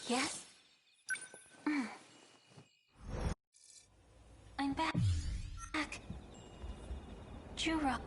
Yes? I'm back. Juro.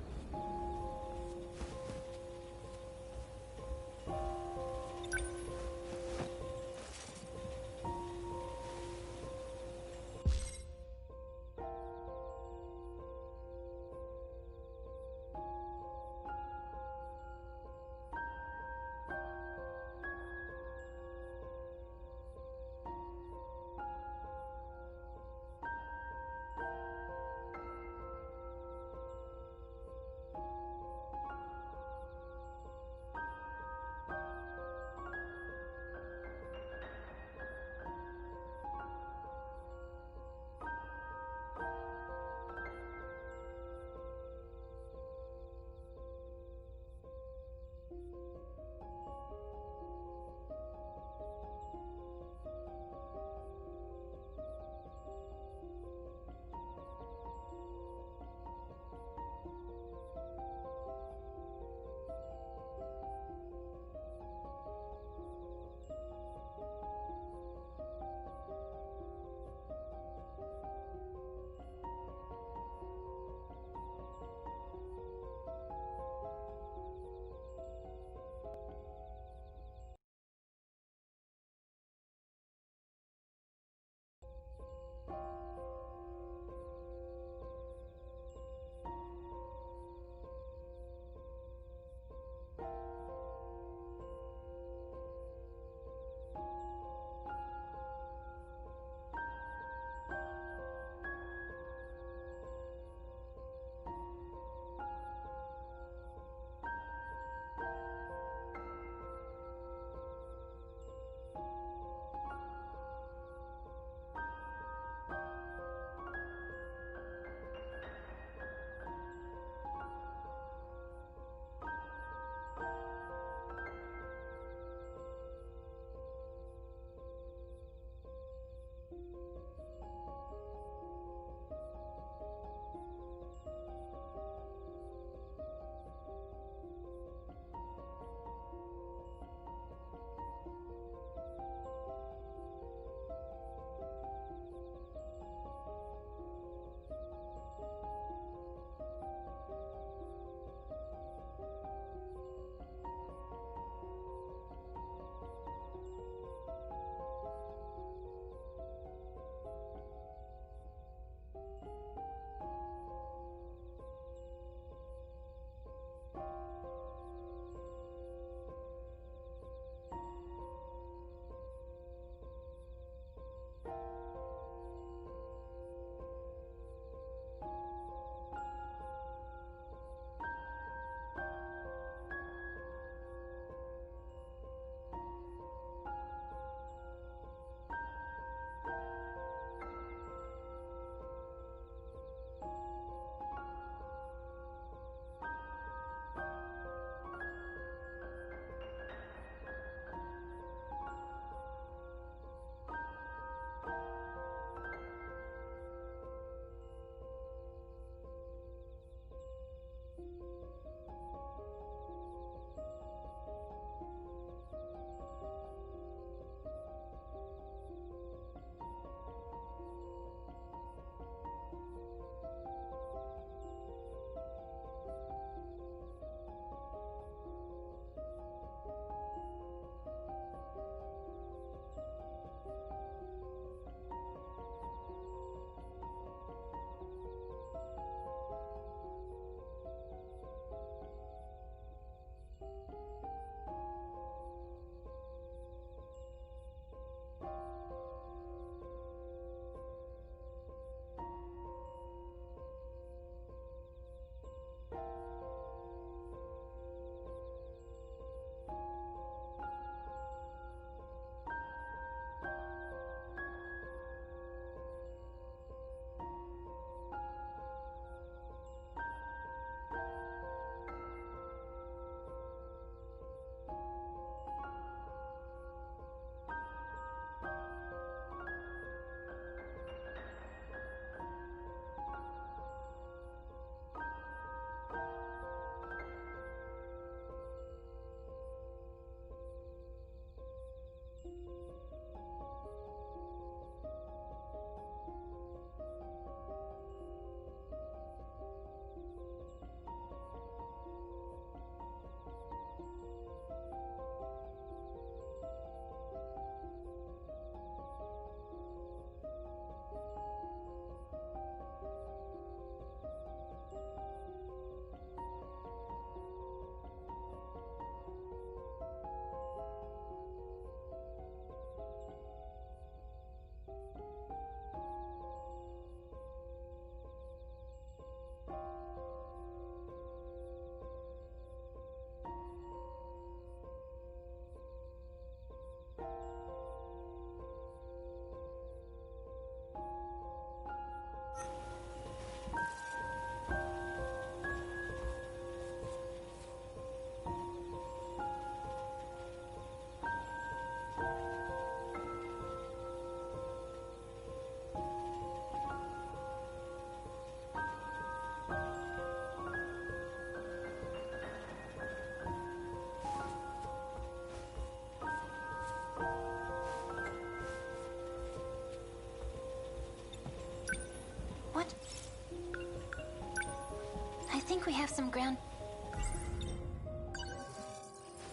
have some ground.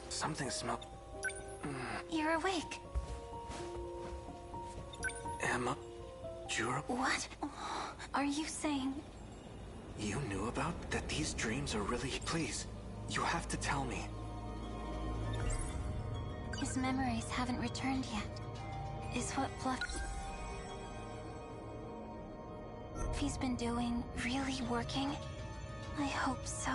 Something smell. You're awake. Emma, Jura, What? Are you saying... you knew about that these dreams are really... Please, you have to tell me. His memories haven't returned yet. Is what Fluffy's been doing really working? I hope so.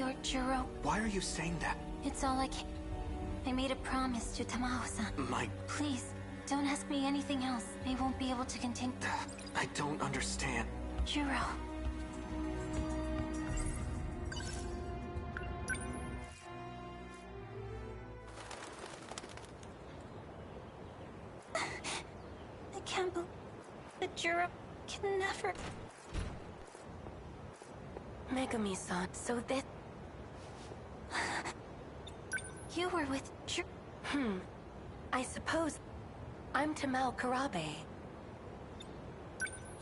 you're Jiro. Why are you saying that? It's all I can. I made a promise to Tamao-san. Please, don't ask me anything else. I won't be able to continue. I don't understand. Jiro. I can't believe that Jiro can never... Megami-san, so that... You were with Jiro... I suppose... I'm Tamao Karabe.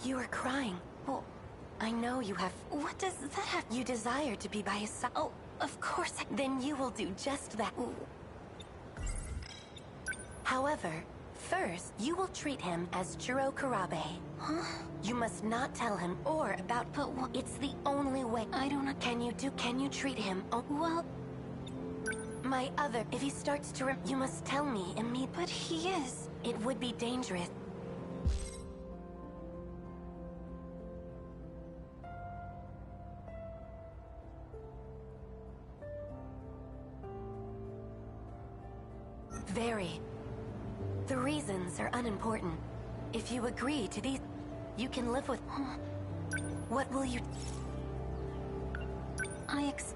You are crying. Well, I know you have... What does that have... You desire to be by his side. Oh, of course. Then you will do just that. Ooh. However, first, you will treat him as Jiro Karabe. Huh? You must not tell him or about... But what? It's the only way. I don't know. Can you treat him? Oh, well... My other... If he starts to... You must tell me immediately. But he is... It would be dangerous. Very. The reasons are unimportant. If you agree to these, you can live with... What will you...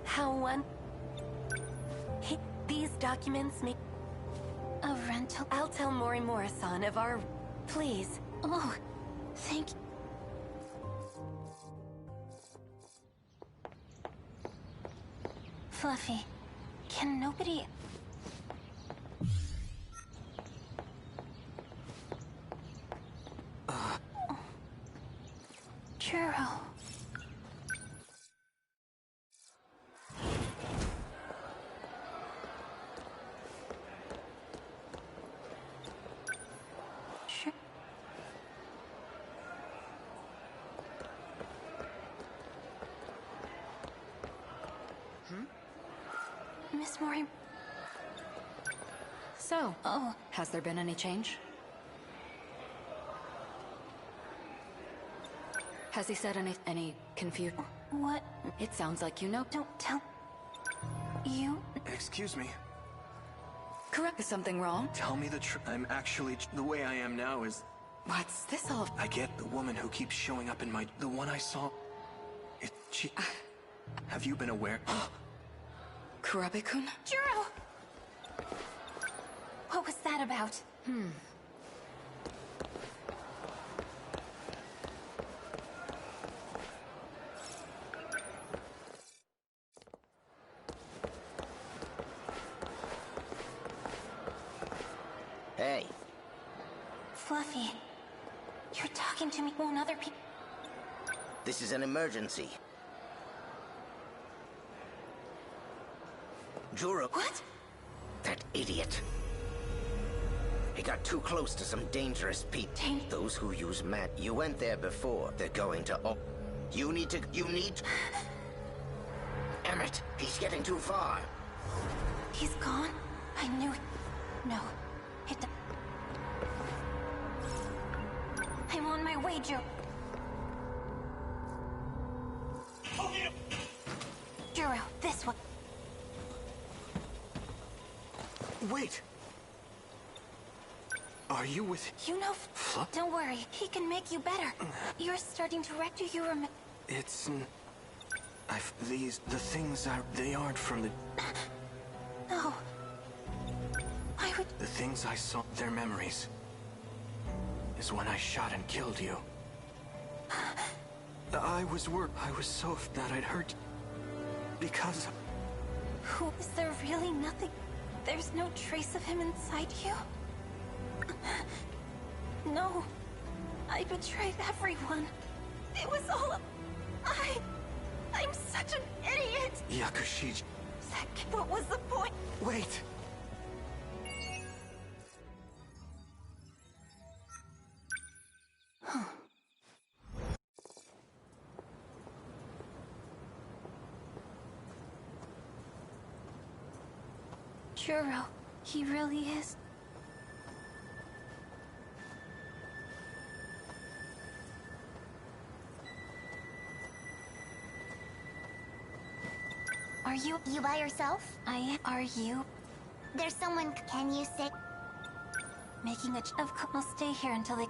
How one... These documents make... A rental? I'll tell Morimura-san of our... Please. Oh, thank you. Fluffy, can nobody... Jiro. Miss Mori... So, Oh. Has there been any change? Has he said any confusion? What? It sounds like you know. Don't tell... You... Excuse me. Correct. Is something wrong? Tell me the truth. I'm actually... The way I am now is... What's this all? I get the woman who keeps showing up in my... The one I saw... She... Have you been aware? Kurabe-kun? Jiro! What was that about? Hey. Fluffy, you're talking to me. Won't other people... This is an emergency. Juro... What? That idiot. He got too close to some dangerous people. Those who use mat. You went there before. They're going to... Oh, you need... Damn it. He's getting too far. He's gone? I knew it. No. I'm on my way, Jiro. Jiro, this way. Wait! Are you with... You know... Fluff? Don't worry, he can make you better. You're starting to wreck. Do you remember? It's... The things they aren't from the... No. I would... The things I saw, their memories. Is when I shot and killed you. I was so that I'd hurt... Because... Who... Is there really nothing? There's no trace of him inside you? No. I betrayed everyone. It was all... I'm such an idiot! Yakushiji... What was the point? Wait! Jiro, he really is. Are you... You by yourself? Are you... There's someone... Can you say... making a... Of course, I'll stay here until they...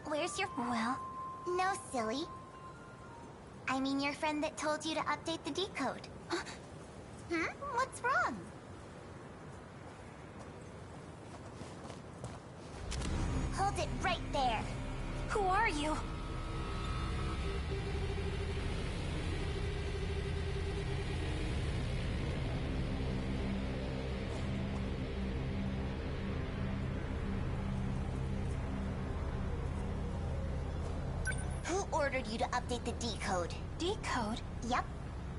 Where's your... Well... No, silly. I mean your friend that told you to update the decode. What's wrong? Hold it right there. Who are you? Who ordered you to update the decode? Decode? Yep.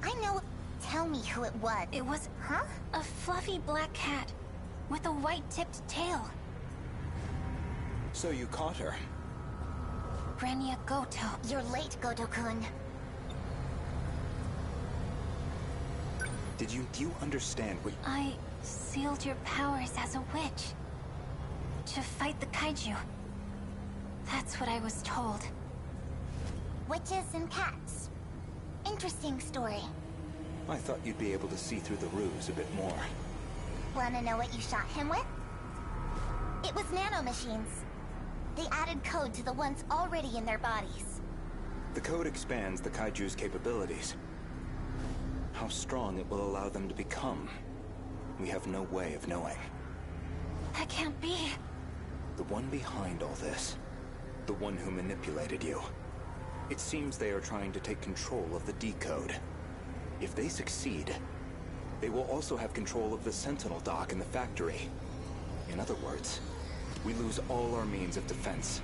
I know. Tell me who it was. It was... Huh? a fluffy black cat with a white-tipped tail. So you caught her. Renya Goto. You're late, Goto-kun. Do you understand what... I sealed your powers as a witch. To fight the kaiju. That's what I was told. Witches and cats. Interesting story. I thought you'd be able to see through the ruse a bit more. Wanna know what you shot him with? It was nanomachines. They added code to the ones already in their bodies. The code expands the kaiju's capabilities. How strong it will allow them to become, we have no way of knowing. That can't be. The one behind all this, the one who manipulated you. It seems they are trying to take control of the decode. If they succeed, they will also have control of the Sentinel dock in the factory. In other words, we lose all our means of defense.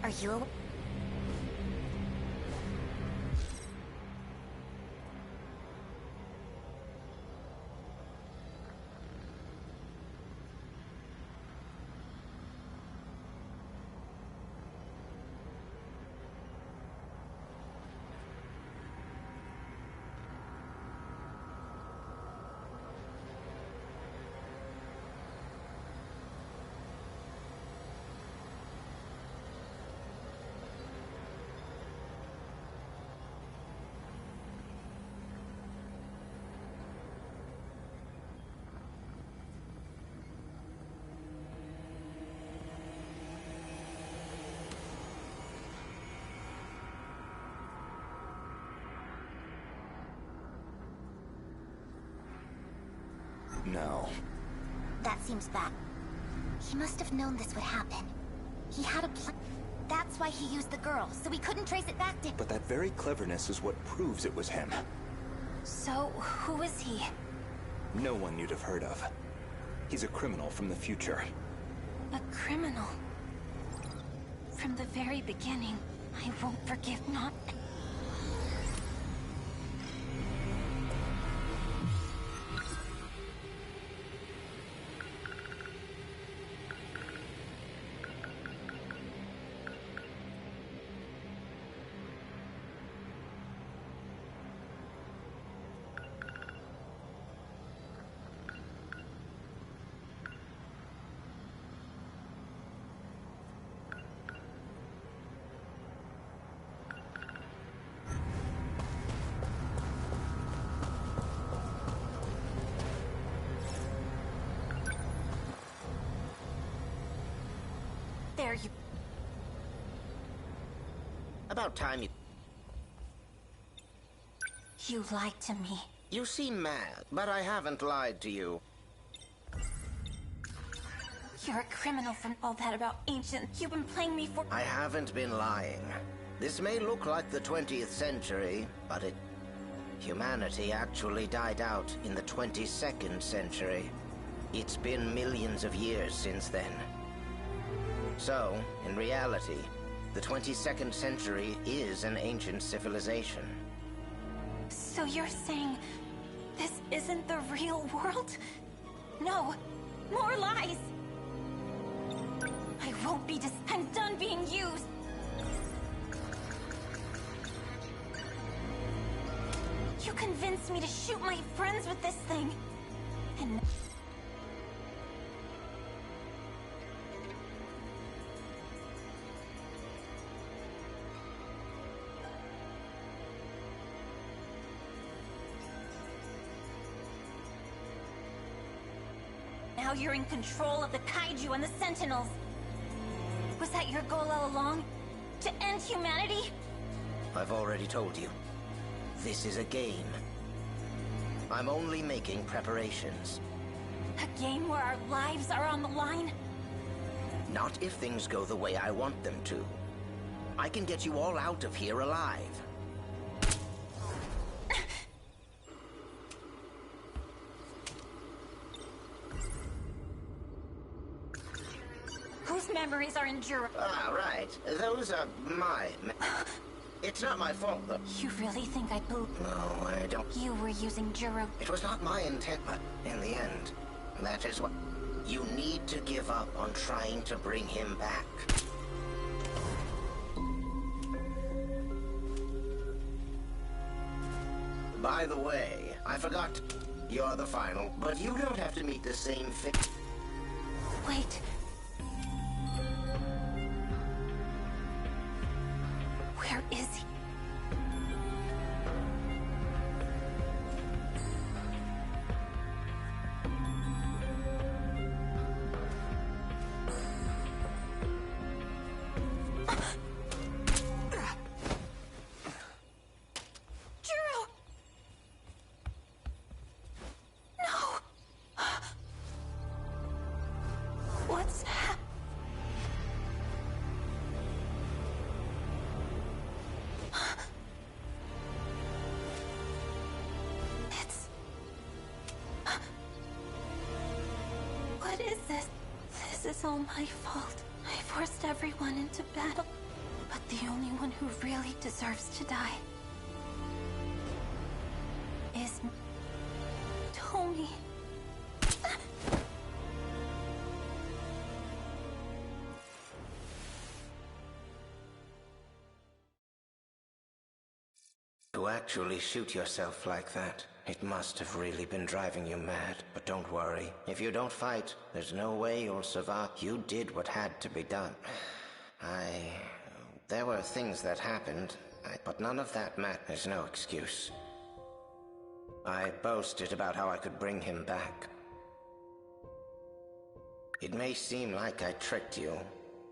Are you a... No. That seems bad. He must have known this would happen. He had a plan. That's why he used the girl, so we couldn't trace it back to... But that very cleverness is what proves it was him. So, who is he? No one you'd have heard of. He's a criminal from the future. A criminal. From the very beginning, I won't forgive not... dare you? About time you... You lied to me. You seem mad, but I haven't lied to you. You're a criminal from all that about ancient. You've been playing me for... I haven't been lying. This may look like the 20th century, but humanity actually died out in the 22nd century. It's been millions of years since then. So, in reality, the 22nd century is an ancient civilization. So you're saying this isn't the real world? No, more lies! I won't be I'm done being used! You convinced me to shoot my friends with this thing. And... now you're in control of the Kaiju and the Sentinels. Was that your goal all along? To end humanity? I've already told you. This is a game. I'm only making preparations. A game where our lives are on the line? Not if things go the way I want them to. I can get you all out of here alive. Whose memories are in Juro? Ah, right. Those are my... It's not my fault, though. You really think I poop? No, I don't. You were using Juro. It was not my intent, but in the end, that is what... You need to give up on trying to bring him back. By the way, I forgot. You're the final, but you don't have to meet the same fate. Wait. Where is he? Juro! No! What's happening? What is this? This is all my fault. I forced everyone into battle. But the only one who really deserves to die is Tony. To actually shoot yourself like that, it must have really been driving you mad. But don't worry. If you don't fight, there's no way you'll survive. You did what had to be done. There were things that happened, but none of that matters. No excuse. I boasted about how I could bring him back. It may seem like I tricked you,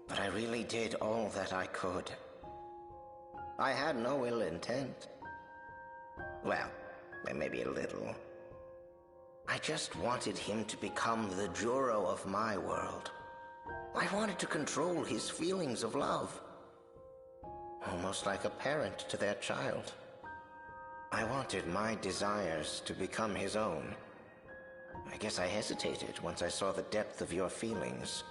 but I really did all that I could. I had no ill intent. Well, maybe a little. I just wanted him to become the Juro of my world. I wanted to control his feelings of love. Almost like a parent to their child. I wanted my desires to become his own. I guess I hesitated once I saw the depth of your feelings.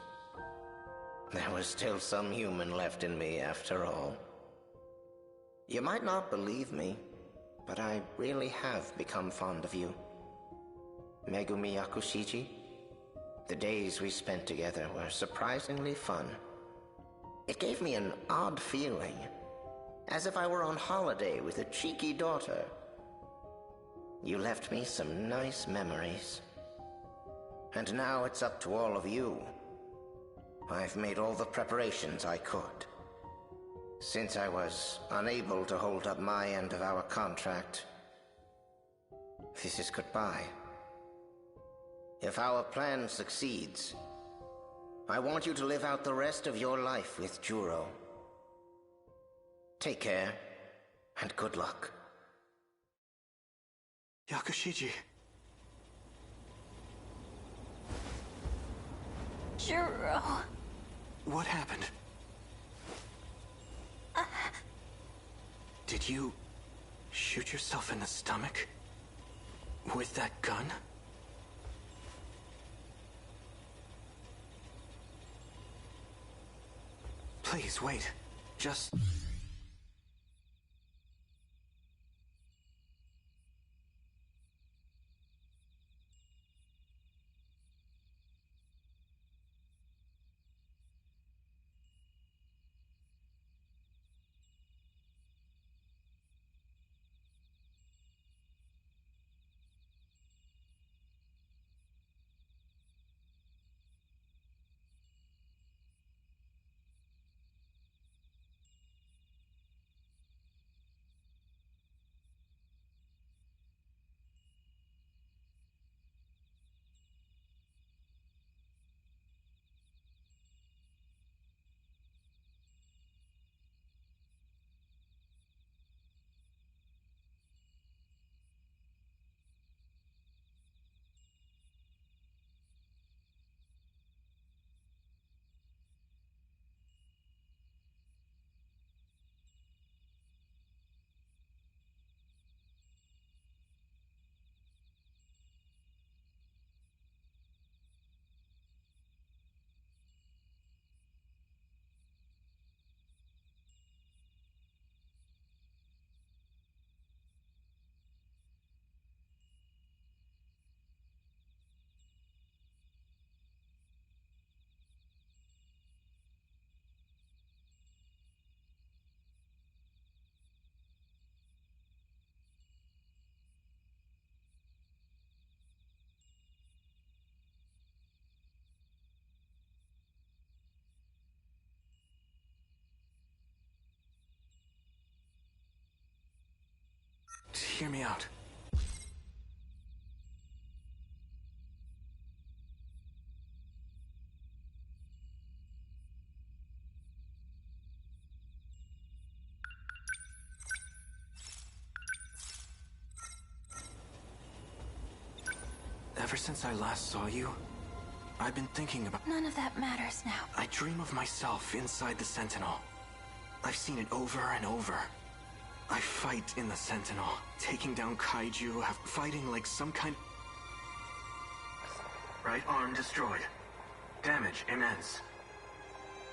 There was still some human left in me after all. You might not believe me, but I really have become fond of you. Megumi Yakushiji, the days we spent together were surprisingly fun. It gave me an odd feeling, as if I were on holiday with a cheeky daughter. You left me some nice memories. And now it's up to all of you. I've made all the preparations I could. Since I was unable to hold up my end of our contract, this is goodbye. If our plan succeeds, I want you to live out the rest of your life with Juro. Take care, and good luck. Yakushiji. Juro. What happened? Did you shoot yourself in the stomach? With that gun? Please, wait. Just... Hear me out. Ever since I last saw you, I've been thinking about... None of that matters now. I dream of myself inside the Sentinel. I've seen it over and over. I fight in the Sentinel, taking down kaiju, fighting like some kind... Right arm destroyed. Damage immense.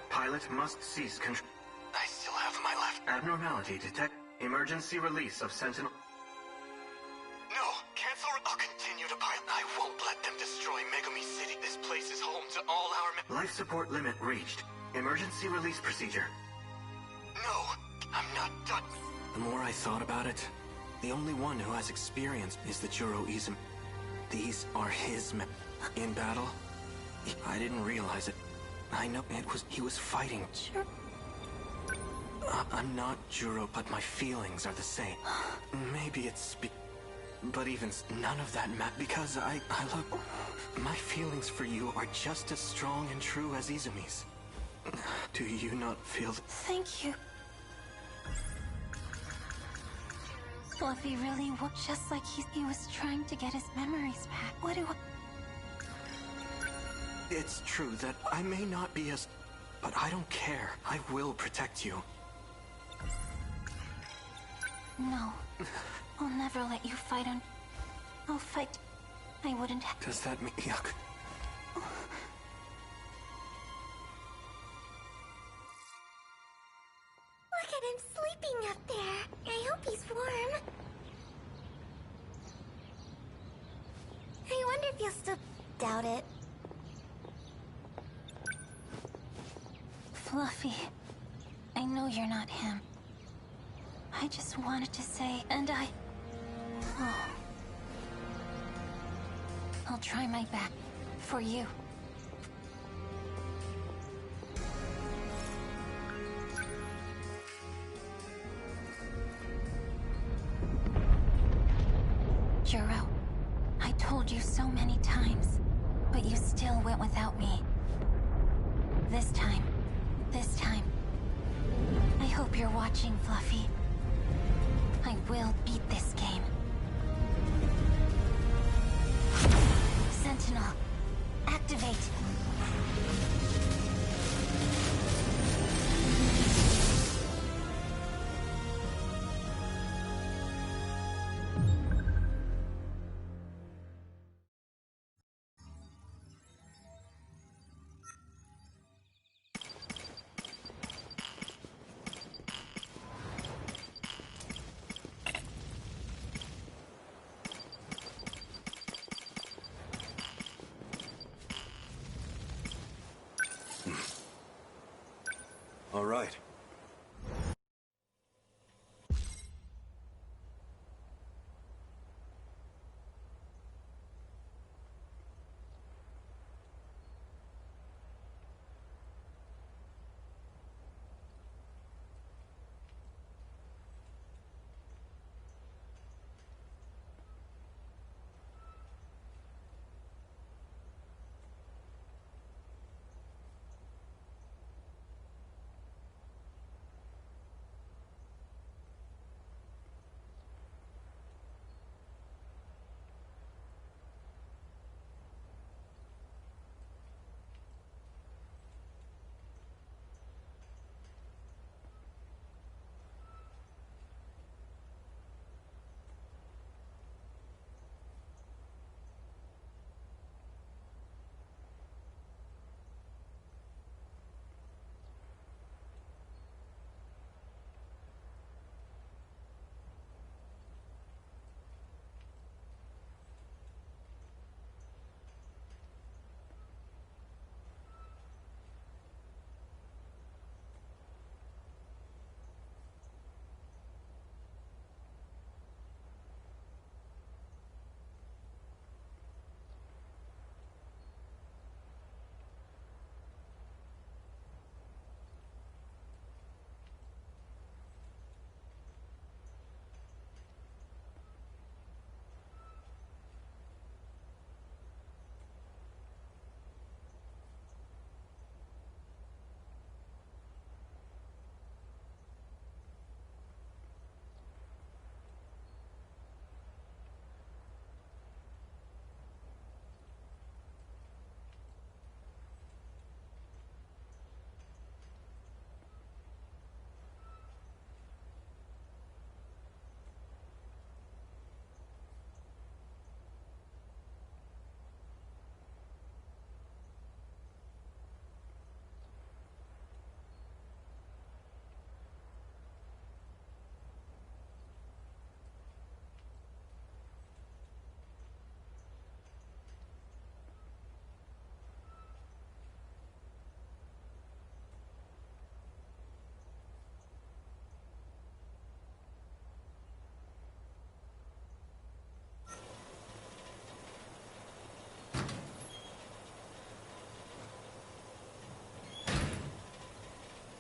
Pilot must cease control. I still have my left. Abnormality detect. Emergency release of Sentinel. No, cancel. I'll continue to pilot. I won't let them destroy Megami City. This place is home to all our... Life support limit reached. Emergency release procedure. No, I'm not done. The more I thought about it, the only one who has experience is the Juro Izum. These are his men. In battle, I didn't realize it. I know he was fighting. Sure. I'm not Juro, but my feelings are the same. Maybe it's but even none of that because I look, my feelings for you are just as strong and true as Izumi's. Do you not feel Thank you. Fluffy really was just like he was trying to get his memories back. What do I... It's true that I may not be as... But I don't care. I will protect you. No. I'll never let you fight on... I'll fight... I wouldn't have... Does that mean... Yuck. Look at him sleeping up there. I hope he's warm. I wonder if you'll still... Doubt it. Fluffy, I know you're not him. I just wanted to say, and I... Oh. I'll try my best. For you. Juro, I told you so many times, but you still went without me. This time. This time. I hope you're watching, Fluffy. I will beat this game. Sentinel, activate. All right.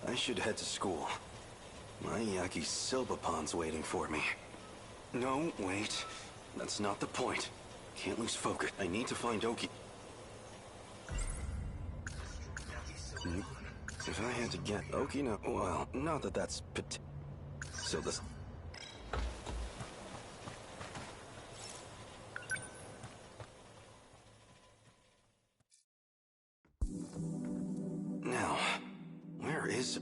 I should head to school. My Yaki Silbapon's waiting for me. No, wait. That's not the point. Can't lose focus. I need to find Oki. If I had to get Oki, no, well, not that that's so this. Now, where is...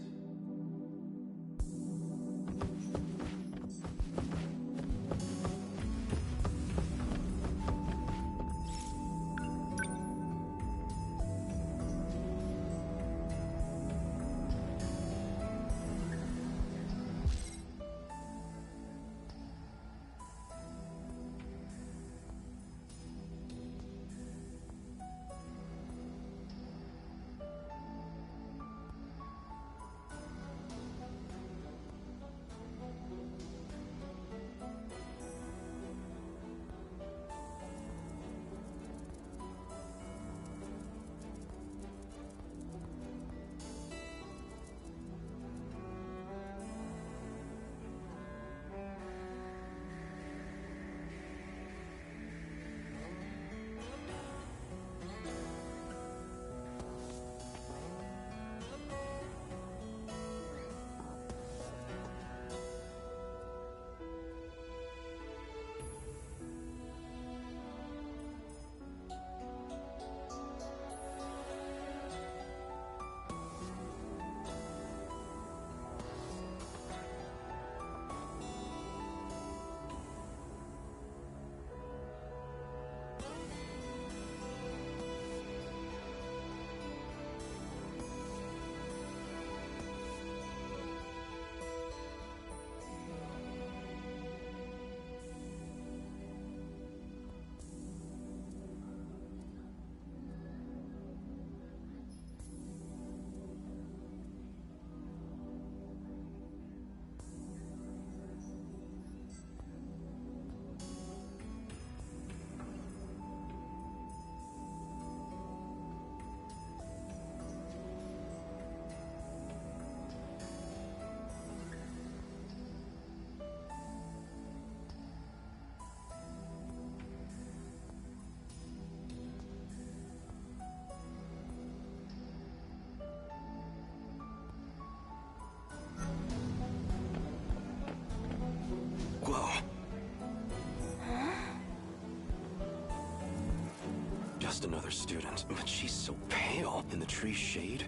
Just another student, but she's so pale in the tree shade.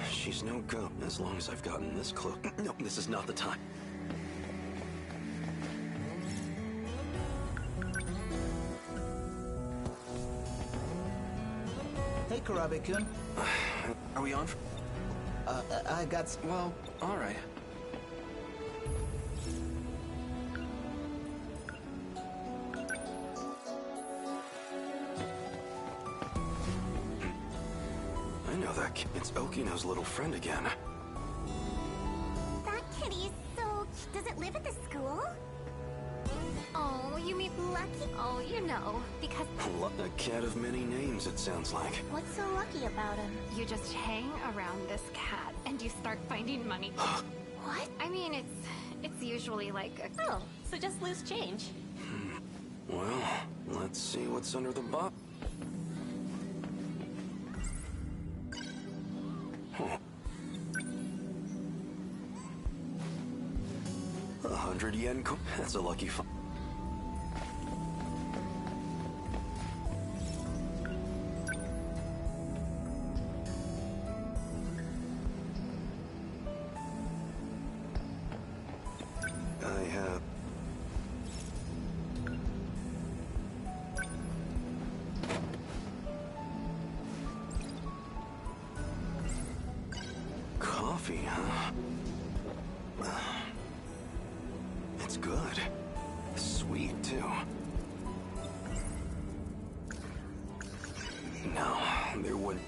She's no go as long as I've gotten this close. No, this is not the time. Hey, Karabe-kun. Are we on? I got... Well, all right. I know that kid. It's Okino's little friend again. That kitty is so... Does it live at the school? Oh, you mean Lucky? Oh, you know, because... A cat of many names, it sounds like. What's so lucky about him? You just hang around this cat and you start finding money. What? I mean, it's usually like a... Oh, so just loose change. Well, let's see what's under the box. Huh. 100 yen. That's a lucky find. I have... Coffee, huh? It's good. Sweet, too. No, there wouldn't...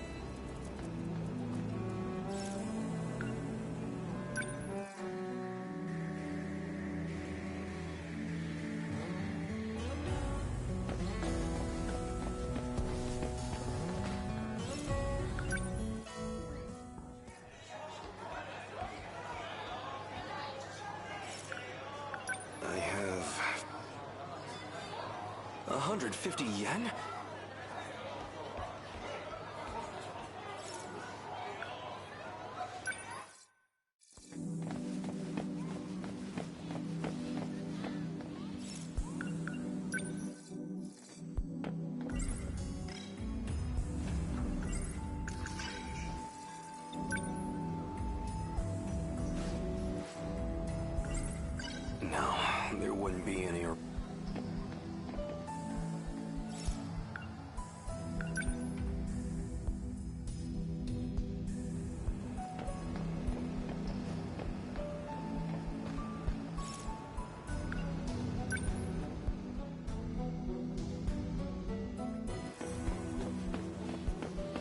I have... 150 yen? No, there wouldn't be any...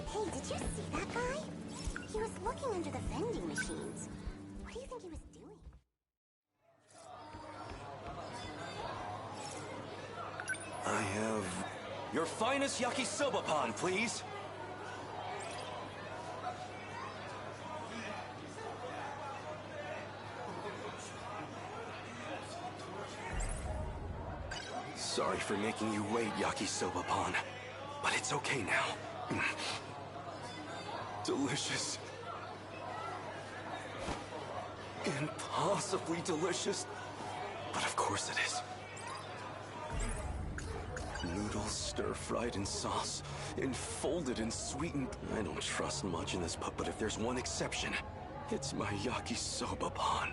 Hey, did you see that guy? He was looking under the vending machines. What do you think he was doing? I have... Your finest yakisoba pan, please! Sorry for making you wait, yakisoba pan. But it's okay now. Delicious. Impossibly delicious. But of course it is. Noodles stir-fried in sauce, enfolded in sweetened... I don't trust much in this but if there's one exception, it's my yakisoba pan.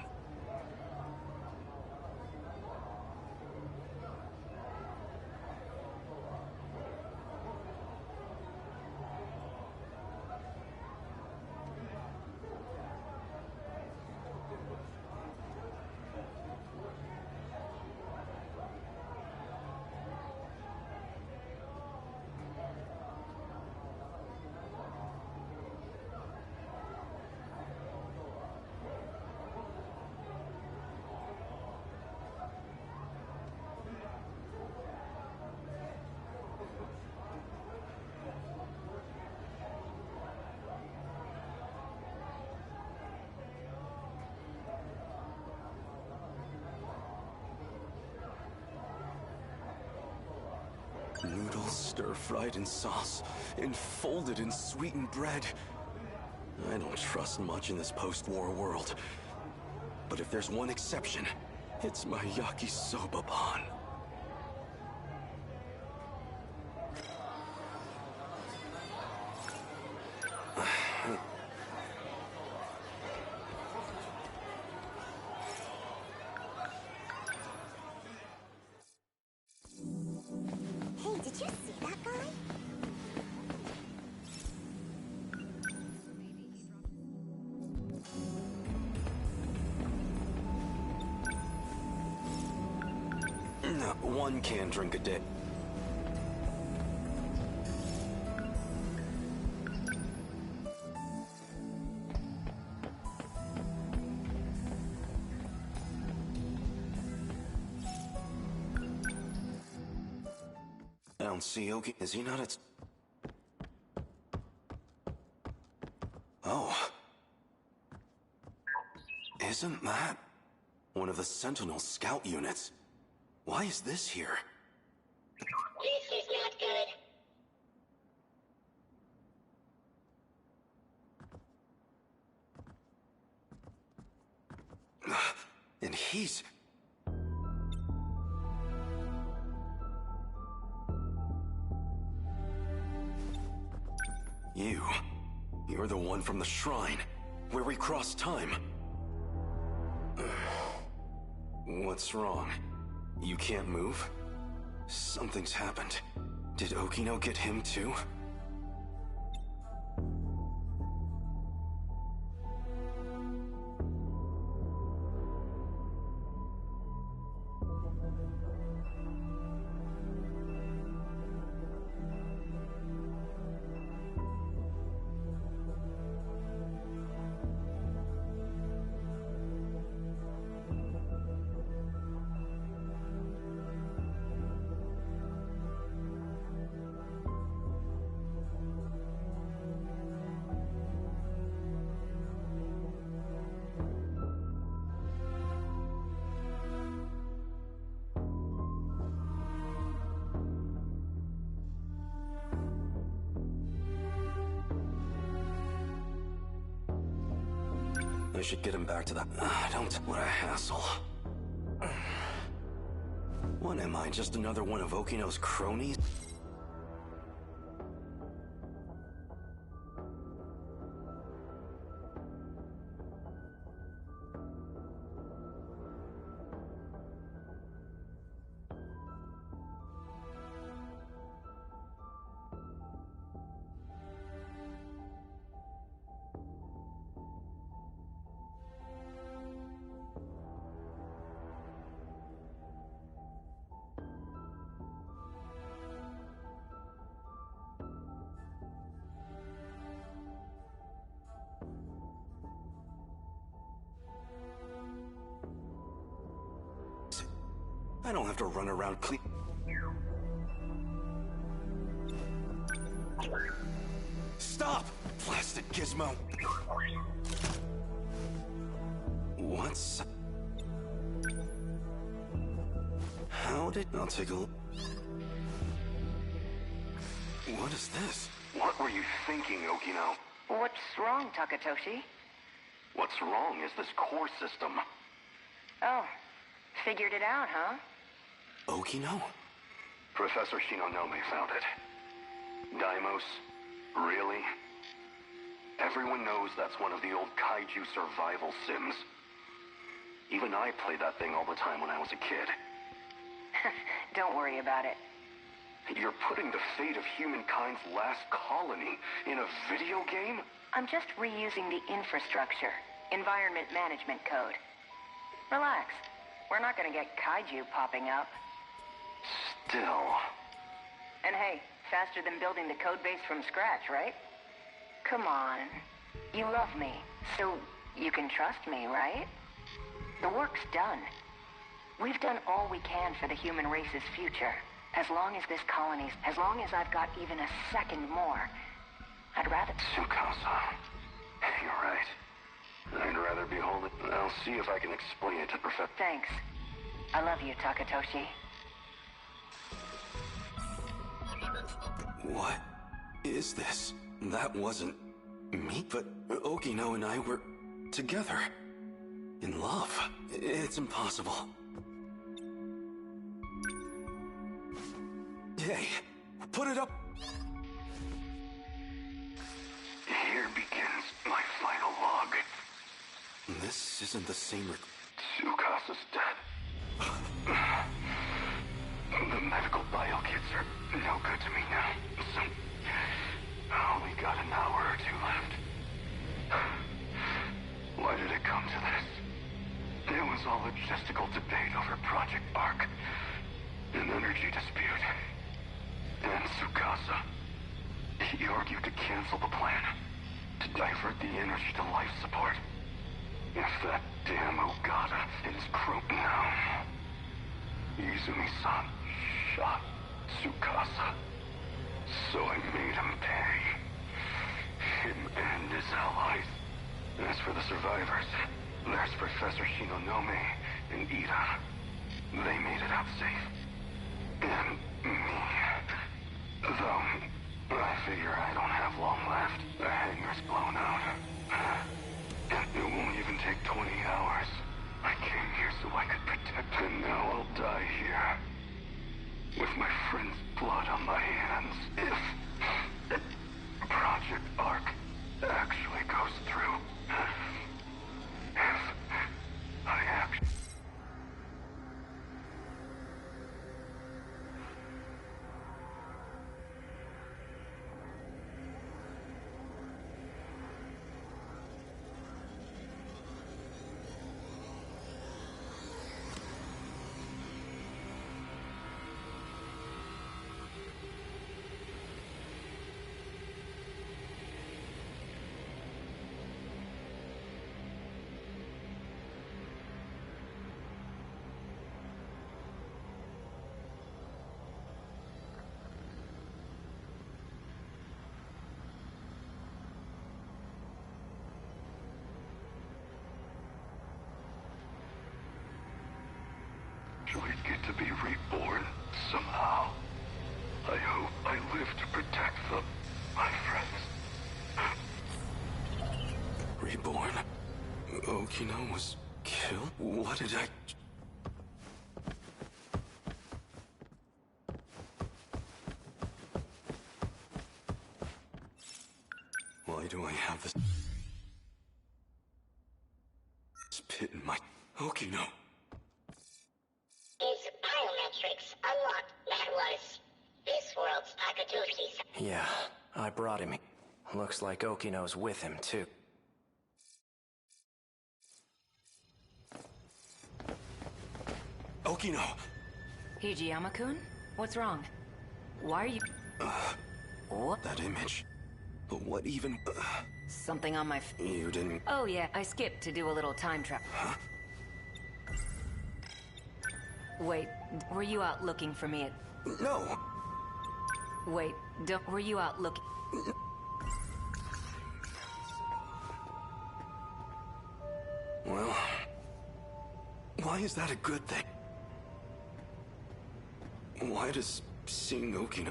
Noodles stir-fried in sauce, enfolded in sweetened bread. I don't trust much in this post-war world. But if there's one exception, it's my yakisoba pan. No, one can drink a day. I don't see Oki. Is he not at... Oh. Isn't that one of the Sentinel scout units? Why is this here? This is not good. And he's... You're the one from the shrine, where we crossed time. What's wrong? You can't move? Something's happened. Did Okino get him too? I should get him back to that. Don't. What a hassle. What am I, just another one of Okino's cronies? I don't have to run around clean. Stop! Plastic gizmo! What's... How did... I'll take a look. What is this? What were you thinking, Okino? What's wrong, Takatoshi? What's wrong is this core system. Oh, figured it out, huh? Okino? Professor Shinonome found it. Daimos? Really? Everyone knows that's one of the old kaiju survival sims. Even I played that thing all the time when I was a kid. Don't worry about it. You're putting the fate of humankind's last colony in a video game? I'm just reusing the infrastructure, environment management code. Relax. We're not gonna get kaiju popping up. Still... And hey, faster than building the codebase from scratch, right? Come on. You love me, so you can trust me, right? The work's done. We've done all we can for the human race's future. As long as this colony's... As long as I've got even a second more, I'd rather... Tsukasa, you're right. I'd rather be holding... I'll see if I can explain it to Professor... Thanks. I love you, Takatoshi. What is this? That wasn't me, but Okino and I were together. In love. It's impossible. Hey, put it up. Here begins my final log. This isn't the same Tsukasa's dead. The medical bio kits are no good to me now, so I only got an hour or two left. Why did it come to this? It was all logistical debate over Project Ark. an energy dispute. And Tsukasa. He argued to cancel the plan, to divert the energy to life support. If that damn Ogata and his crew now... Izumi-san shot Tsukasa. So I made him pay. Him and his allies. As for the survivors, there's Professor Shinonome and Ida. They made it out safe. And me. Though, I figure I don't have long left. The hangar's blown out. It won't even take 20 hours. I came here so I could protect him. Now I'll die here. With my friend's blood on my hands. If Project Ark actually goes through. If I actually... get to be reborn somehow. I hope I live to protect them, my friends. Reborn? Okino was killed? What did I... Why do I have this pit in my... Okino? His biometrics unlocked that was this world's Akatsuki. Yeah, I brought him. Looks like Okino's with him, too. Okino! Hijiyama-kun? What's wrong? Why are you... What? That image. But what even... Something on my... You didn't... Oh yeah, I skipped to do a little time travel. Huh? Wait, were you out looking for me at... No! Wait, were you out looking... Well... Why is that a good thing? Why does seeing Okino...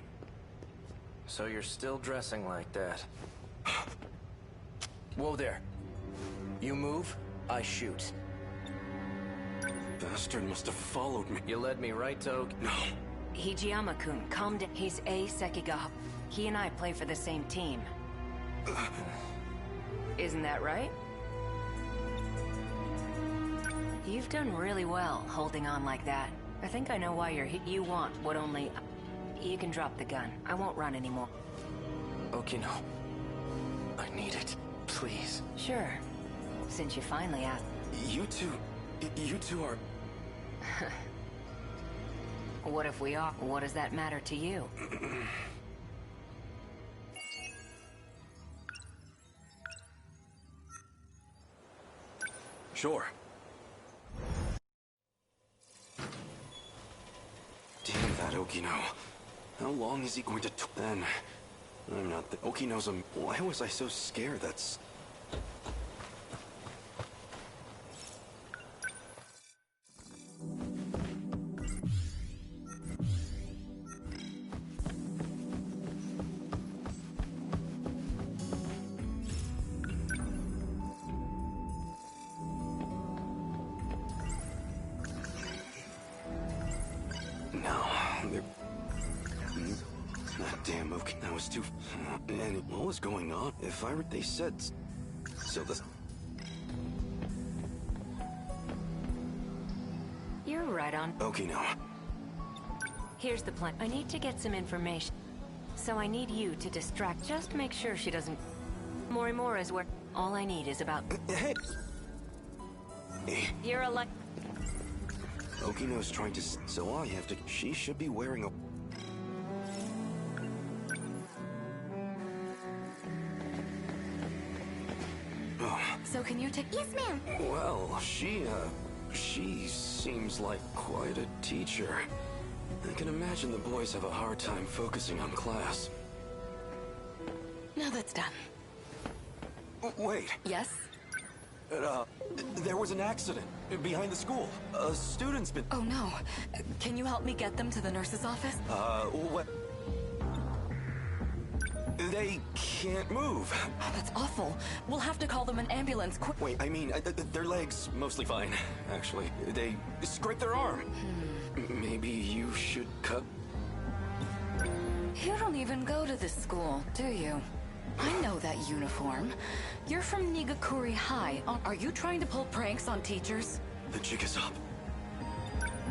So you're still dressing like that. Whoa there. You move, I shoot. Bastard must have followed me. You led me right to No. Hijiyama-kun, calm down. He's A Sekigawa. He and I play for the same team. Isn't that right? You've done really well, holding on like that. I think I know why you're here. You want what only... You can drop the gun. I won't run anymore. Okino. I need it. Please. Sure. Since you finally asked... You two are... What if we are? What does that matter to you? Sure. Damn that Okino. How long is he going to then? I'm not the... Okino's a... Why was I so scared? That's... What was going on? If I... They said... So the... You're right on. Okino. Here's the plan. I need to get some information. So I need you to distract. Just make sure she doesn't... Morimura's where... All I need is about... Hey! You're a Okino's trying to... So I have to... She should be wearing a... Oh. So can you take... Yes, ma'am. Well, she seems like quite a teacher. I can imagine the boys have a hard time focusing on class. Now that's done. Wait. Yes? There was an accident behind the school. A student's been... Oh no. Can you help me get them to the nurse's office? What? They can't move. Oh, that's awful. We'll have to call them an ambulance quick. Wait, I mean, their legs mostly fine, actually. They scraped their arm. Maybe you should cut... You don't even go to this school, do you? I know that uniform. You're from Nigakuri High. Are you trying to pull pranks on teachers? The jig is up.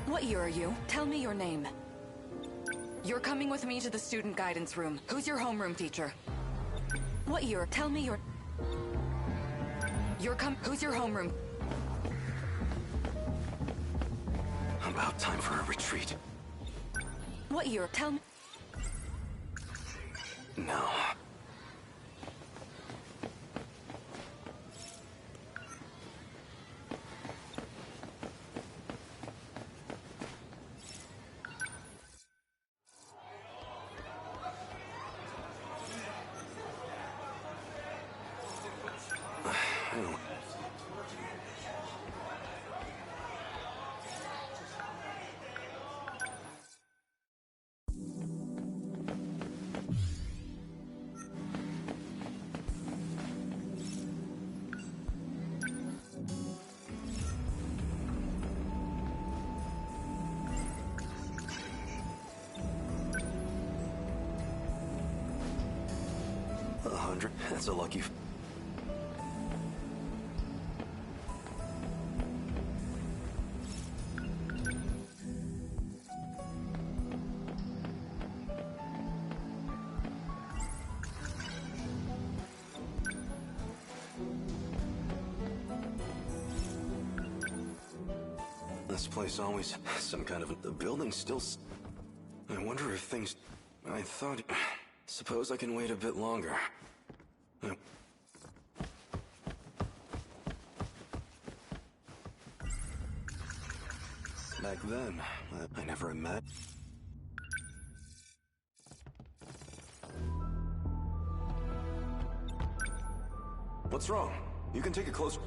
What year are you? Tell me your name. You're coming with me to the student guidance room. Who's your homeroom teacher? What year? Tell me your... Who's your homeroom? About time for a retreat. What year? Tell me... No. That's a lucky... This place always has some kind of... The building's still... I wonder if things... I thought... Suppose I can wait a bit longer. Back then, I never imagined... What's wrong? You can take a close...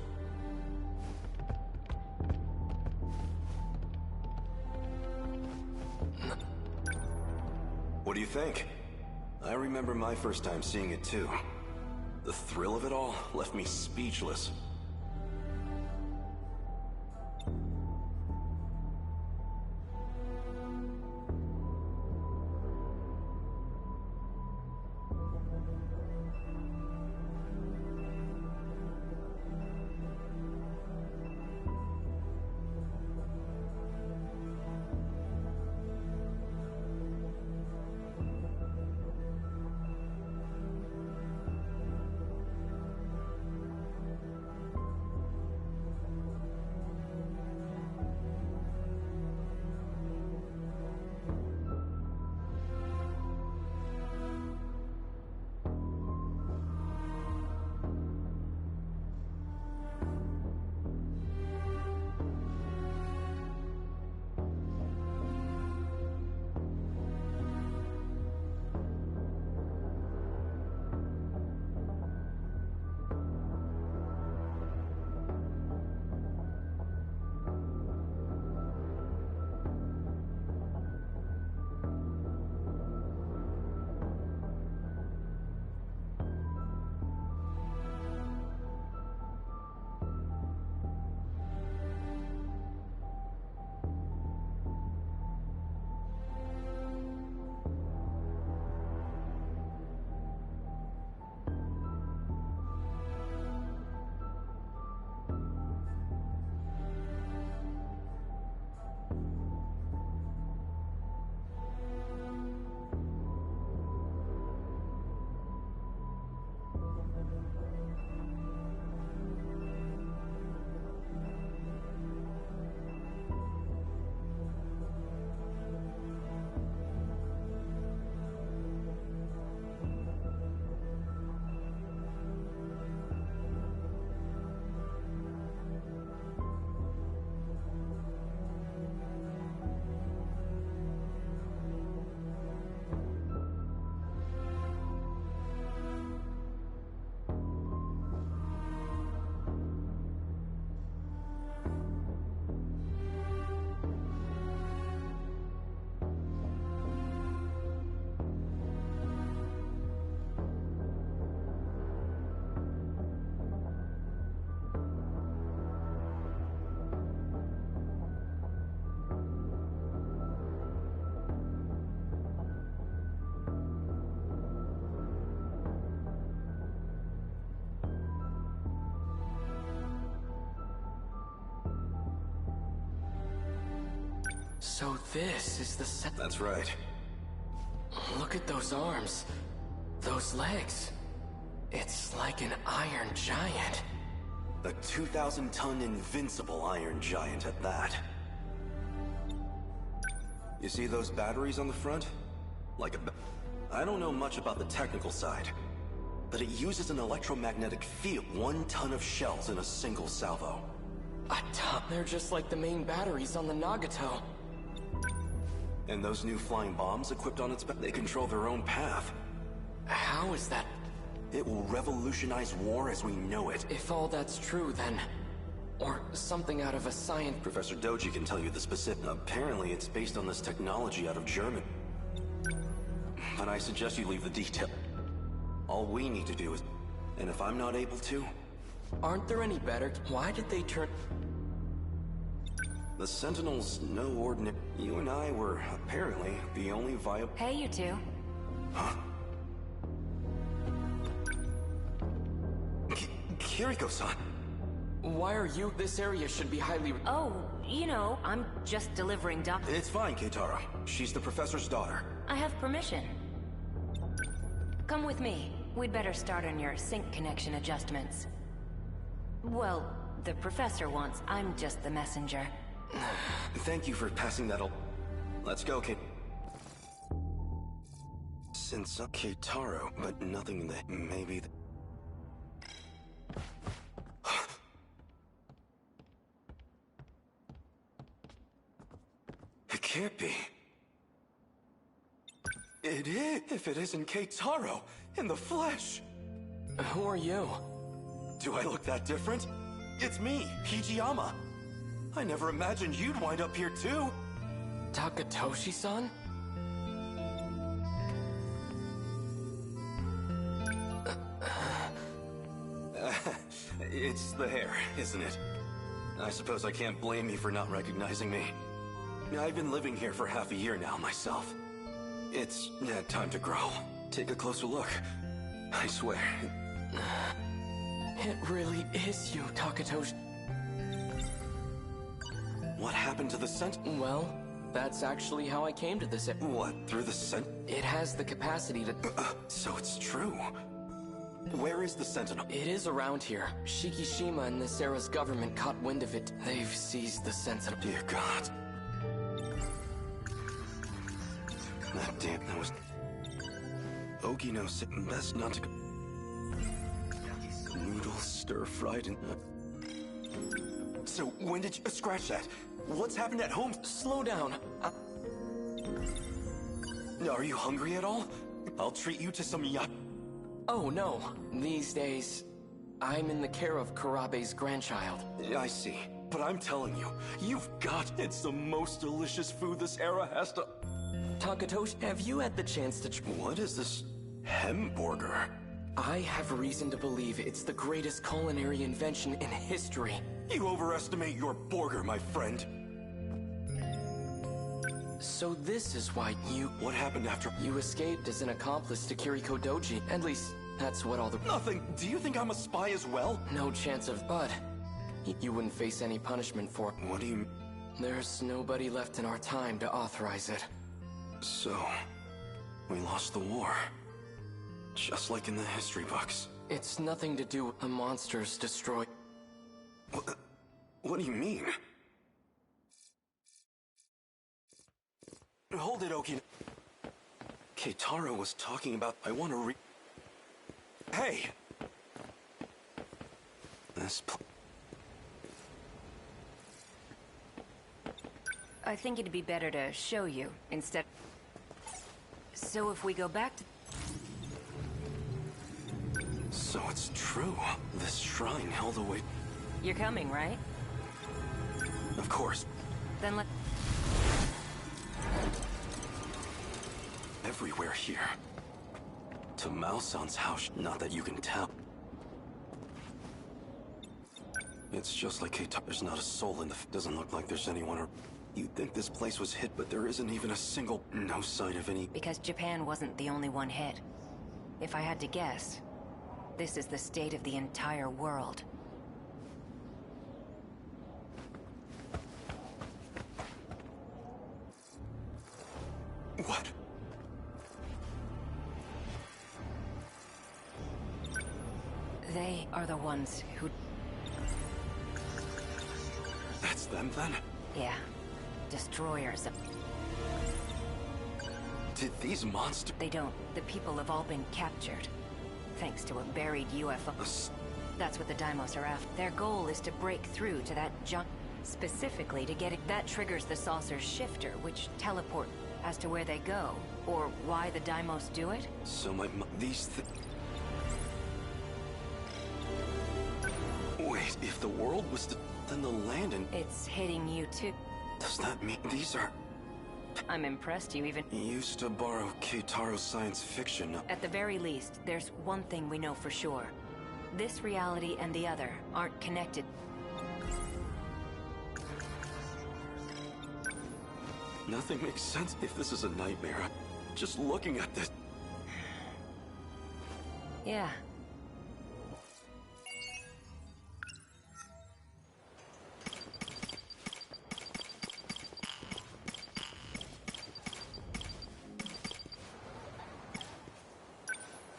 What do you think? I remember my first time seeing it too. The thrill of it all left me speechless. So this is the That's right. Look at those arms. Those legs. It's like an iron giant. A 2,000-ton invincible iron giant at that. You see those batteries on the front? I don't know much about the technical side, but it uses an electromagnetic field. 1 ton of shells in a single salvo. A ton? They're just like the main batteries on the Nagato. And those new flying bombs equipped on its back, they control their own path. How is that? It will revolutionize war as we know it. If all that's true, then... Or something out of a science... Professor Doji can tell you the specific... Apparently it's based on this technology out of Germany. But I suggest you leave the detail. All we need to do is... And if I'm not able to... Aren't there any better... Why did they turn... The Sentinels, no ordinary... You and I were, apparently, the only viable... Hey, you two. Huh? Kiriko-san! Why are you... This area should be highly... Oh, you know, I'm just delivering It's fine, Keitaro. She's the professor's daughter. I have permission. Come with me. We'd better start on your sync connection adjustments. Well, the professor wants. I'm just the messenger. Thank you for passing that Let's go, Kate. Since Keitaro, but nothing in the... Maybe the... It can't be. It is, if it isn't Keitaro, in the flesh. Who are you? Do I look that different? It's me, Hijiyama. I never imagined you'd wind up here too. Takatoshi-san? It's the hair, isn't it? I suppose I can't blame you for not recognizing me. I've been living here for half a year now myself. It's time to grow. Take a closer look. I swear. It really is you, Takatoshi. What happened to the Well, that's actually how I came to this. What, through the It has the capacity to... So it's true. Where is the Sentinel? It is around here. Shikishima and this era's government caught wind of it. They've seized the Sentinel. Dear God. That was... Okino said best not to... Noodles stir-fried and... So, when did you... Scratch that. What's happened at home? Slow down. Are you hungry at all? I'll treat you to some Oh, no. These days, I'm in the care of Kurabe's grandchild. I see. But I'm telling you, you've got... It's the most delicious food this era has to... Takatoshi, have you had the chance to... What is this hamburger? I have reason to believe it's the greatest culinary invention in history. You overestimate your burger, my friend. So this is why you... What happened after... You escaped as an accomplice to Kiriko Doji. At least, that's what all the... Nothing! Do you think I'm a spy as well? No chance of... But... You wouldn't face any punishment for... What do you... There's nobody left in our time to authorize it. So... We lost the war. Just like in the history books. It's nothing to do with the monsters destroy... What do you mean? Hold it, Oki. Keitaro was talking about... I want to Hey! This... I think it'd be better to show you, instead... So if we go back to... So it's true. This shrine held away... You're coming, right? Of course. Then let... Everywhere here. To Mao-san's house, not that you can tell. It's just like Keita. There's not a soul in the... Doesn't look like there's anyone or... You'd think this place was hit, but there isn't even a single... No sign of any... Because Japan wasn't the only one hit. If I had to guess, this is the state of the entire world. What? They are the ones who... That's them, then? Yeah. Destroyers of... Did these monsters... They don't. The people have all been captured. Thanks to a buried UFO. That's what the Deimos are after. Their goal is to break through to that junk... Specifically to get it... That triggers the saucer's shifter, which teleport... As to where they go, or why the Deimos do it? So these Wait, if the world was to... Then the land and... It's hitting you too. Does that mean these are... I'm impressed you even... Used to borrow Keitaro's science fiction. At the very least, there's one thing we know for sure. This reality and the other aren't connected. Nothing makes sense if this is a nightmare. Just looking at this... Yeah.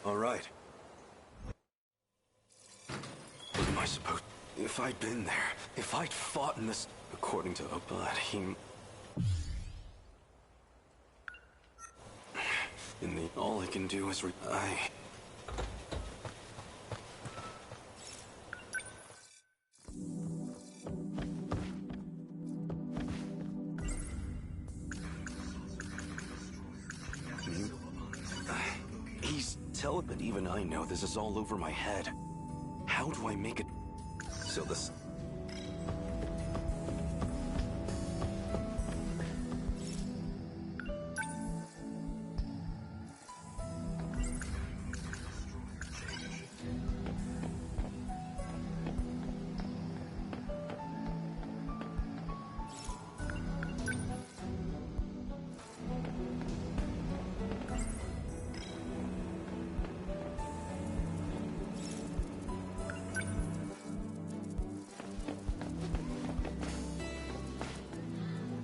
All right. What am I supposed... If I'd been there, if I'd fought in this... According to Obad, he... all I can do is He's but even I know this is all over my head. How do I make it so this...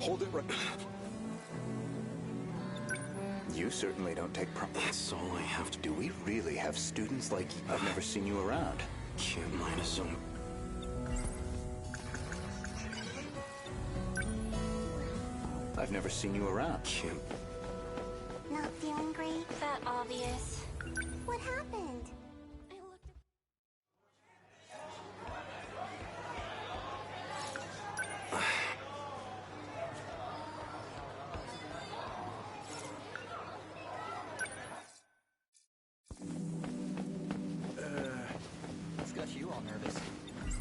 Hold it right... You certainly don't take That's all I have to do. Do we really have students like you? I've never seen you around. Can't mind some... I've never seen you around. Can't... Not feeling great? That obvious. What happened?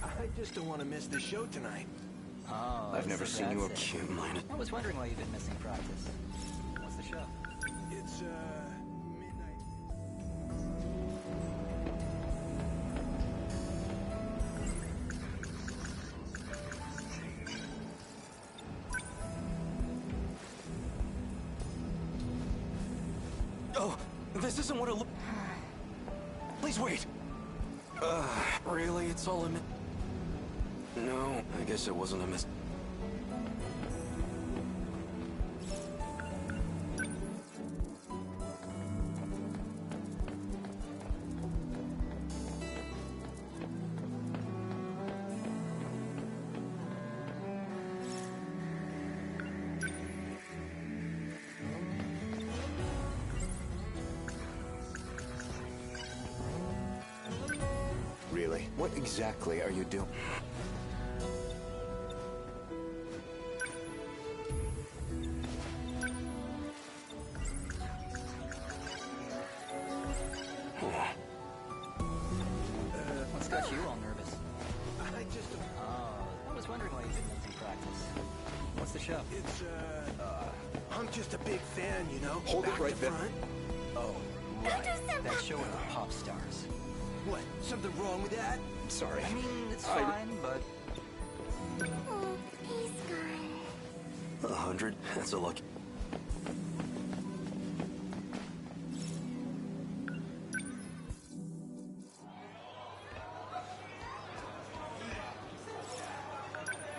I just don't want to miss the show tonight. Oh, I've never seen you. Can't mind it. I was wondering why you've been missing practice. What's the show? It's, midnight. Oh, this isn't what it looks... Please wait! Really? It's all a No, I guess it wasn't a miss... Really? What exactly are you doing? What's got you all nervous? I just... Oh, I was wondering why you've been missing practice. What's the show? It's, I'm just a big fan, you know? Hold it Back right to there. front. Oh, right. That show with the pop stars. What? Something wrong with that? Sorry. I mean, it's fine, but... Oh, he's gone. 100? That's a lucky...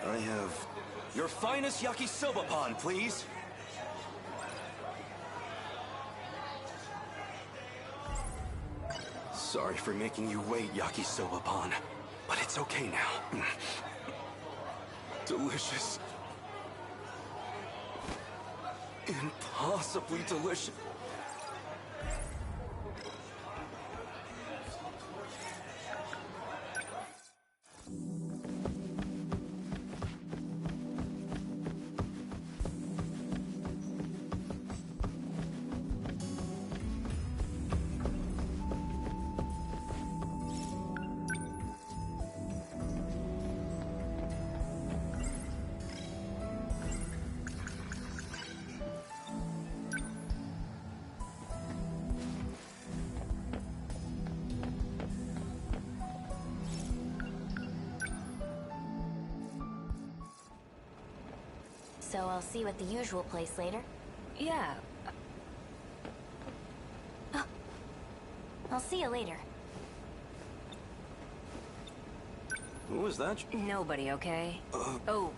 I have... Your finest yakisoba pan, please! Sorry for making you wait, Yakisoba-pan. But it's okay now. Delicious. Impossibly delicious. So I'll see you at the usual place later? Yeah. I'll see you later. Who was that? Nobody, okay? Oh.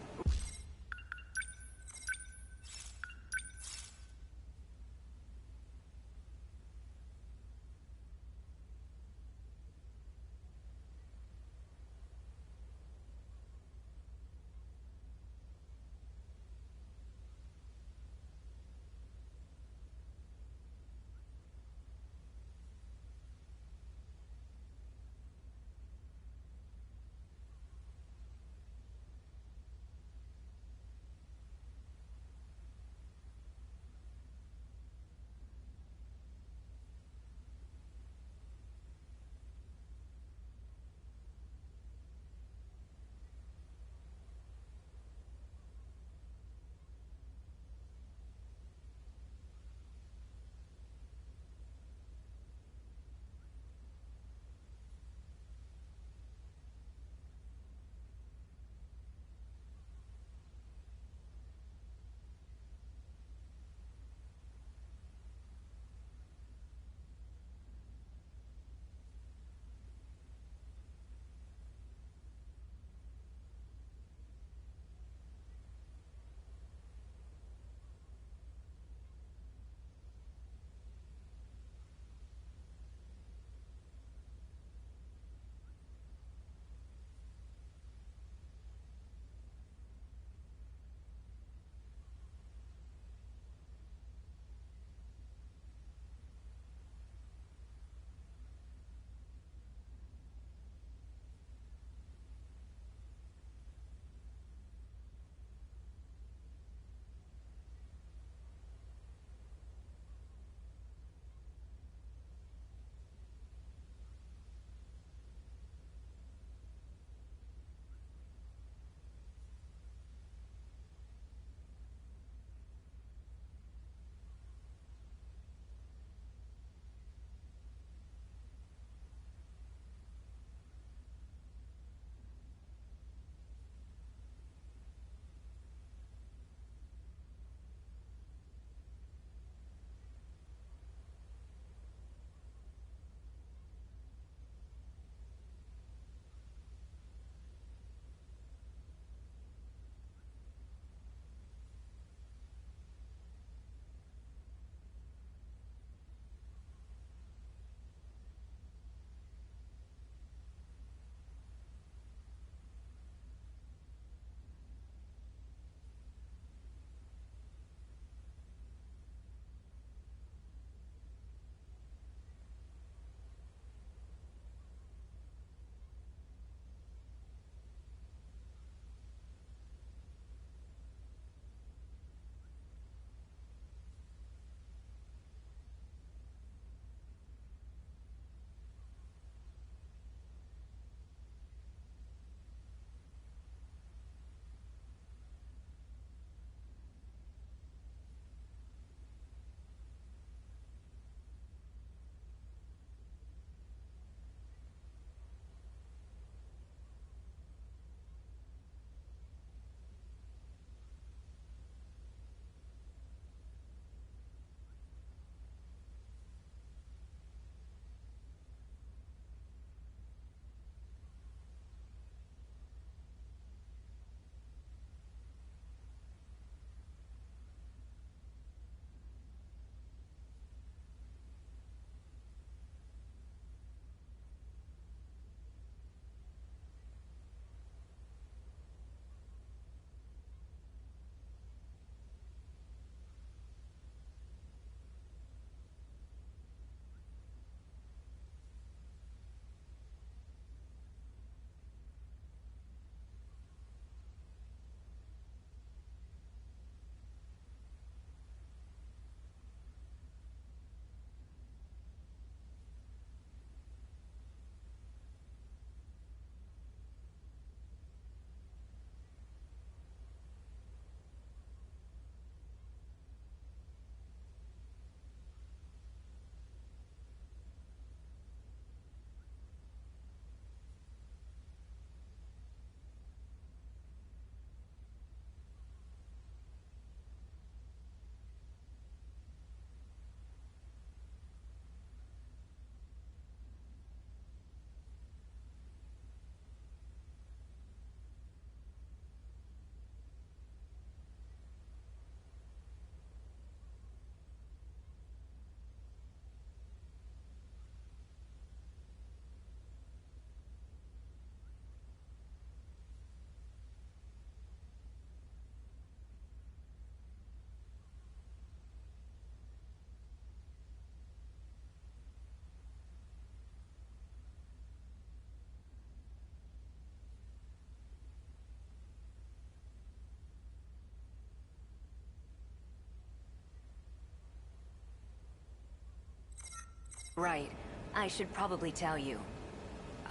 Right. I should probably tell you.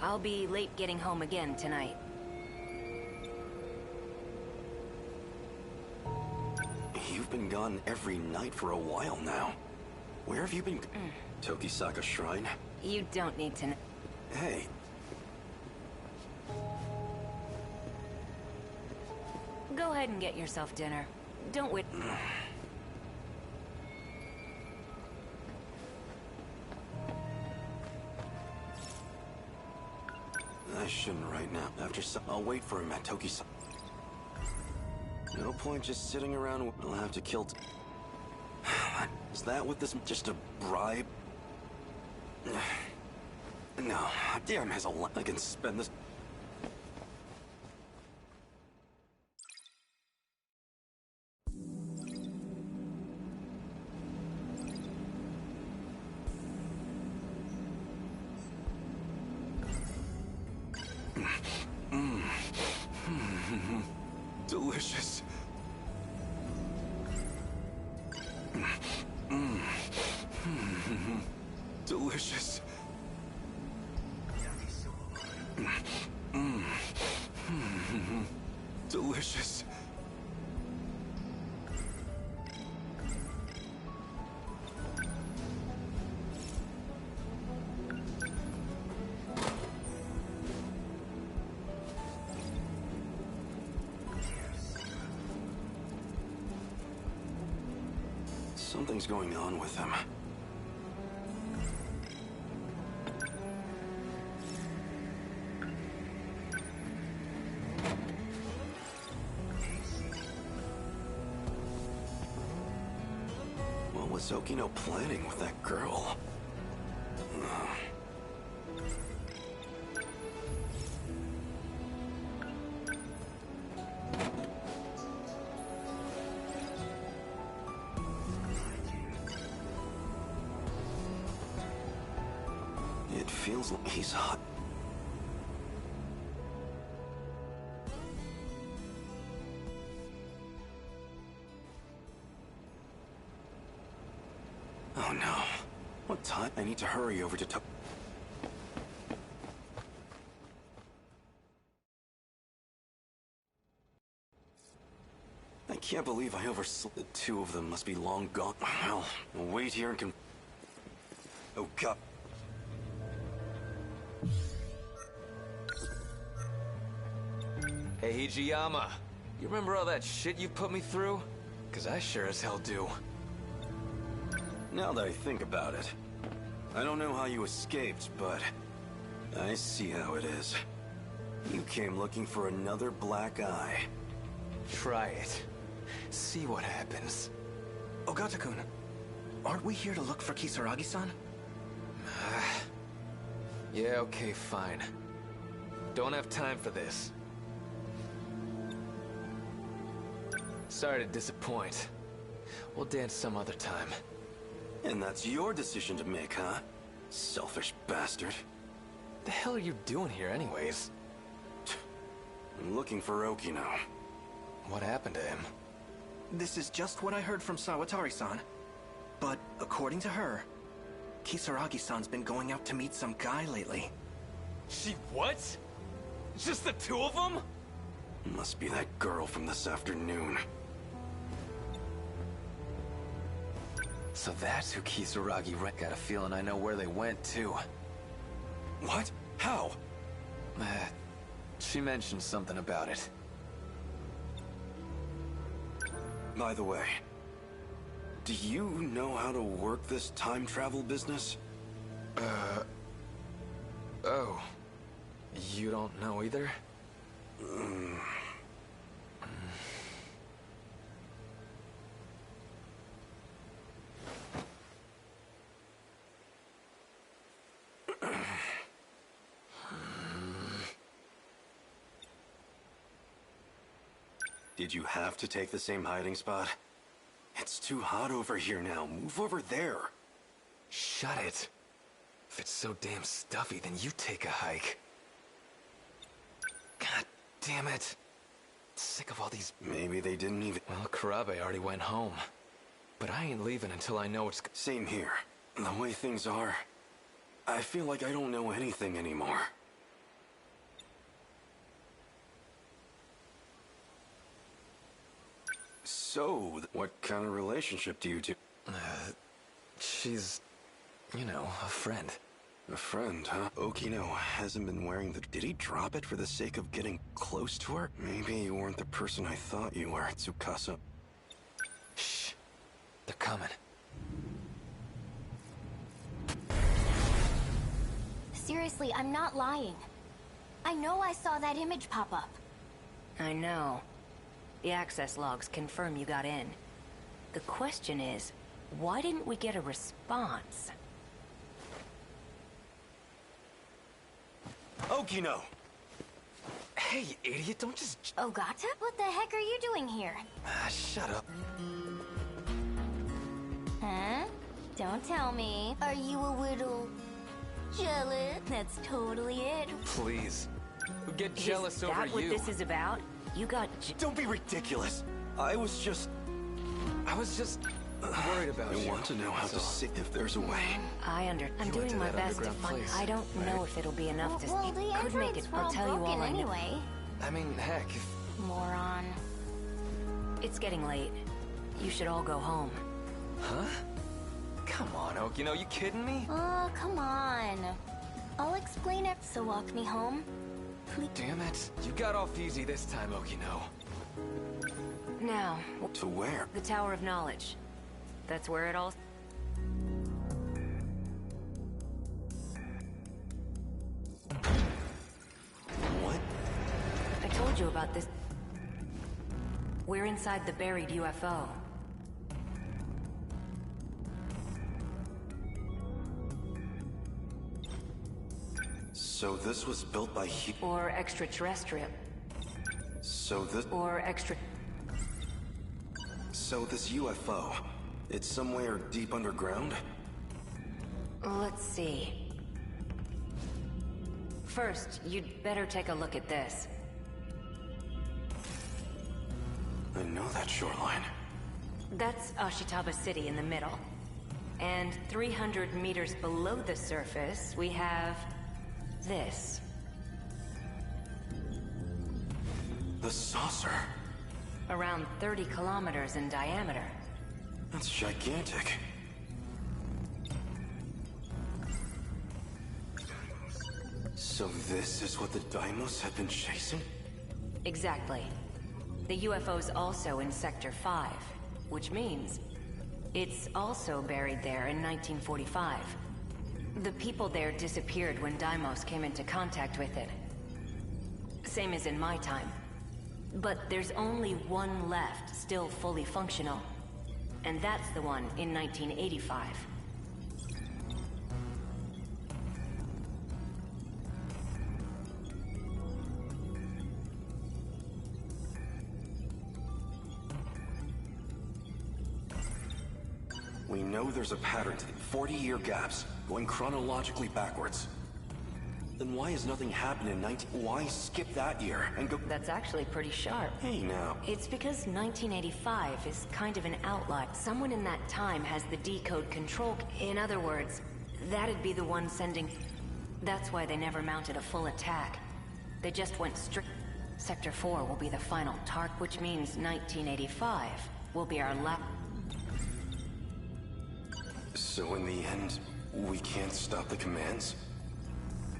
I'll be late getting home again tonight. You've been gone every night for a while now. Where have you been? Tokisaka Shrine? You don't need to know. Hey. Go ahead and get yourself dinner. Don't wait. I shouldn't right now. I'll wait for him at Tokisaka. No point just sitting around. I'll have to kill. Is that what this? Just a bribe? No. Damn has a lot. I can spend this. Delicious. Delicious. Delicious. Something's going on with him. What was Okino planning with that girl? It feels like he's hot. Oh no. What time? I need to hurry over to I can't believe I overslept. The two of them must be long gone. Well, I'll wait here and can... Oh god. Hey, Hijiyama. You remember all that shit you put me through? 'Cause I sure as hell do. Now that I think about it, I don't know how you escaped, but I see how it is. You came looking for another black eye. Try it. See what happens. Ogata-kun, aren't we here to look for Kisaragi-san? Yeah, okay, fine. Don't have time for this. Sorry to disappoint. We'll dance some other time. And that's your decision to make, huh? Selfish bastard. The hell are you doing here anyways? I'm looking for Okino. What happened to him? This is just what I heard from Sawatari-san. But according to her, Kisaragi-san's been going out to meet some guy lately. She what? Just the two of them? Must be that girl from this afternoon. So that's who Kisaragi wrecked. Got a feeling I know where they went, too. What? How? She mentioned something about it. By the way, do you know how to work this time travel business? Oh. You don't know either? Did you have to take the same hiding spot? It's too hot over here now. Move over there. Shut it. If it's so damn stuffy, then you take a hike. God damn it. Sick of all these... Maybe they didn't even... Well, Karabe already went home. But I ain't leaving until I know it's... Same here. The way things are, I feel like I don't know anything anymore. So, what kind of relationship do you two? She's, you know, a friend. A friend, huh? Okino hasn't been wearing the... Did he drop it for the sake of getting close to her? Maybe you weren't the person I thought you were, Tsukasa. Shh. They're coming. Seriously, I'm not lying. I know I saw that image pop up. I know. The access logs confirm you got in. The question is, why didn't we get a response? Okino! Hey, you idiot, don't just... Ogata? What the heck are you doing here? Shut up. Huh? Don't tell me. Are you a little... jealous? That's totally it. Please. Who get jealous over you? Is that what this is about? You got... Don't be ridiculous! I was just worried about you. I want to know how to see if there's a way. I'm doing my best to find... I don't know if it'll be enough to... Well, the could make it. androids were I'll tell you all I know. anyway. I mean, heck, if... Moron. It's getting late. You should all go home. Huh? Come on, Okino, you kidding me? Oh, come on. I'll explain it, so walk me home. Please. Damn it. You got off easy this time, Okino. Now... To where? The Tower of Knowledge. That's where it all... What? I told you about this. We're inside the buried UFO. So this was built by Or extraterrestrial. So this... Or extra... So this UFO, it's somewhere deep underground? Let's see. First, you'd better take a look at this. I know that shoreline. That's Ashitaba City in the middle. And 300 meters below the surface, we have... this. The saucer. Around 30 kilometers in diameter. That's gigantic. So this is what the Deimos had been chasing? Exactly. The UFO's also in Sector 5, which means it's also buried there in 1945. The people there disappeared when Deimos came into contact with it. Same as in my time. But there's only one left, still fully functional. And that's the one in 1985. We know there's a pattern to the 40-year gaps, going chronologically backwards. Then why has nothing happened in Why skip that year and go... That's actually pretty sharp. Hey, now. It's because 1985 is kind of an outlier. Someone in that time has the decode control... In other words, that'd be the one sending... That's why they never mounted a full attack. They just went straight... Sector 4 will be the final target, which means 1985 will be our last... So in the end, we can't stop the commands?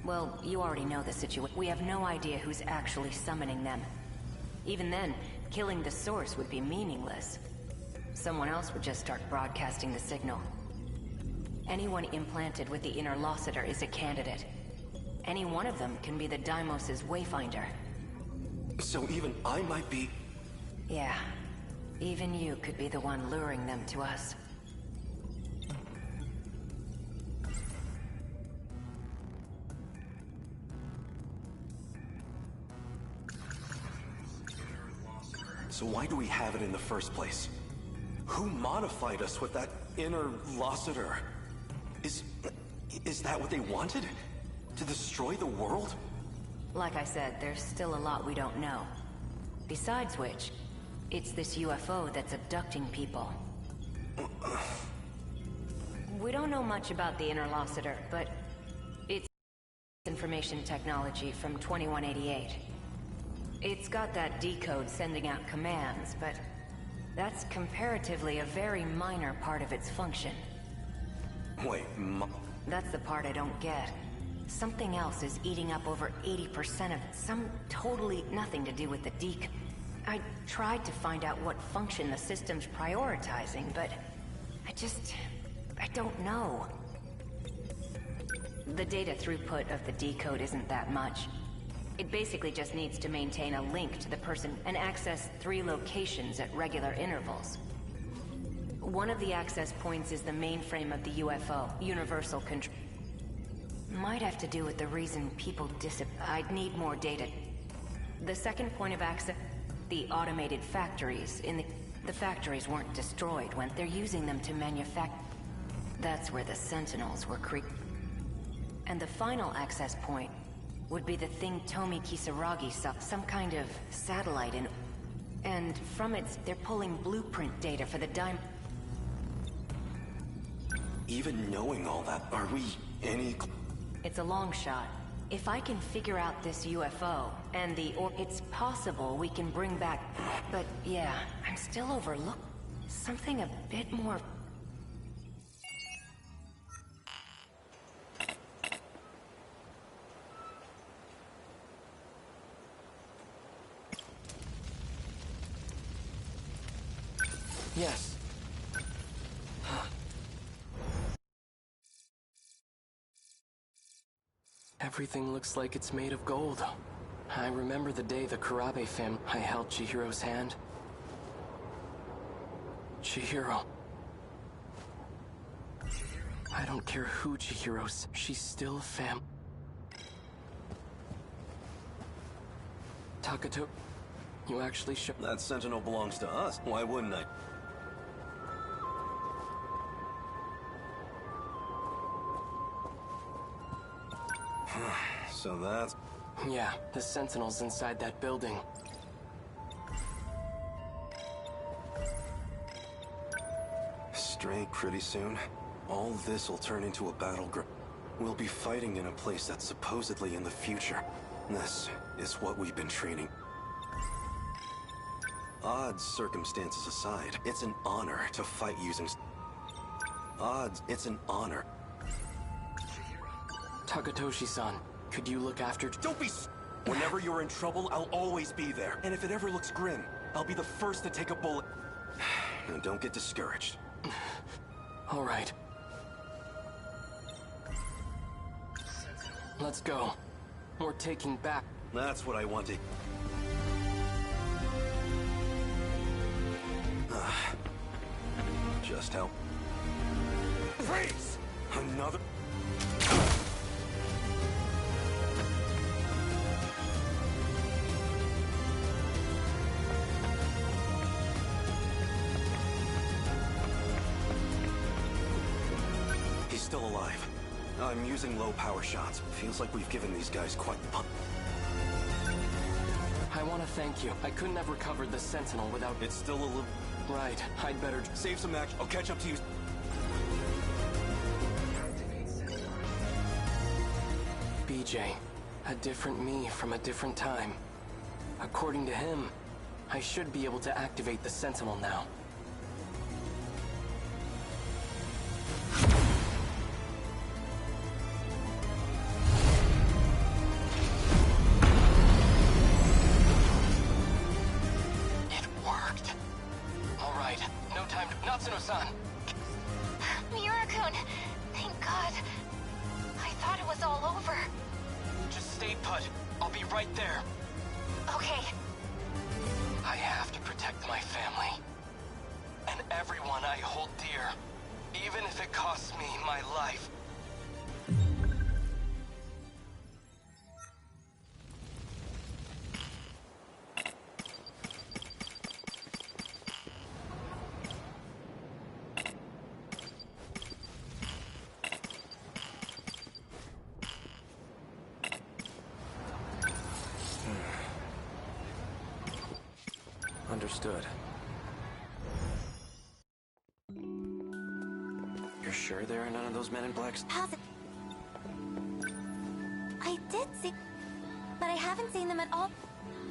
Well, you already know the situation. We have no idea who's actually summoning them. Even then, killing the source would be meaningless. Someone else would just start broadcasting the signal. Anyone implanted with the inner Lossiter is a candidate. Any one of them can be the Deimos' wayfinder. So even I might be... Yeah. Even you could be the one luring them to us. So why do we have it in the first place? Who modified us with that inner Lossiter? Is that what they wanted? To destroy the world? Like I said, there's still a lot we don't know. Besides which, it's this UFO that's abducting people. We don't know much about the inner Lossiter, but information technology from 2188. It's got that decode sending out commands, but that's comparatively a very minor part of its function. Wait, That's the part I don't get. Something else is eating up over 80% of it. Some totally nothing to do with the decode. I tried to find out what function the system's prioritizing, but I don't know. The data throughput of the decode isn't that much. It basically just needs to maintain a link to the person and access 3 locations at regular intervals. One of the access points is the mainframe of the UFO, Universal Control. Might have to do with the reason people I'd need more data. The second point of access, the automated factories in the factories weren't destroyed when they're using them to manufacture. That's where the Sentinels were And the final access point would be the thing Tomi Kisaragi saw, some kind of satellite and from it, they're pulling blueprint data for the Even knowing all that, are we any... It's a long shot. If I can figure out this UFO, and it's possible we can bring back... But yeah, I'm still overlooked. Something a bit more... Yes. Everything looks like it's made of gold. I remember the day the Kurabe family... I held Chihiro's hand. Chihiro. I don't care who Chihiro's. She's still fam... Takato... You actually should... That Sentinel belongs to us. Why wouldn't I? So that's... Yeah, the Sentinels inside that building. Straight pretty soon. All this will turn into a battleground. We'll be fighting in a place that's supposedly in the future. This is what we've been training. Odd circumstances aside, it's an honor to fight using... It's an honor. Takatoshi-san, could you look after... Don't be... Whenever you're in trouble, I'll always be there. And if it ever looks grim, I'll be the first to take a bullet. Now don't get discouraged. All right. Let's go. We're taking back... That's what I wanted. Just help. Freeze! Another... He's still alive. I'm using low power shots. Feels like we've given these guys quite the punch. I want to thank you. I couldn't have recovered the Sentinel without... It's still a little... Right. I'd better... Save some action. I'll catch up to you. BJ. A different me from a different time. According to him, I should be able to activate the Sentinel now. Natsuno-san! Miura-kun! Thank God. I thought it was all over. Just stay put. I'll be right there. Okay. I have to protect my family. And everyone I hold dear. Even if it costs me my life. Understood. You're sure there are none of those men in blacks? I did see... But I haven't seen them at all.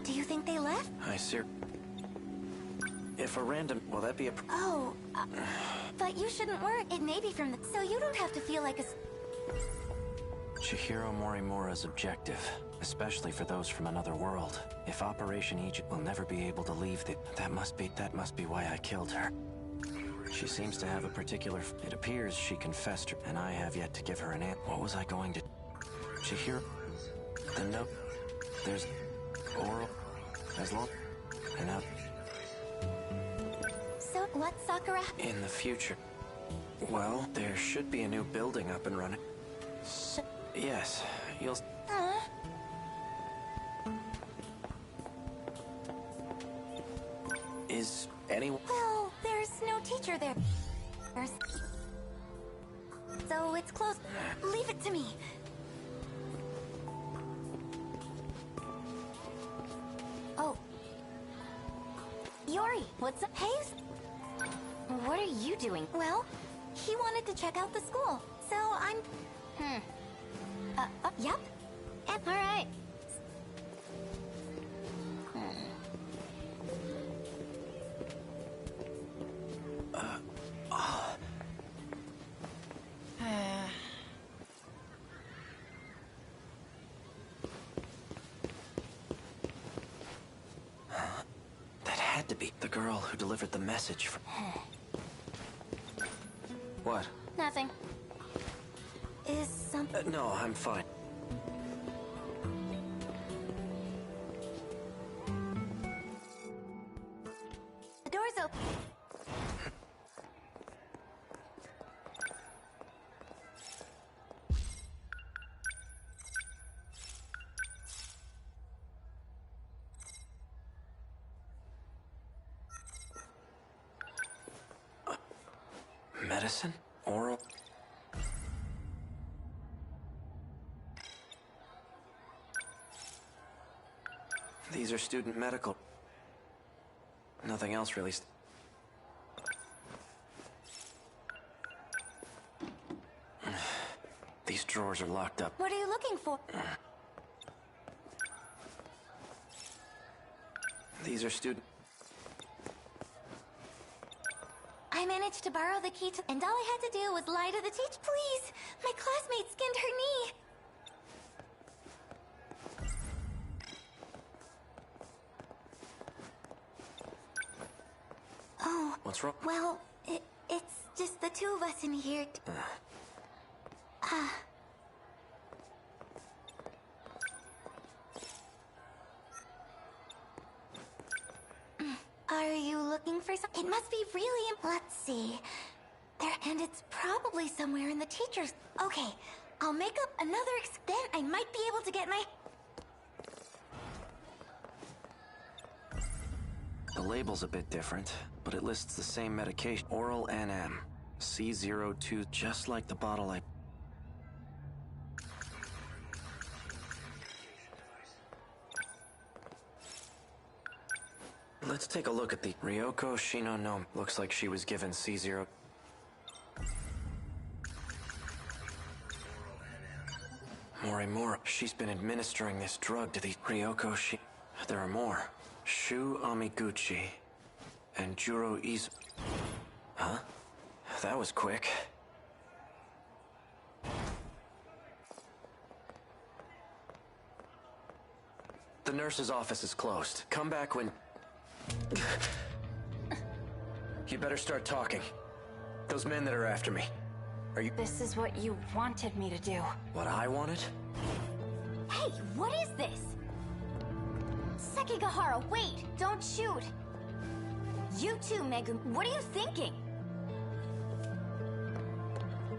Do you think they left? I see. If a random... Will that be a... Oh, but you shouldn't worry. It may be from the... So you don't have to feel like a... Chihiro Morimura's objective, especially for those from another world. If Operation Egypt will never be able to leave the... That must be why I killed her. She seems to have a particular... It appears she confessed her, and I have yet to give her an answer. What was I going to... Chihiro? The note... There's... Oral... As long... And up... So, what, Sakura? In the future... Well, there should be a new building up and running. Yes, you'll... Is anyone... Well, there's no teacher there. So it's closed. Leave it to me. Oh. Yori, what's up? Hey. What are you doing? Well, he wanted to check out the school, so I'm... Yep. All right. That had to be the girl who delivered the message from... What? Nothing. Is something... No, I'm fine. The door's open. Medicine? Oral? These are student medical. Nothing else really. These drawers are locked up. What are you looking for? These are student... I managed to borrow the key to... And all I had to do was lie to the teacher. Please! My classmate skinned her knee! Oh. What's wrong? Well, it's just the two of us in here. Are you looking for some... It must be really... Let's see. There... And it's probably somewhere in the teacher's... Okay, I'll make up another then I might be able to get my... The label's a bit different, but it lists the same medication. Oral NM. C02, just like the bottle I... Let's take a look at the... Ryoko Shinonome. Looks like she was given C0... Morimura. She's been administering this drug to the... Ryoko Shi... There are more. Shu Amiguchi. And Juro Izu... Huh? That was quick. The nurse's office is closed. Come back when... You better start talking. Those men that are after me. Are you... This is what you wanted me to do. What I wanted? Hey, what is this? Sekigahara, wait! Don't shoot! You too, Megumi. What are you thinking?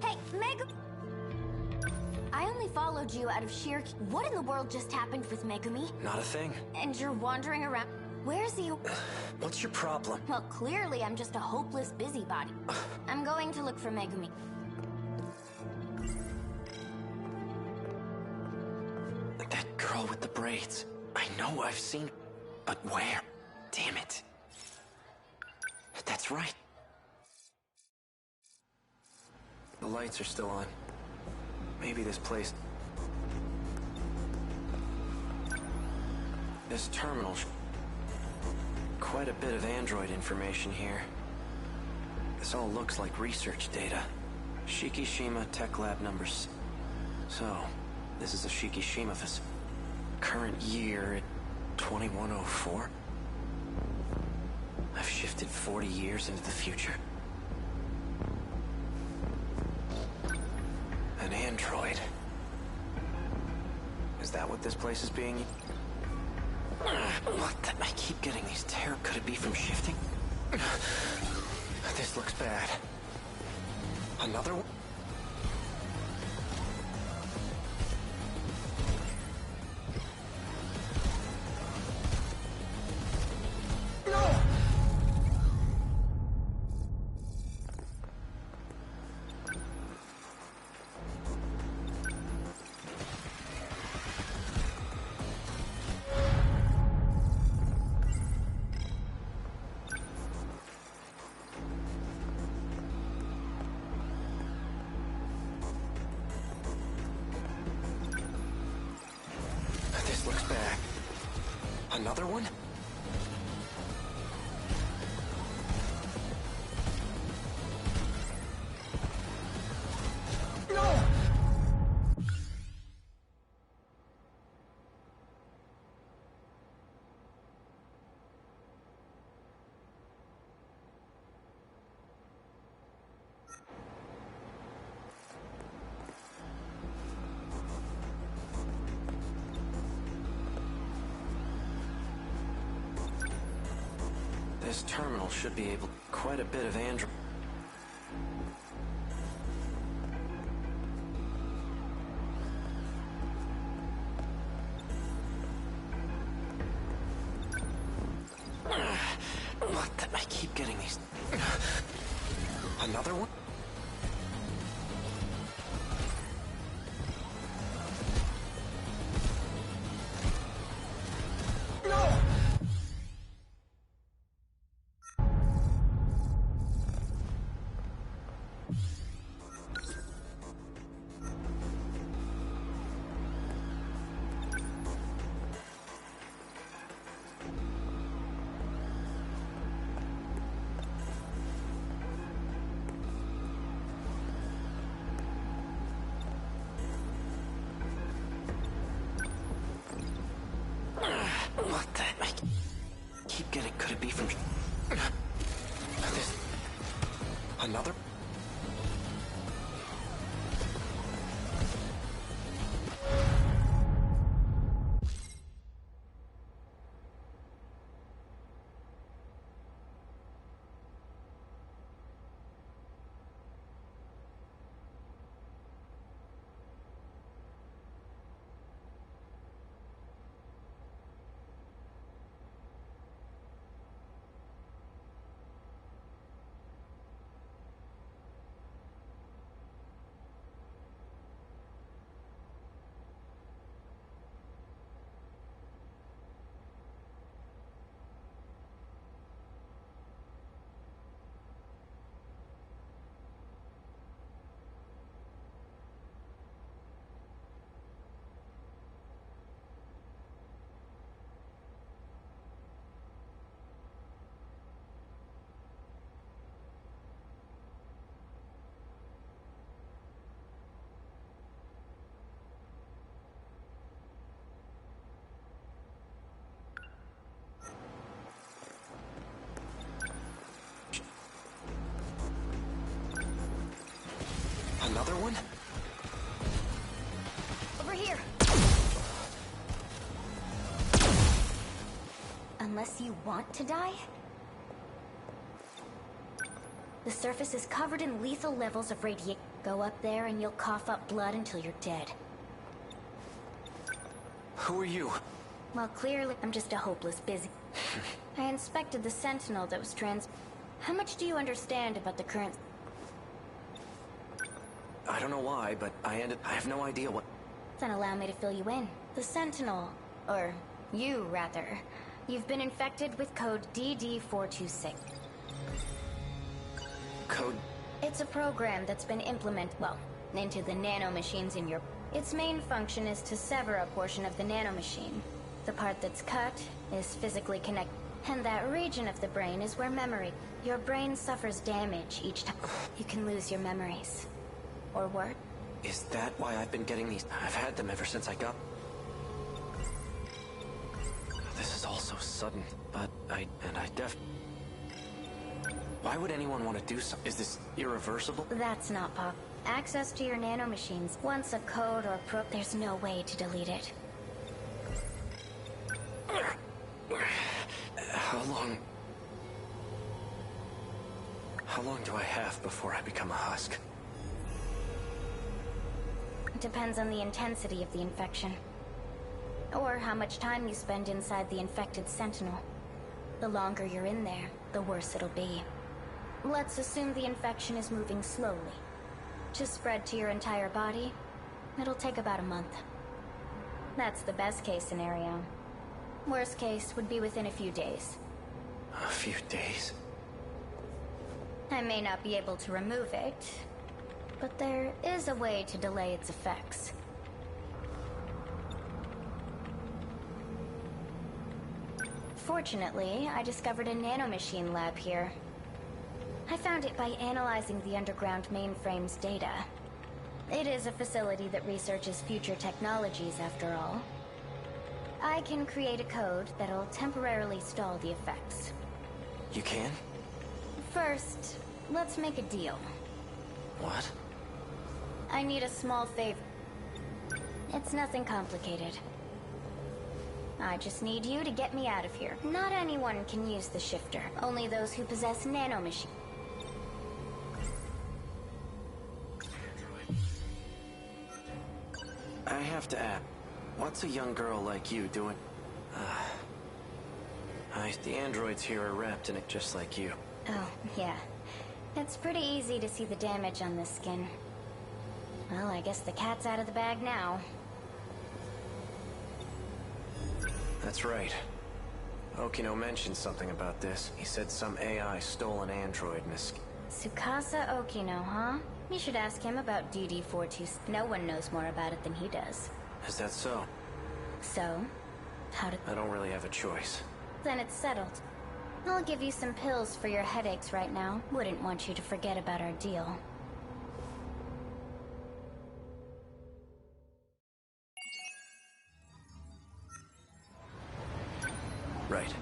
Hey, Megumi! I only followed you out of sheer... What in the world just happened with Megumi? Not a thing. And you're wandering around... Where's he? What's your problem? Well, clearly I'm just a hopeless busybody. I'm going to look for Megumi. That girl with the braids. I know I've seen... But where? Damn it. That's right. The lights are still on. Maybe this place... This terminal... Quite a bit of android information here. This all looks like research data. Shikishima Tech Lab numbers. So, this is a Shikishima facility. Current year at 2104? I've shifted 40 years into the future. An android. Is that what this place is being... What the... I keep getting these terror... Could it be from shifting? This looks bad. Another one? This looks bad. Another one? This terminal should be able... Quite a bit of android... What the... I keep getting these... Another one? What the... I keep getting... Could it be from... This... Another... Another one? Over here. Unless you want to die? The surface is covered in lethal levels of radiation. Go up there and you'll cough up blood until you're dead. Who are you? Well, clearly, I'm just a hopeless busy. I inspected the Sentinel that was How much do you understand about the current... I don't know why, but I have no idea what... Then allow me to fill you in. The Sentinel, or you, rather. You've been infected with code DD426. Code... It's a program that's been implemented, well, into the nanomachines in your... Its main function is to sever a portion of the nanomachine. The part that's cut is physically connected. And that region of the brain is where memory... Your brain suffers damage each time. You can lose your memories. Or work. Is that why I've been getting these? I've had them ever since I got... This is all so sudden, but I def... Why would anyone want to do something? Is this irreversible? That's not pop. Access to your nanomachines. Once a code or there's no way to delete it. How long do I have before I become a husk? It depends on the intensity of the infection. Or how much time you spend inside the infected Sentinel. The longer you're in there, the worse it'll be. Let's assume the infection is moving slowly. To spread to your entire body, it'll take about a month. That's the best case scenario. Worst case would be within a few days. A few days? I may not be able to remove it, but there is a way to delay its effects. Fortunately, I discovered a nanomachine lab here. I found it by analyzing the underground mainframe's data. It is a facility that researches future technologies, after all. I can create a code that'll temporarily stall the effects. You can? First, let's make a deal. What? I need a small favor. It's nothing complicated. I just need you to get me out of here. Not anyone can use the shifter. Only those who possess nanomachines. I have to ask, what's a young girl like you doing? The androids here are wrapped in it just like you. Oh, yeah. It's pretty easy to see the damage on this skin. Well, I guess the cat's out of the bag now. That's right. Okino mentioned something about this. He said some AI stole an android in his skin. Tsukasa Okino, huh? You should ask him about DD-42. No one knows more about it than he does. Is that so? So? How did... I don't really have a choice. Then it's settled. I'll give you some pills for your headaches right now. Wouldn't want you to forget about our deal. Right.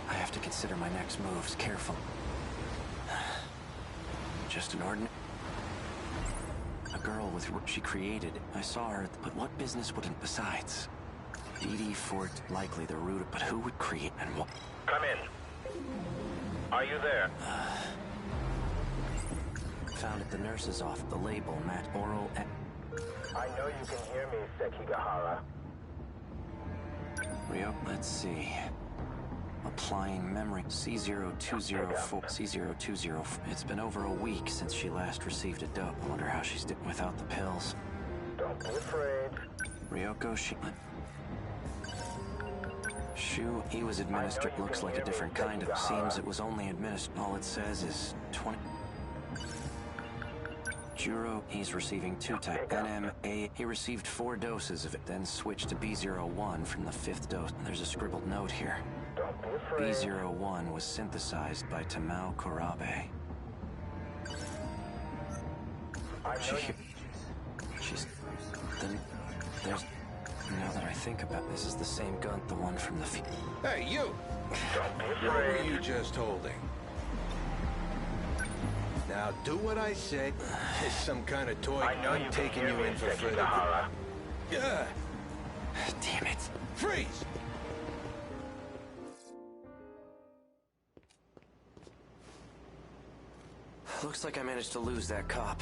I have to consider my next moves careful. Just an ordinary... A girl with what she created. I saw her, but what business wouldn't besides? DD-4, likely the root of, but who would create and what? Come in. Are you there? Found at the nurse's office. The label, Matt Oral... I know you can hear me, Sekigahara. Rio, let's see. Applying memory. C0204. C0204. It's been over a week since she last received a dope. I wonder how she's doing without the pills. Don't be afraid. Ryoko Shu, he was administered. Looks like a different kind of... Seems it was only administered. All it says is 20... Juro, he's receiving 2 type. NMA, he received 4 doses of it, then switched to B01 from the 5th dose. There's a scribbled note here. B01 was synthesized by Tamao Korabe. She's... Then... There's... Now that I think about this, is the same gun, the one from the... Hey, you! What were you just holding? Now do what I say. It's some kind of toy. I'm taking you in for further... Yeah! Damn it. Freeze! Looks like I managed to lose that cop.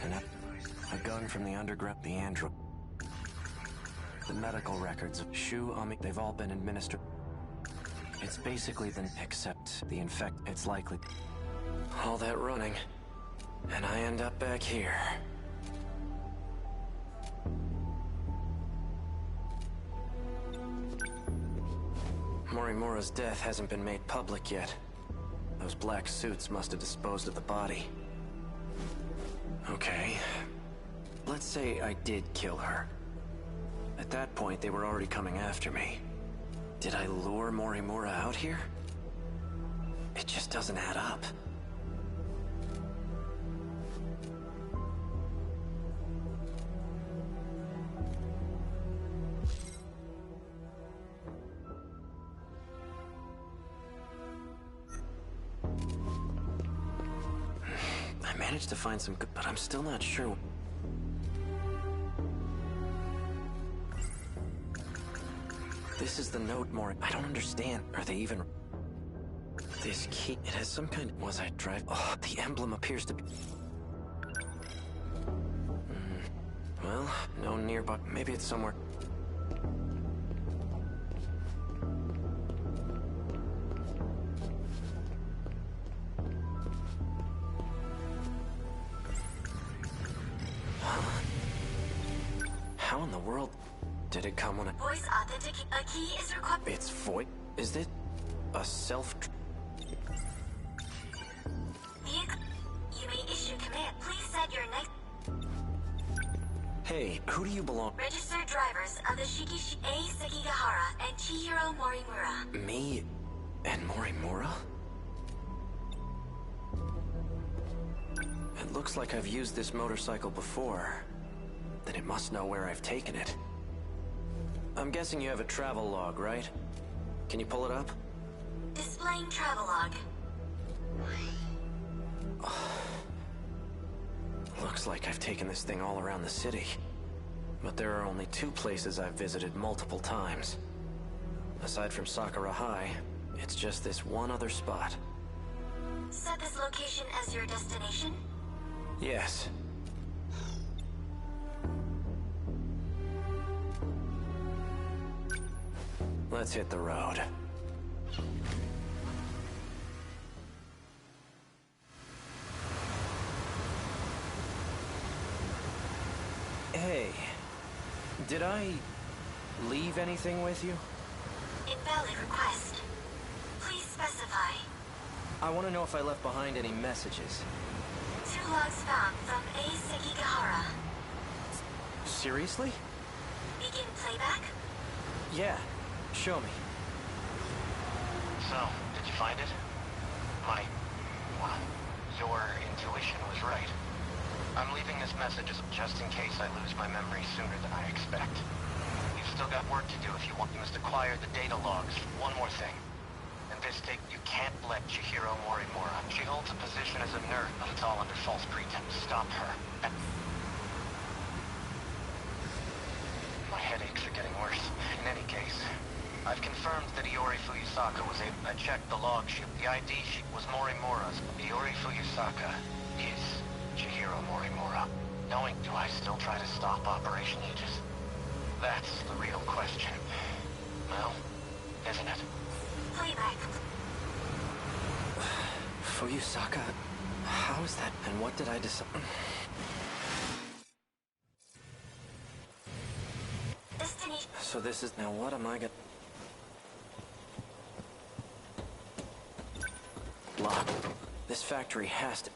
And a gun from the underground, the android. The medical records of Shu, Ami, they've all been administered. It's basically the... except the infect... It's likely... All that running. And I end up back here. Morimura's death hasn't been made public yet. Those black suits must have disposed of the body. Okay. Let's say I did kill her. At that point, they were already coming after me. Did I lure Morimura out here? It just doesn't add up. I managed to find some good, but I'm still not sure. This is the note, Mori. I don't understand. Are they even... This key, it has some kind of... Was I drive... Oh, the emblem appears to be... Well, no nearby. Maybe it's somewhere... How in the world did it come when I... Voice authentic. A key is required. It's voice? Is it a self... You may issue command. Please set your next... Hey, who do you belong... Registered drivers of the Shikishi A. Sekigahara and Chihiro Morimura. Me and Morimura? It looks like I've used this motorcycle before. Then it must know where I've taken it. I'm guessing you have a travel log, right? Can you pull it up? Displaying travelogue. Looks like I've taken this thing all around the city. But there are only 2 places I've visited multiple times. Aside from Sakura High, it's just this one other spot. Set this location as your destination? Yes. Let's hit the road. Hey, did I leave anything with you? Invalid request. Please specify. I want to know if I left behind any messages. 2 logs found from A. Sekigahara. Seriously? Begin playback? Yeah, show me. So, did you find it? Well, your intuition was right. I'm leaving this message just in case I lose my memory sooner than I expect. You've still got work to do if you want. You must acquire the data logs. One more thing. In this state, you can't let Chihiro Morimura. She holds a position as a nurse, but it's all under false pretense. Stop her. My headaches are getting worse. In any case, I've confirmed that Iori Fuyusaka was able... I checked the log sheet. The ID sheet was Morimura's. Iori Fuyusaka is Chihiro Morimura. Knowing, do I still try to stop Operation Aegis? That's the real question. Well, isn't it? Playback. Fuyusaka? How is that? And what did I decide? Destination. So this is... Now what am I gonna... Locked. This factory has to...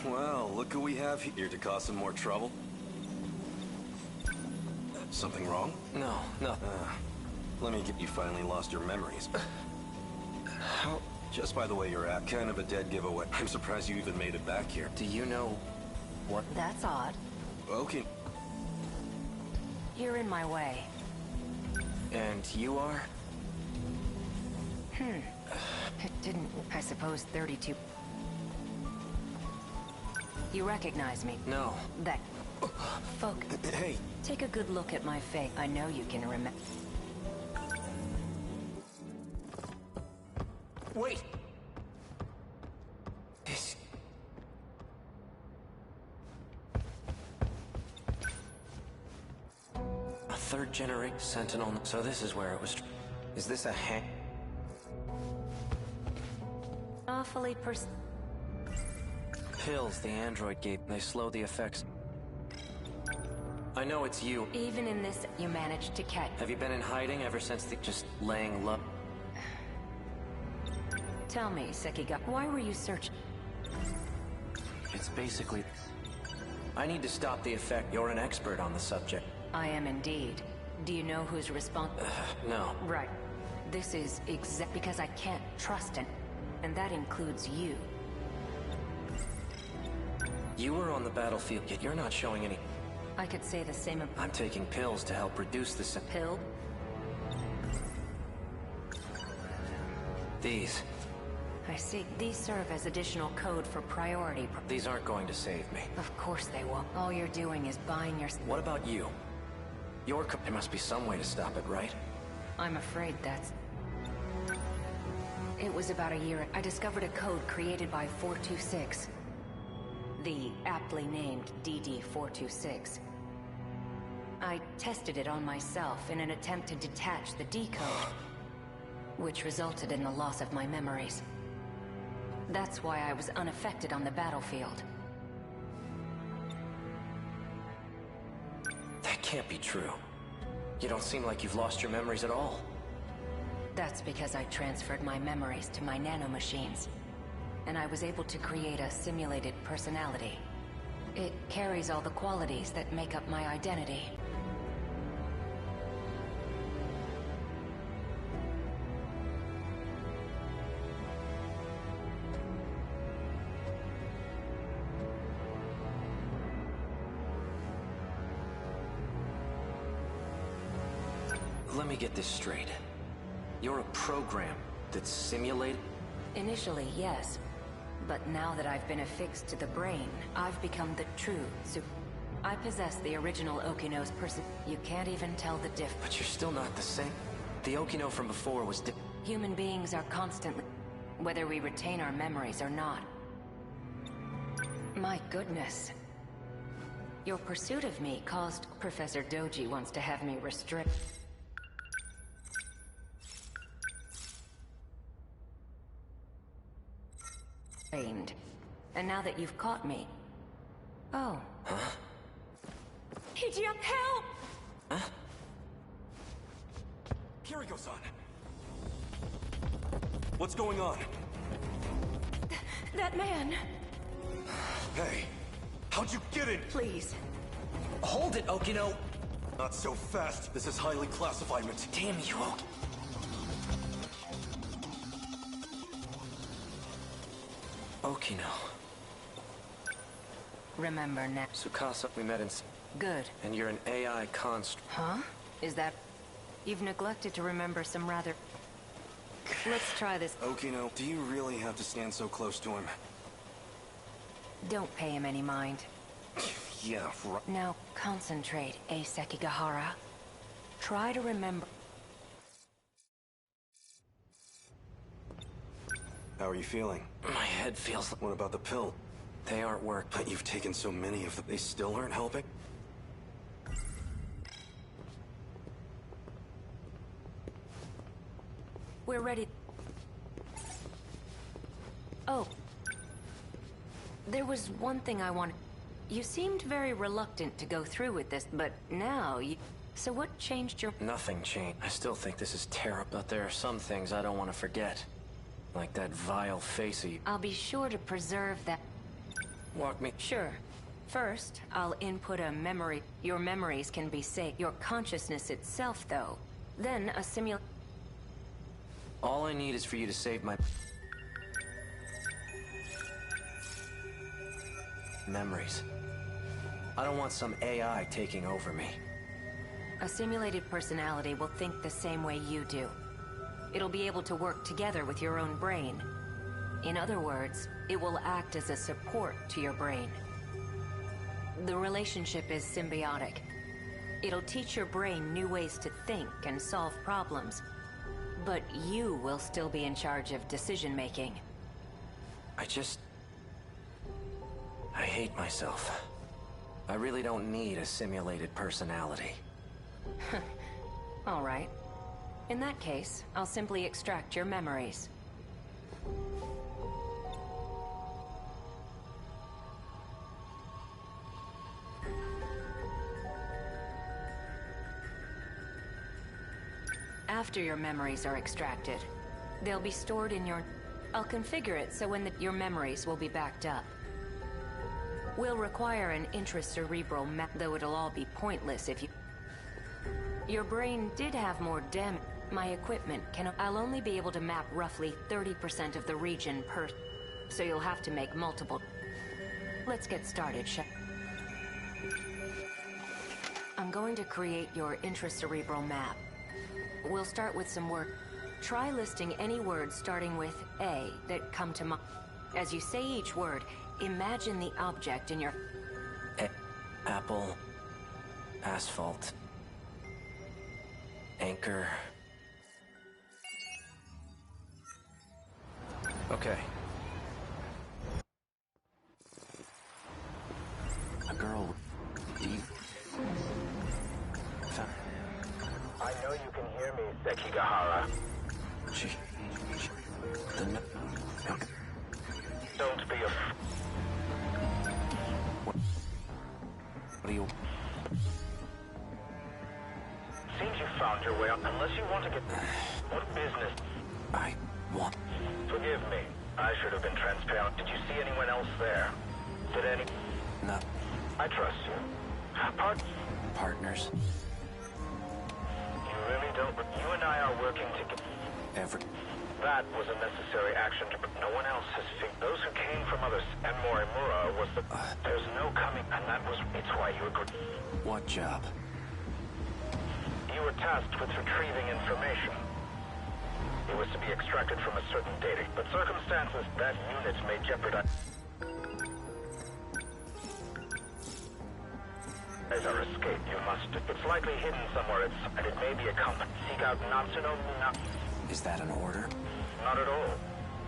Well, look who we have here to cause some more trouble. Something wrong? No, no. Let me get you finally lost your memories. How? Just by the way you're at, kind of a dead giveaway. I'm surprised you even made it back here. Do you know what? That's odd. Okay. You're in my way. And you are? It didn't, I suppose, 32. You recognize me? No. That... Folk. Hey. Take a good look at my face. I know you can remember. Wait! This... A 3rd-generation Sentinel. So this is where it was... Is this a hang... Awfully Pills the android gave. They slow the effects. I know it's you. Even in this, you managed to catch. Have you been in hiding ever since the just laying low? Tell me, Sekiga, why were you searching? It's basically... I need to stop the effect. You're an expert on the subject. I am indeed. Do you know who's responsible? No. Right. This is because I can't trust him. And that includes you. You were on the battlefield, yet you're not showing any... I could say the same of... I'm taking pills to help reduce the... Pill? These. I see. These serve as additional code for priority. These aren't going to save me. Of course they won't. All you're doing is buying your... What about you? There must be some way to stop it, right? I'm afraid that's... It was about a year. I discovered a code created by 426. The aptly named DD-426. I tested it on myself in an attempt to detach the decode, which resulted in the loss of my memories. That's why I was unaffected on the battlefield. That can't be true. You don't seem like you've lost your memories at all. That's because I transferred my memories to my nanomachines, and I was able to create a simulated personality. It carries all the qualities that make up my identity. Let me get this straight. You're a program that's simulated? Initially, yes. But now that I've been affixed to the brain, I've become the true I possess the original Okino's person. You can't even tell the difference. But you're still not the same. The Okino from before was Human beings are constantly... whether we retain our memories or not. My goodness. Your pursuit of me caused... Professor Doji wants to have me restrict... And now that you've caught me... Oh. Huh? Hijia, help! Huh? Kiriko-san! What's going on? That man! Hey! How'd you get in? Please. Hold it, Okino! Not so fast. This is highly classified material. Damn you, Okino. Okino. Remember now. Tsukasa, we met in... Good. And you're an AI construct. Huh? Is that... You've neglected to remember some rather... Let's try this. Okino, do you really have to stand so close to him? Don't pay him any mind. Yeah, right. Now, concentrate, Sekigahara. Try to remember... How are you feeling? My head feels... What about the pill? They aren't working. But you've taken so many of them. They still aren't helping? We're ready. Oh. There was one thing I wanted... You seemed very reluctant to go through with this, but now you... So what changed your... Nothing changed. I still think this is terrible, but there are some things I don't want to forget. Like that vile face of you. I'll be sure to preserve that... Walk me... Sure. First, I'll input a memory. Your memories can be saved. Your consciousness itself, though. Then a All I need is for you to save my... memories. I don't want some AI taking over me. A simulated personality will think the same way you do. It'll be able to work together with your own brain. In other words, it will act as a support to your brain. The relationship is symbiotic. It'll teach your brain new ways to think and solve problems. But you will still be in charge of decision-making. I hate myself. I really don't need a simulated personality. All right. In that case, I'll simply extract your memories. after your memories are extracted. They'll be stored in your... I'll configure it so your memories will be backed up. We'll require an intracerebral map, though it'll all be pointless if you... Your brain did have more damage. My equipment can... I'll only be able to map roughly 30% of the region per... So you'll have to make multiple... Let's get started, I'm going to create your intracerebral map. We'll start with some work. Try listing any words starting with A that come to mind. As you say each word, imagine the object in your... Apple. Asphalt. Anchor. Okay. A girl. I know you can hear me, Sekigahara. Don't be What do you... Seems you found your way up, unless you want to get... What business? I want... Forgive me. I should have been transparent. Did you see anyone else there? Did any... No. I trust you. Partners. You really don't... You and I are working together. That was a necessary action, but no one else has figured. Those who came from others, and Morimura was the... There's no coming, and that was... It's why you agreed. What job? You were tasked with retrieving information. It was to be extracted from a certain data, but circumstances that unit may jeopardize our escape. You must... It's likely hidden somewhere inside. It may be a company. Seek out Natsuno Muna. Is that an order? Not at all.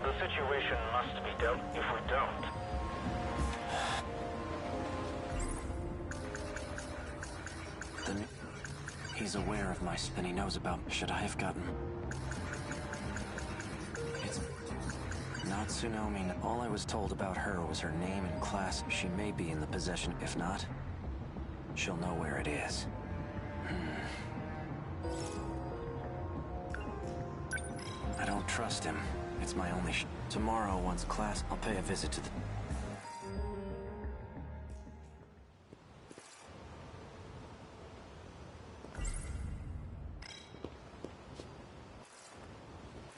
The situation must be dealt if we don't. Then he's aware of my... and he knows about... Should I have gotten... It's... not Tsunomi. All I was told about her was her name and class. She may be in the possession. If not, she'll know where it is. I don't trust him. It's my only Tomorrow, once class, I'll pay a visit to the...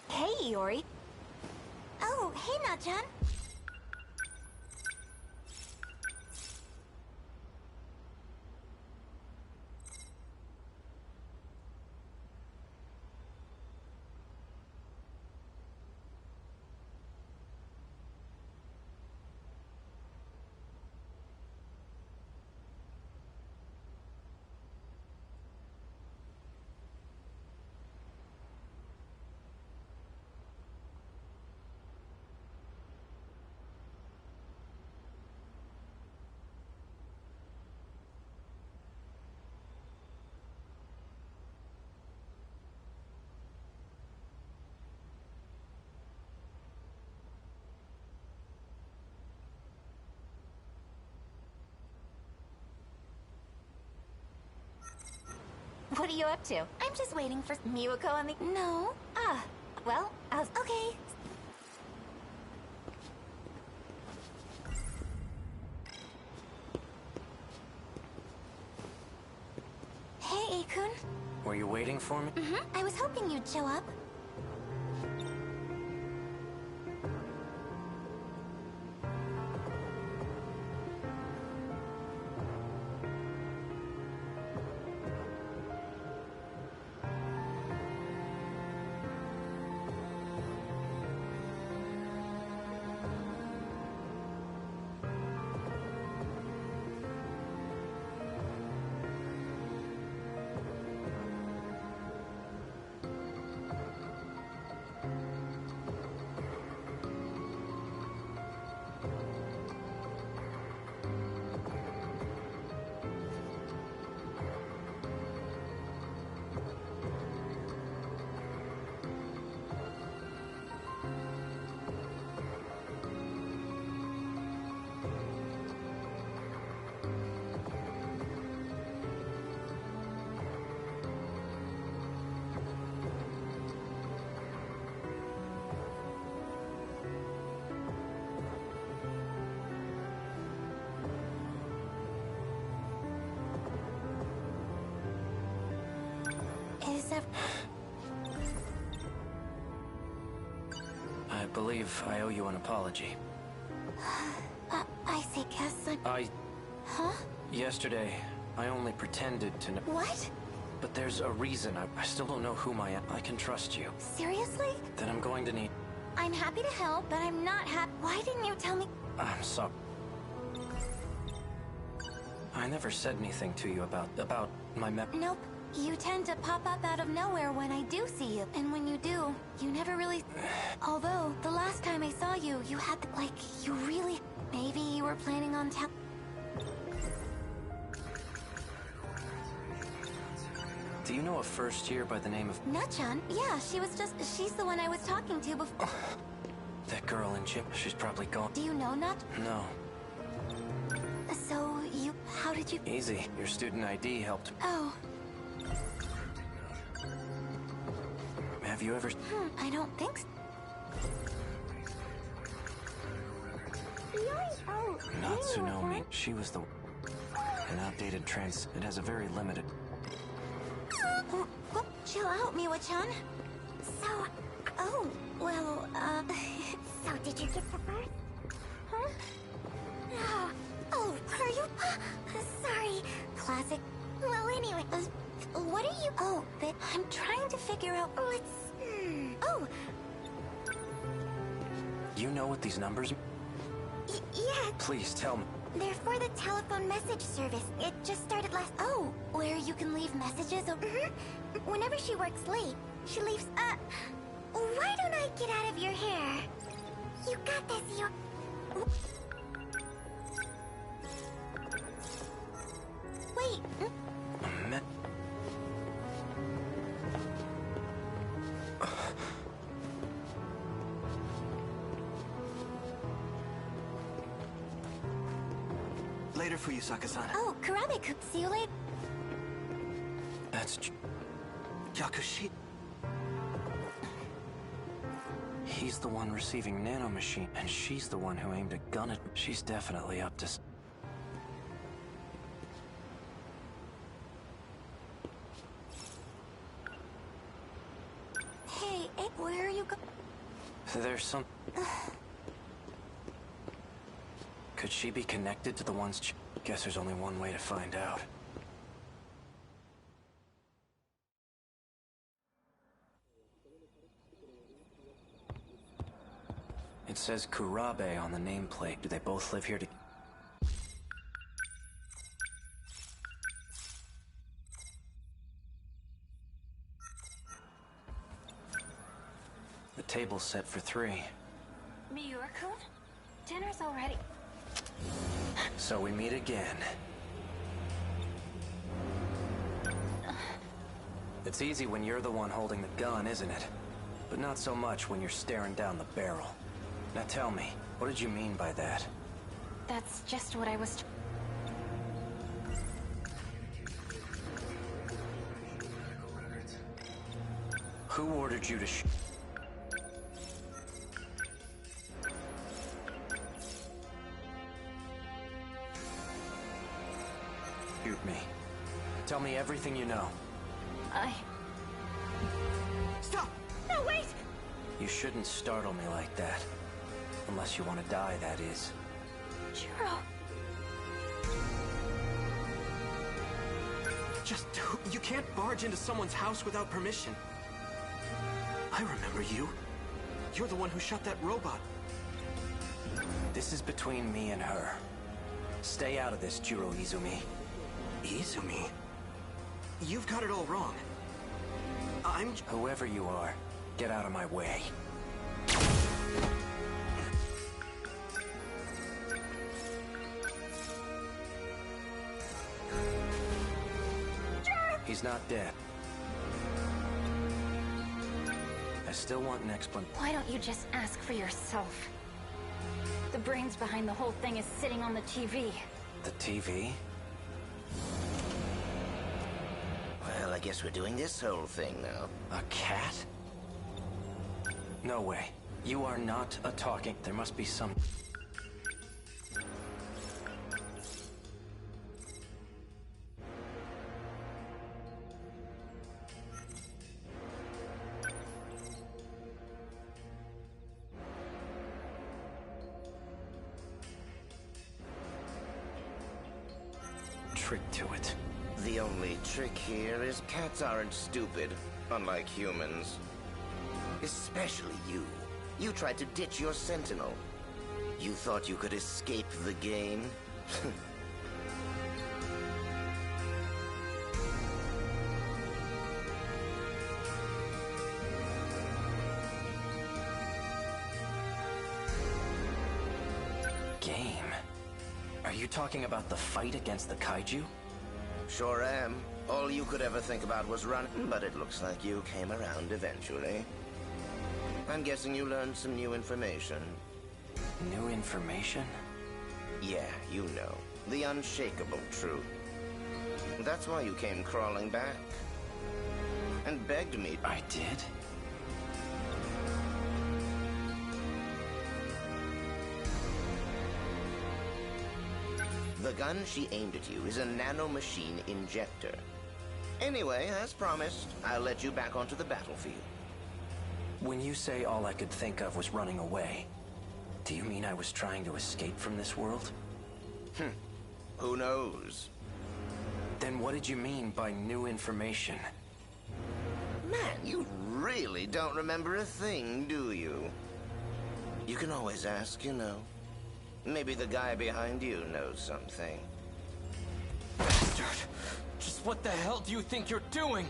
Hey, Iori. Oh, hey, Nachan. What are you up to? I'm just waiting for Miwako on the... No. Well, okay. Hey, Akun. Were you waiting for me? I was hoping you'd show up. believe I owe you an apology. I say, guess I'm... Huh? Yesterday, I only pretended to know... What? But there's a reason. I still don't know whom I am. I can trust you. Seriously? Then I'm going to need... I'm happy to help, but I'm not happy. Why didn't you tell me? I'm sorry. I never said anything to you about my Nope. You tend to pop up out of nowhere when I do see you. And when you do, you never really... Although, the last time I saw you, you had, like, you really... Maybe you were planning on Do you know a first year by the name of... Nachan? Yeah, she's the one I was talking to before. That girl in Chip, she's probably gone. Do you know Nat? No. So, how did you... Easy. Your student ID helped. Oh. Have you ever... I don't think so. Natsunomi. She was the... An outdated trans... It has a very limited... Chill out, Miwa-chan. So... Oh, well, So did you get the birth? Huh? Oh, are you... Sorry. Classic. Well, anyway, what are you... Oh, I'm trying to figure out... What's... Oh! You know what these numbers... Yeah. Please, tell me. They're for the telephone message service. It just started last... Oh, where you can leave messages? Whenever she works late, she leaves... Why don't I get out of your hair? You got this, you... Wait. Later for you, Saka-san. Oh, Karabe-kun. See you later. That's... Yakushi... He's the one receiving nanomachine, and she's the one who aimed a gun at... She's definitely up to... Hey, where are you go... There's some... Could she be connected to the ones... Guess there's only one way to find out. It says Kurabe on the nameplate. Do they both live here to... The table's set for 3. Miura-kun? Dinner's already... So we meet again. It's easy when you're the one holding the gun, isn't it? But not so much when you're staring down the barrel. Now tell me, what did you mean by that? That's just what I was... Who ordered you to shoot me? Tell me everything you know. Stop! No, wait! You shouldn't startle me like that. Unless you want to die, that is. Jiro. You can't barge into someone's house without permission. I remember you. You're the one who shot that robot. This is between me and her. Stay out of this, Jiro Izumi. Izumi? You've got it all wrong. Whoever you are, get out of my way. He's not dead. I still want an explanation. Why don't you just ask for yourself? The brains behind the whole thing is sitting on the TV. The TV? Well, I guess we're doing this whole thing now. A cat? No way. You are not a talking. There must be some... trick to it. The only trick here is cats aren't stupid, unlike humans. Especially you. You tried to ditch your Sentinel. You thought you could escape the game? Game? Are you talking about the fight against the kaiju? Sure am. All you could ever think about was running, but it looks like you came around eventually. I'm guessing you learned some new information. New information? Yeah, you know. The unshakable truth. That's why you came crawling back. And begged me. I did? The gun she aimed at you is a nanomachine injector. Anyway, as promised, I'll let you back onto the battlefield. When you say all I could think of was running away, do you mean I was trying to escape from this world? Who knows? Then what did you mean by new information? Man, you really don't remember a thing, do you? You can always ask, you know. Maybe the guy behind you knows something. Bastard! Just what the hell do you think you're doing?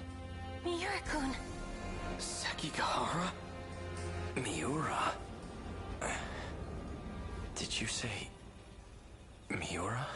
Miura-kun. Sekigahara? Miura? Did you say... Miura?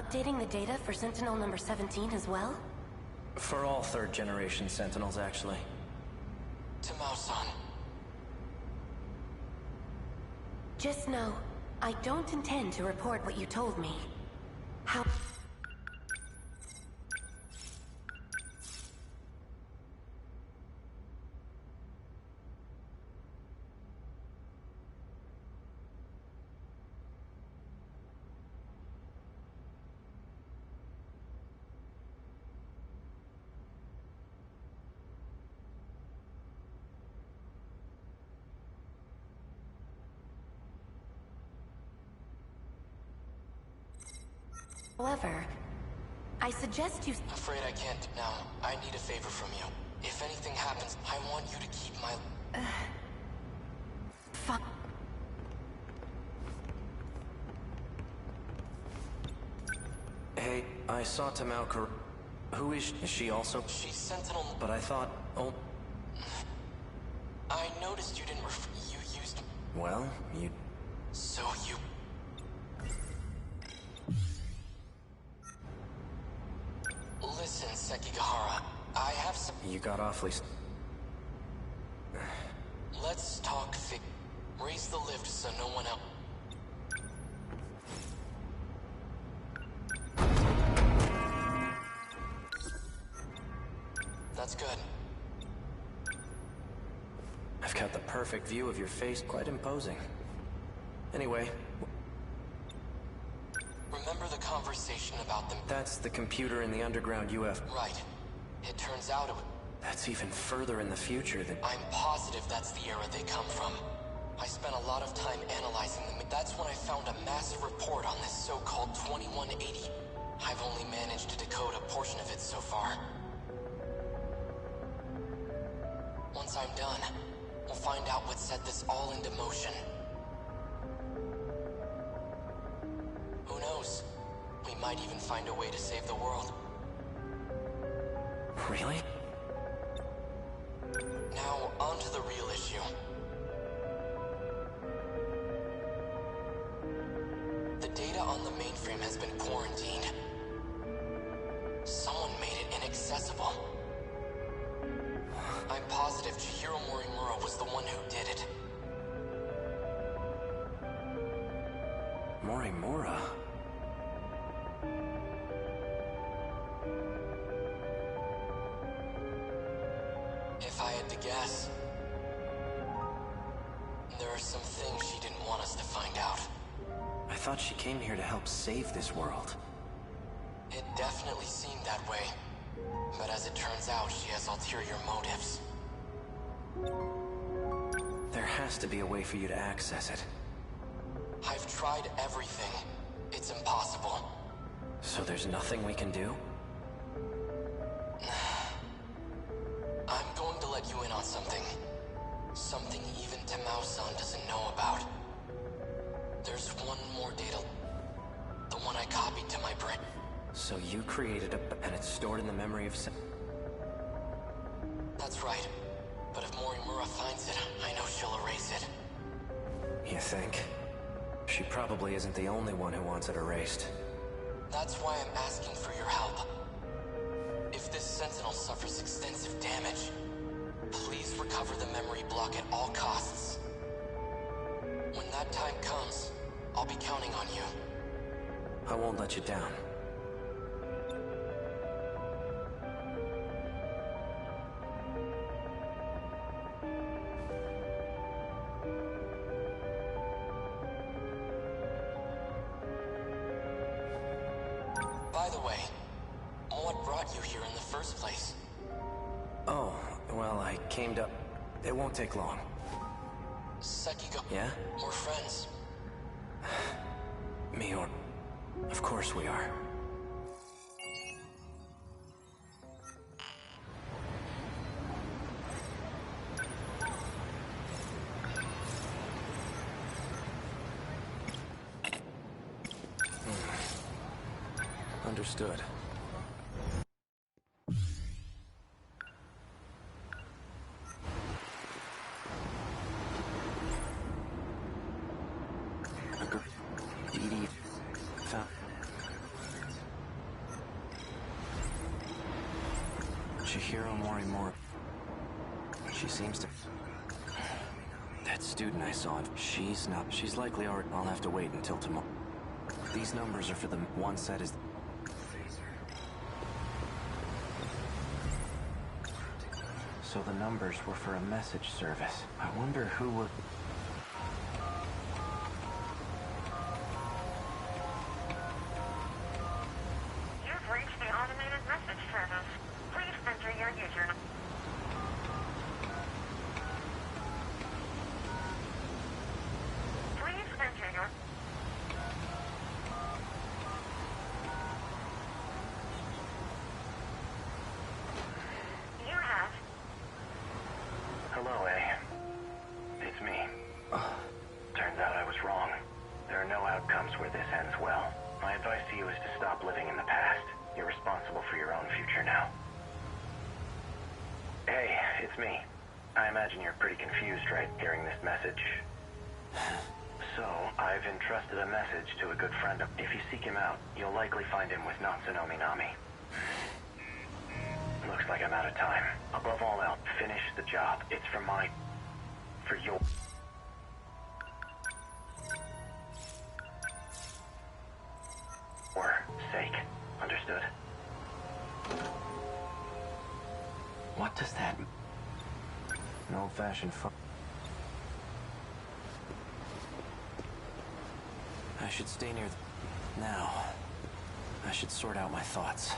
updating the data for Sentinel number 17 as well? For all third-generation Sentinels, actually. Tamao-san. Just know, I don't intend to report what you told me. How... However, I suggest you... Afraid I can't now. I need a favor from you. If anything happens, I want you to keep my... Fuck. Hey, I saw Tamao. Who is she? Is she also? She's Sentinel... But I thought... Oh... I noticed you didn't you used... Well, you... So you... Listen, Sekigahara. I have some... You got awfully... Let's talk raise the lift so no one else... That's good. I've got the perfect view of your face, quite imposing. Anyway... Remember the conversation about them? That's the computer in the underground UF. Right. It turns out it... That's even further in the future than... I'm positive that's the era they come from. I spent a lot of time analyzing them. That's when I found a massive report on this so-called 2180. I've only managed to decode a portion of it so far. Once I'm done, we'll find out what set this all into motion. Who knows? We might even find a way to save the world. Really? Now, on to the real issue. The data on the mainframe has been quarantined. Someone made it inaccessible. I'm positive Chihiro Morimura was the one who did it. Morimura? If I had to guess, there are some things she didn't want us to find out. I thought she came here to help save this world. It definitely seemed that way. But as it turns out, she has ulterior motives. There has to be a way for you to access it. I've tried everything. It's impossible. So there's nothing we can do? I'm going to let you in on something. Something even Tamao-san doesn't know about. There's one more data. The one I copied to my brain. So you created and it's stored in the memory of... That's right. But if Morimura finds it, I know she'll erase it. You think? She probably isn't the only one who wants it erased. That's why I'm asking for your help. If this Sentinel suffers extensive damage, please recover the memory block at all costs. When that time comes, I'll be counting on you. I won't let you down. By the way, what brought you here in the first place? Oh, well, I came to... It won't take long. Sekigo... Yeah? We're friends. Mior... Of course we are. Understood. Chihiro Morimura. She seems to... That student I saw, she's not... She's likely already... I'll have to wait until tomorrow. These numbers are for the... One set is... So the numbers were for a message service. I wonder who would... You've reached the automated message service. Please enter your username. Please enter your... You have... Hello, A. It's me. Turns out I was wrong. There are no outcomes where this ends well. My advice to you is to stop living in the past. You're responsible for your own future now. Hey, it's me. I imagine you're pretty confused, right, hearing this message. So, I've entrusted a message to a good friend. If you seek him out, you'll likely find him with Natsuno Minami. Looks like I'm out of time. Above all else, finish the job. It's for your... sake. Understood? What does that... An old-fashioned phone. I should stay near now. I should sort out my thoughts.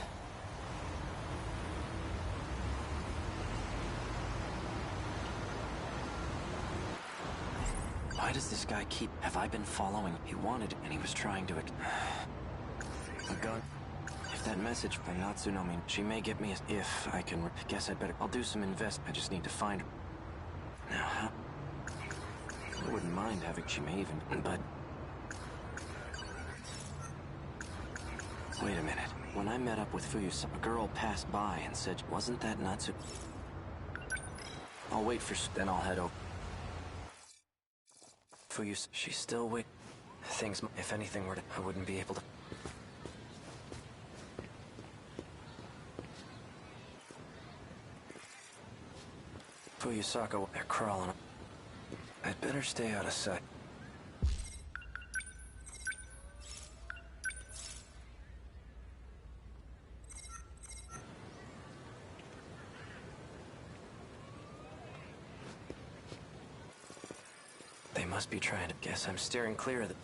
Why does this guy keep... Have I been following? He wanted, and he was trying to... A gun. If that message by Natsunomi, she may get me if I can... Guess I'd better... I'll do some I just need to find her. Now, how... I wouldn't mind having... She may even... But... Wait a minute. When I met up with Fuyus, a girl passed by and said, wasn't that Natsu... I'll wait for... Then I'll head over. Fuyus, she's still wait... Things... If anything were to... I wouldn't be able to... Fuyusaka, they're crawling. I'd better stay out of sight. They must be trying to... Guess I'm steering clear of the...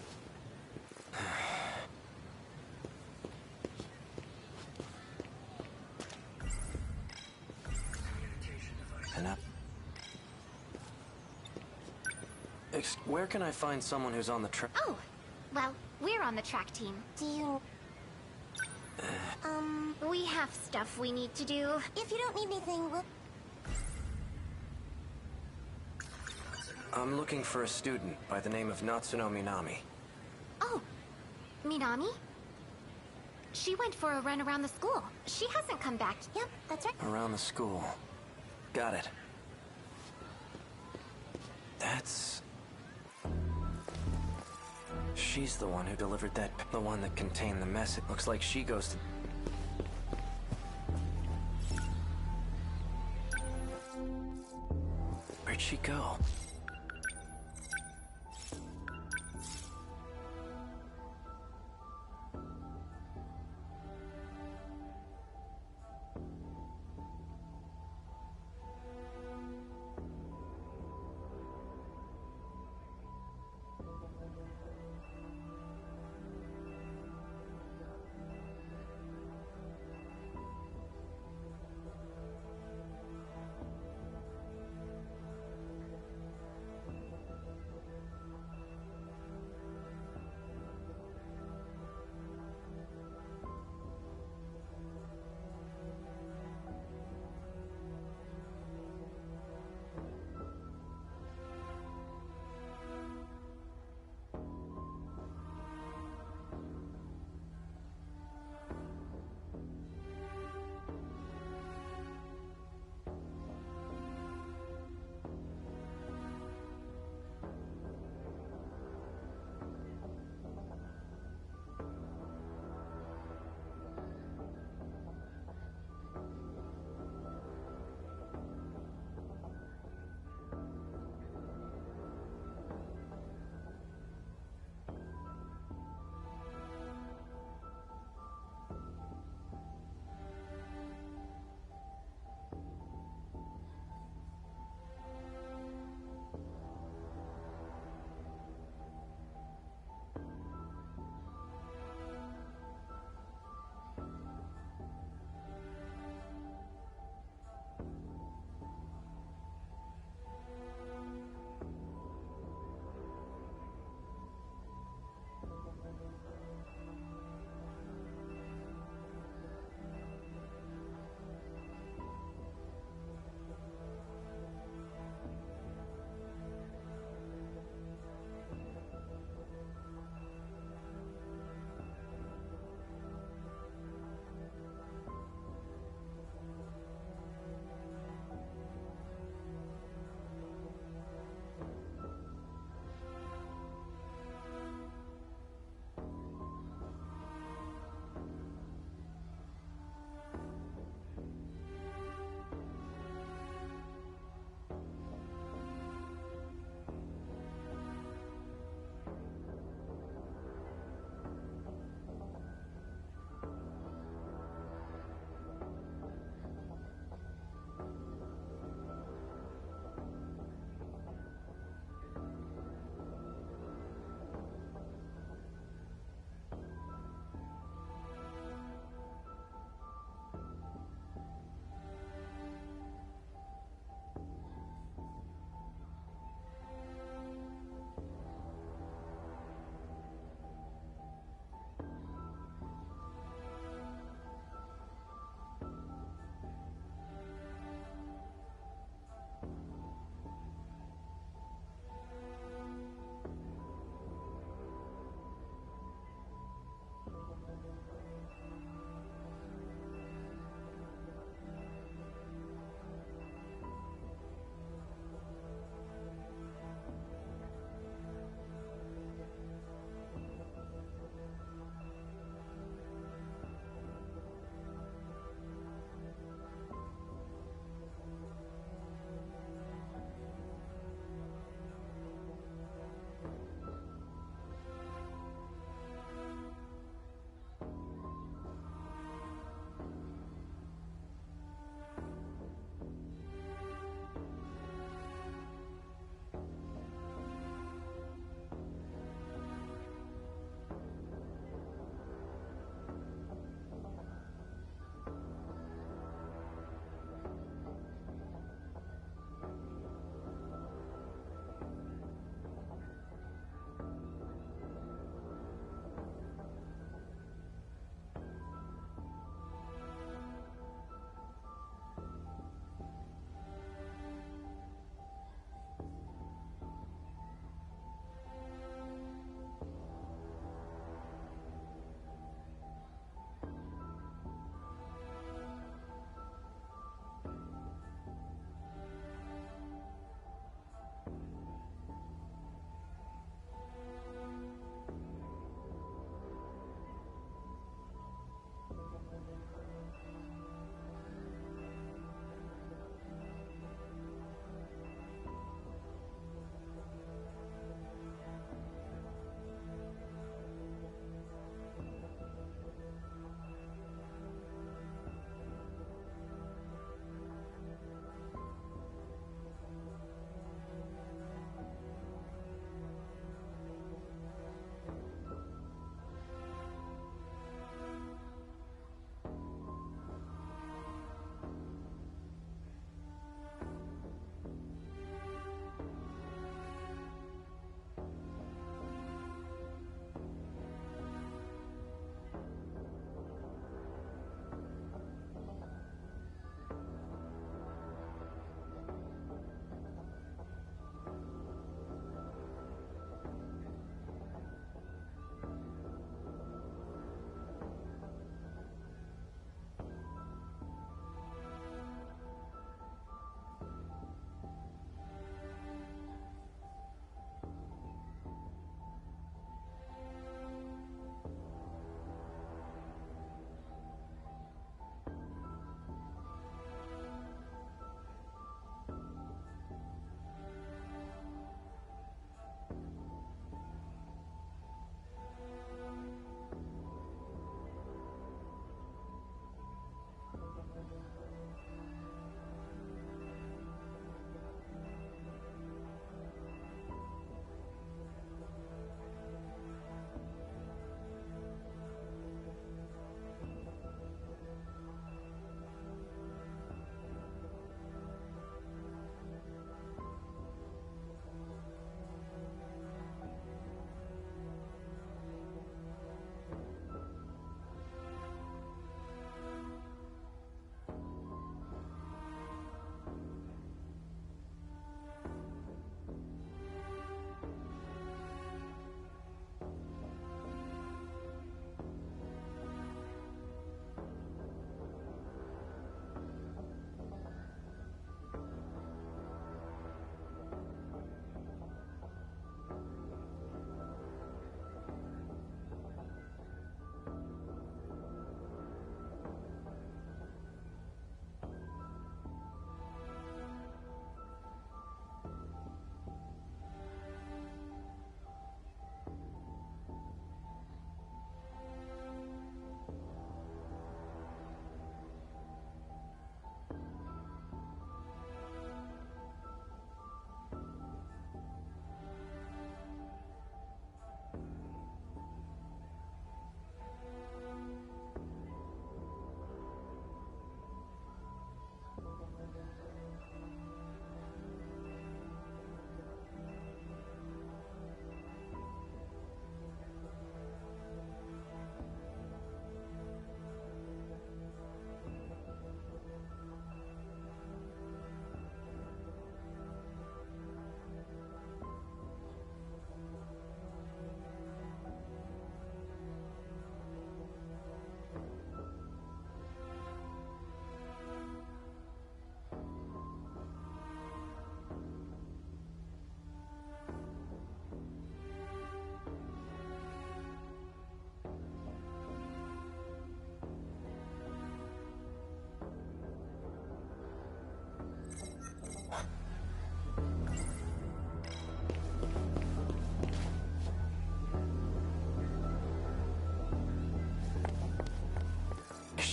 And up. Where can I find someone who's on the track? Oh, well, we're on the track team. Do you... we have stuff we need to do. If you don't need anything, we'll... I'm looking for a student by the name of Natsuno Minami. Oh, Minami? She went for a run around the school. She hasn't come back. Yep, that's right. Around the school. Got it. That's... She's the one who delivered that... The one that contained the message. Looks like she goes to... Where'd she go?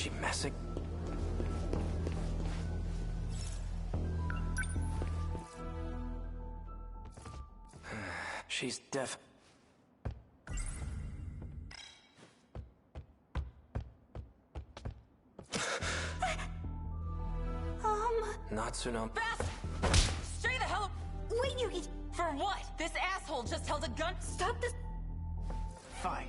she messing? She's deaf. Natsuno. Fast! Stay the hell up! Wait, Yuki! For what? This asshole just held a gun. Stop this! Fine.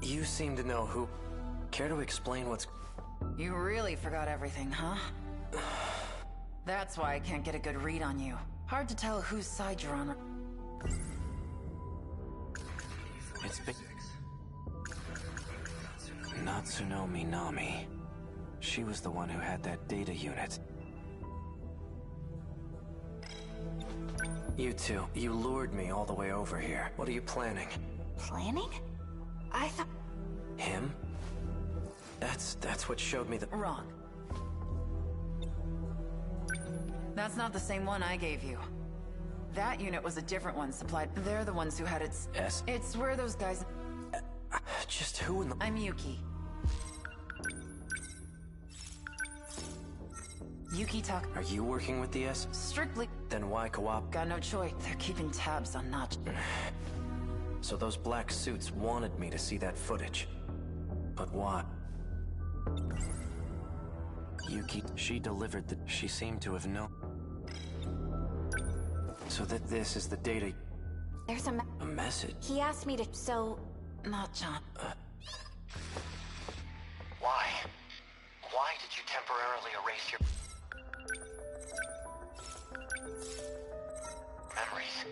You seem to know who. Care to explain what's... You really forgot everything, huh? That's why I can't get a good read on you. Hard to tell whose side you're on. It's big... Natsuno Minami. She was the one who had that data unit. You two, you lured me all the way over here. What are you planning? Planning? I thought... Him? That's what showed me the... Wrong. That's not the same one I gave you. That unit was a different one supplied. They're the ones who had its... S? It's where those guys... Just who in the... I'm Yuki. Yuki Taka. Are you working with the S? Strictly. Then why co-op? Got no choice. They're keeping tabs on Notch. So those black suits wanted me to see that footage. But why? Yuki, she delivered the... She seemed to have known. So that this is the data... There's a message? He asked me to, so... Not John. Why? Why did you temporarily erase your... memories?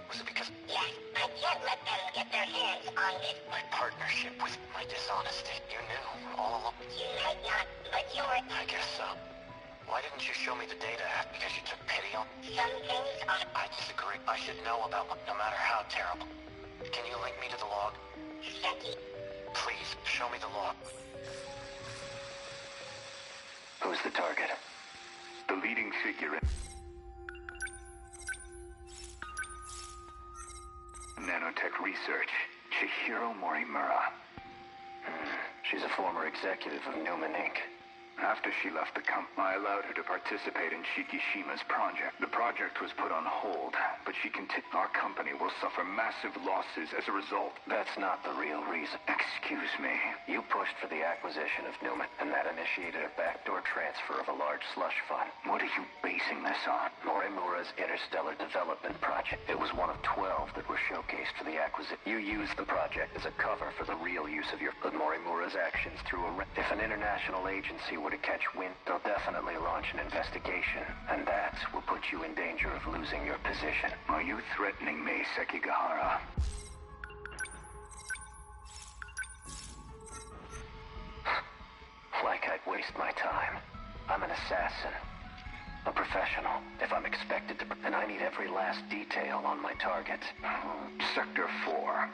Was it because... Yes, I can't let them get their hands on it. My partnership with my dishonesty. You knew all along. You might not, but you're... I guess so. Why didn't you show me the data? Because you took pity on... Some things are... I disagree. I should know about them, no matter how terrible. Can you link me to the log? Seki. Please, show me the log. Who's the target? The leading figure in nanotech research, Chihiro Morimura. She's a former executive of Newman, Inc. After she left the company, I allowed her to participate in Shikishima's project. The project was put on hold, but she continued. Our company will suffer massive losses as a result. That's not the real reason. Excuse me. You pushed for the acquisition of Newman, and that initiated a backdoor transfer of a large slush fund. What are you basing this on? Morimura's Interstellar Development Project. It was one of 12 that were showcased for the acquisition. You used the project as a cover for the real use of your... But Morimura's actions through a... If an international agency were to catch wind, they'll definitely launch an investigation, and that will put you in danger of losing your position. Are you threatening me, Sekigahara? Like I'd waste my time. I'm an assassin. A professional, if I'm expected to... And I need every last detail on my target. Sector 4.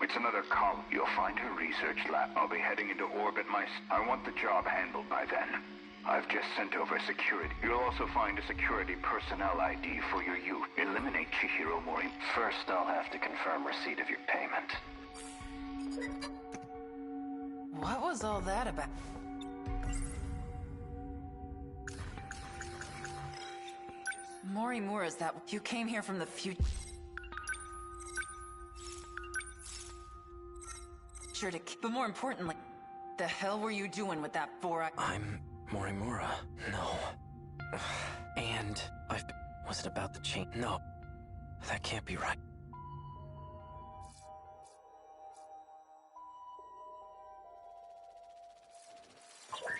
It's another column. You'll find her research lab. I'll be heading into orbit I want the job handled by then. I've just sent over security. You'll also find a security personnel ID for your youth. Eliminate Chihiro Mori. First, I'll have to confirm receipt of your payment. What was all that about? Morimura's that... You came here from the future... But more importantly, the hell were you doing with that 4-eye... I'm Morimura. No. And Was it about the chain? No. That can't be right.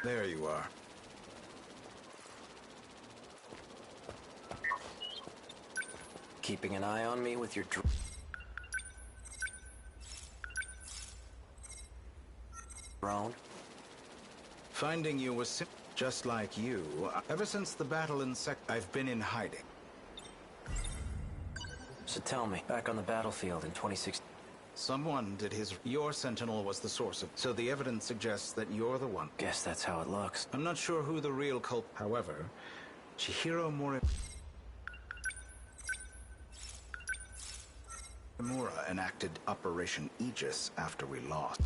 There you are. Keeping an eye on me with your drone? Finding you was just like you. Ever since the battle in I've been in hiding. So tell me, back on the battlefield in 2016... Someone did your Sentinel was the source of... So the evidence suggests that you're the one. Guess that's how it looks. I'm not sure who the real culprit... However, Chihiro Mori... Nomura enacted Operation Aegis after we lost.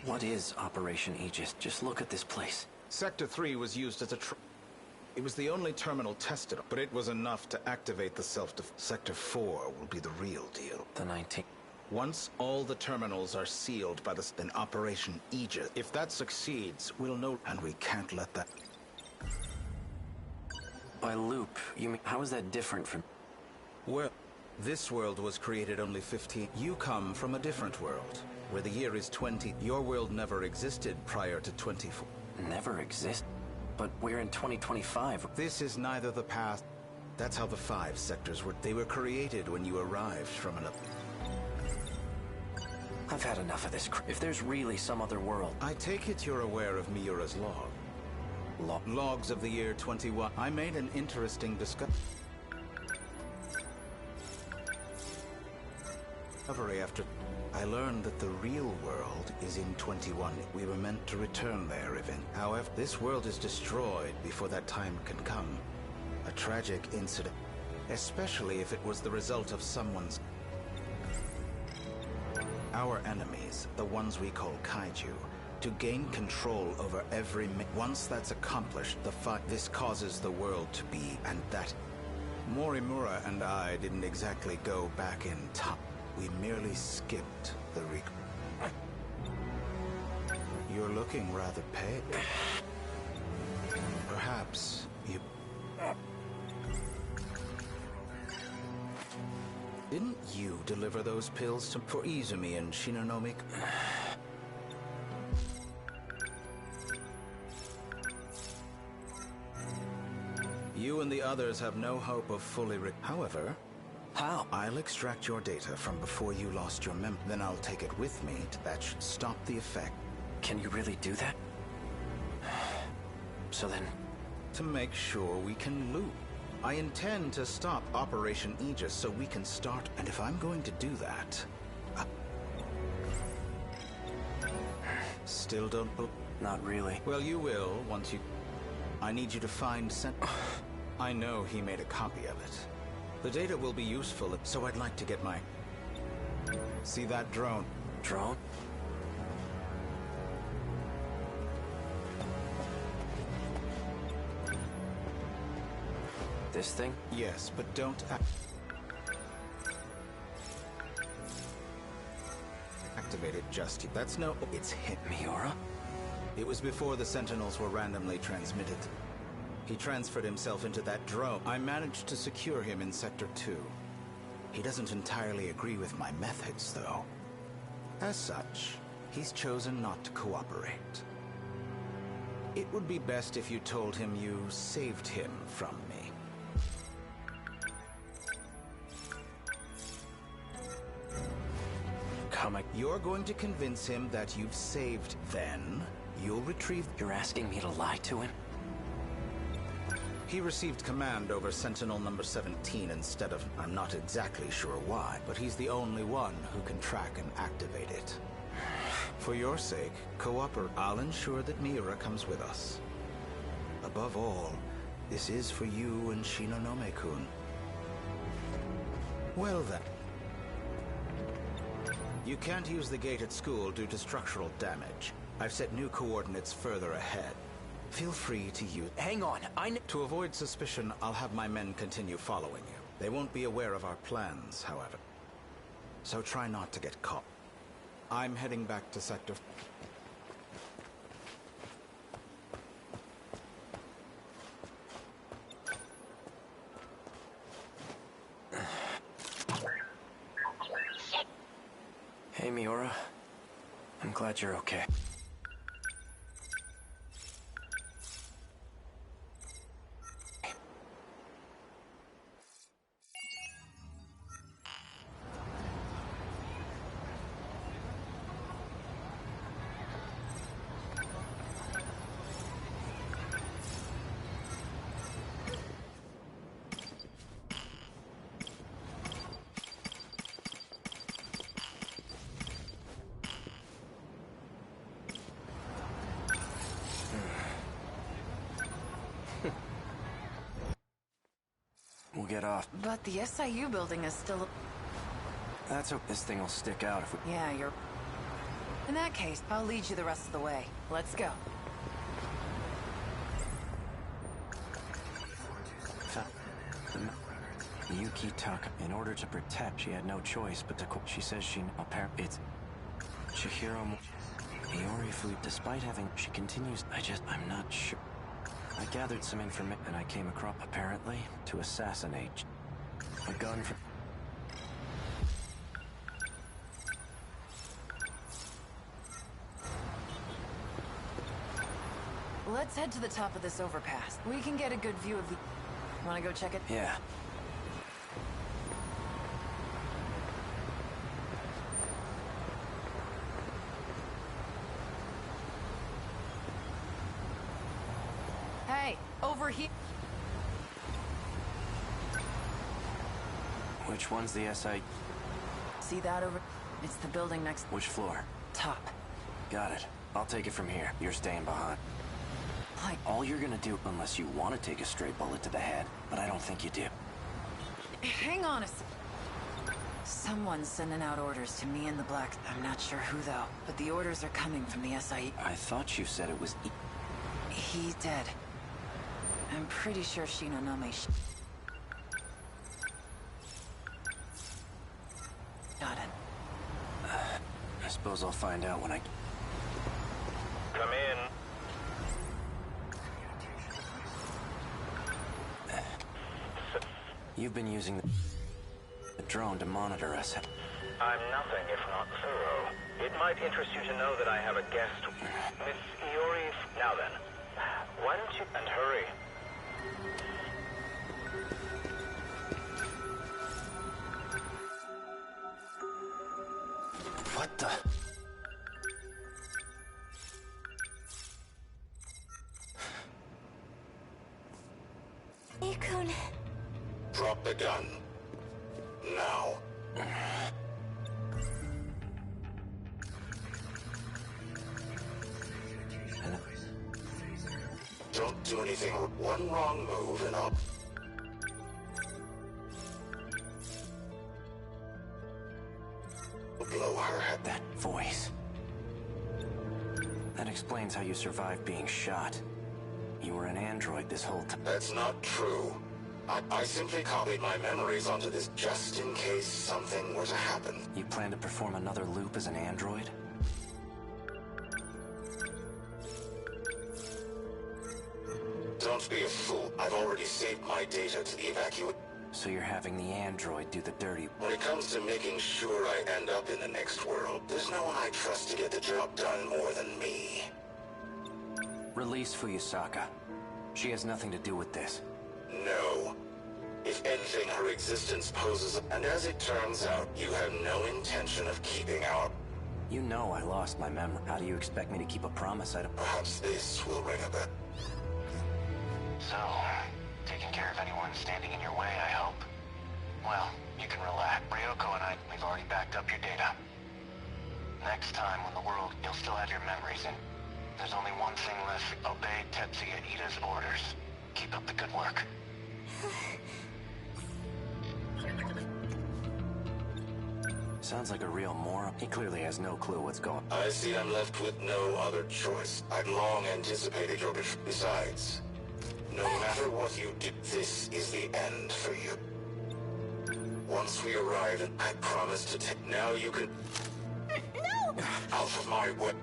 What is Operation Aegis? Just look at this place. Sector 3 was used as a it was the only terminal tested, but it was enough to activate the Sector 4 will be the real deal. The 19th. Once all the terminals are sealed by then Operation Aegis. If that succeeds, we'll know, and we can't let that... By loop, you mean, how is that different from... Well, this world was created only 15... You come from a different world, where the year is 20. Your world never existed prior to 24. Never exist? But we're in 2025. This is neither the past... That's how the 5 sectors were... They were created when you arrived from another... I've had enough of this. If there's really some other world... I take it you're aware of Miura's log. Logs of the year 21. I made an interesting discovery after... I learned that the real world is in 21. We were meant to return there even. However, this world is destroyed before that time can come. A tragic incident. Especially if it was the result of someone's... Our enemies, the ones we call kaiju, to gain control over every... Once that's accomplished, this causes the world to be, and that... Morimura and I didn't exactly go back in time. We merely skipped the You're looking rather pale. Perhaps you... Didn't you deliver those pills for Izumi and Shinonome? You and the others have no hope of fully However... How? I'll extract your data from before you lost your then I'll take it with me. That should stop the effect. Can you really do that? So then... To make sure we can loop. I intend to stop Operation Aegis so we can start, and if I'm going to do that... Still don't... Not really. Well, you will, once you... I need you to find I know he made a copy of it. The data will be useful, so I'd like to get my... See that drone? Drone? This thing? Yes, but don't activate it just yet. That's no... It's him. Miura? It was before the Sentinels were randomly transmitted. He transferred himself into that drone. I managed to secure him in Sector 2. He doesn't entirely agree with my methods, though. As such, he's chosen not to cooperate. It would be best if you told him you saved him from me. You're going to convince him that you've saved. Then, you'll retrieve... You're asking me to lie to him? He received command over Sentinel number 17 instead of... I'm not exactly sure why, but he's the only one who can track and activate it. For your sake, cooperate. I'll ensure that Miura comes with us. Above all, this is for you and Shinonome-kun. Well then. You can't use the gate at school due to structural damage. I've set new coordinates further ahead. Feel free to use... Hang on, To avoid suspicion, I'll have my men continue following you. They won't be aware of our plans, however. So try not to get caught. I'm heading back to Sector... Hey, Miura. I'm glad you're okay. we'll get off. But the SIU building is still... That's what this thing will stick out if we... Yeah, you're... In that case, I'll lead you the rest of the way. Let's go. Yuki Taka. In order to protect, she had no choice but to... She says she... Apparently, it's... Chihiro... Iori Fu... Despite having... She continues... I'm not sure. I gathered some information and I came across... Apparently, to assassinate... A gun for... Let's head to the top of this overpass. We can get a good view of the... Wanna go check it? Yeah. Hey, over here. Which one's the SI? See that over? It's the building next... Which floor? Top. Got it. I'll take it from here. You're staying behind. Like... All you're gonna do, unless you want to take a straight bullet to the head, but I don't think you do. Hang on a sec. Someone's sending out orders to me and the Blacks. I'm not sure who, though, but the orders are coming from the SIE. I thought you said it was... He's dead. I'm pretty sure Shinonome got it. I suppose I'll find out when I... Come in. You've been using the drone to monitor us. I'm nothing if not thorough. It might interest you to know that I have a guest. Miss Iori... Now then, why don't you... And hurry. What the... Ikun. Drop the gun. Now. Don't do anything. One wrong move and I'll... blow her head. That voice. That explains how you survived being shot. You were an android this whole time. That's not true. I simply copied my memories onto this just in case something were to happen. You plan to perform another loop as an android? Don't be a fool. I've already saved my data to the evacuate. So you're having the android do the dirty... When it comes to making sure I end up in the next world, there's no one I trust to get the job done more than me. Release Fuyusaka. She has nothing to do with this. No. If anything, her existence poses... And as it turns out, you have no intention of keeping our... You know I lost my memory. How do you expect me to keep a promise I don't... Perhaps this will ring a bell. So, taking care of anyone standing in your way, I hope. Well, you can relax. Ryoko and I, we've already backed up your data. Next time, when the world, you'll still have your memories in. There's only one thing left. Obey Tetsuya Ida's orders. Keep up the good work. Sounds like a real moron. He clearly has no clue what's going on. I see I'm left with no other choice. I'd long anticipated your... Besides, no matter what you did, this is the end for you. Once we arrive, I promise to take... Now you can... No! Out of my way.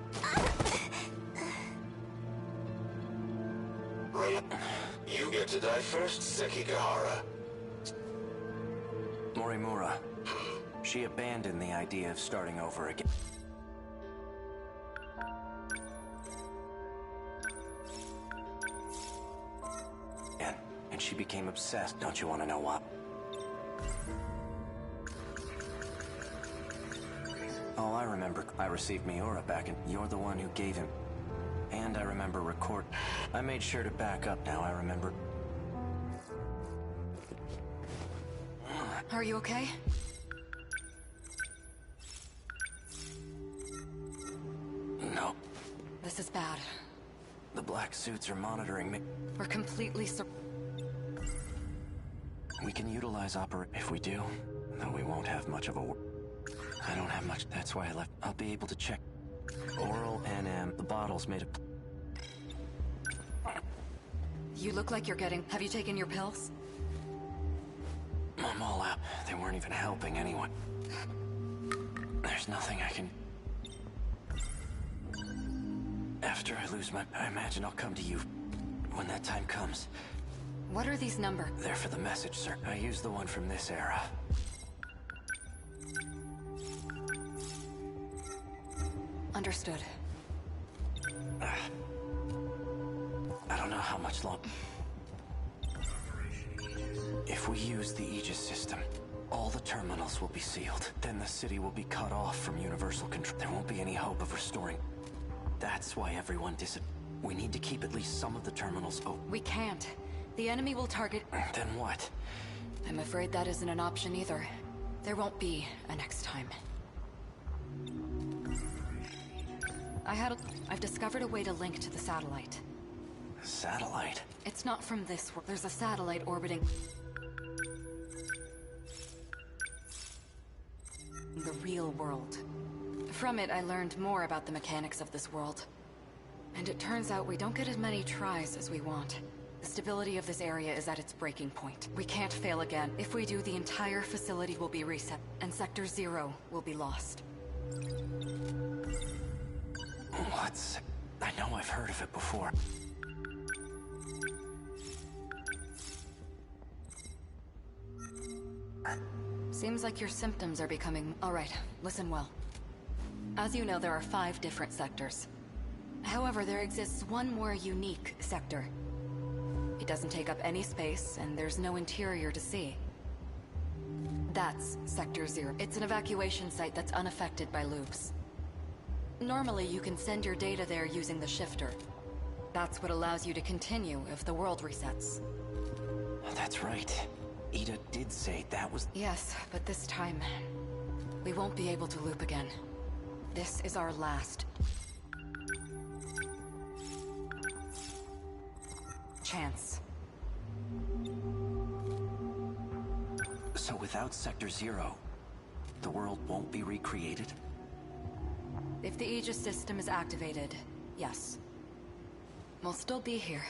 You get to die first, Sekigahara. Morimura. She abandoned the idea of starting over again. And she became obsessed. Don't you want to know what? Oh, I remember. I received Miura back and you're the one who gave him. And I remember record. I made sure to back up now, I remember. Are you okay? No. This is bad. The black suits are monitoring me. We're completely We can utilize if we do, though we won't have much of a I don't have much. That's why I left. I'll be able to check. Oral NM. The bottle's made of... You look like you're getting... Have you taken your pills? I'm all out. They weren't even helping anyone. There's nothing I can... After I lose I imagine I'll come to you when that time comes. What are these numbers? They're for the message, sir. I used the one from this era. Understood. I don't know how much longer. If we use the Aegis system, all the terminals will be sealed. Then the city will be cut off from universal control. There won't be any hope of restoring. That's why everyone We need to keep at least some of the terminals open. We can't. The enemy will target... Then what? I'm afraid that isn't an option either. There won't be a next time. I've discovered a way to link to the satellite. Satellite? It's not from this world. There's a satellite orbiting... the real world. From it, I learned more about the mechanics of this world. And it turns out we don't get as many tries as we want. The stability of this area is at its breaking point. We can't fail again. If we do, the entire facility will be reset, and Sector 0 will be lost. What's... I know I've heard of it before. Seems like your symptoms are becoming... All right, listen well. As you know, there are 5 different sectors. However, there exists one more unique sector. It doesn't take up any space, and there's no interior to see. That's Sector 0. It's an evacuation site that's unaffected by loops. Normally, you can send your data there using the shifter. That's what allows you to continue if the world resets. That's right. Ida did say that was... Yes, but this time, we won't be able to loop again. This is our last... chance. So without Sector 0, the world won't be recreated? If the Aegis system is activated, yes. We'll still be here.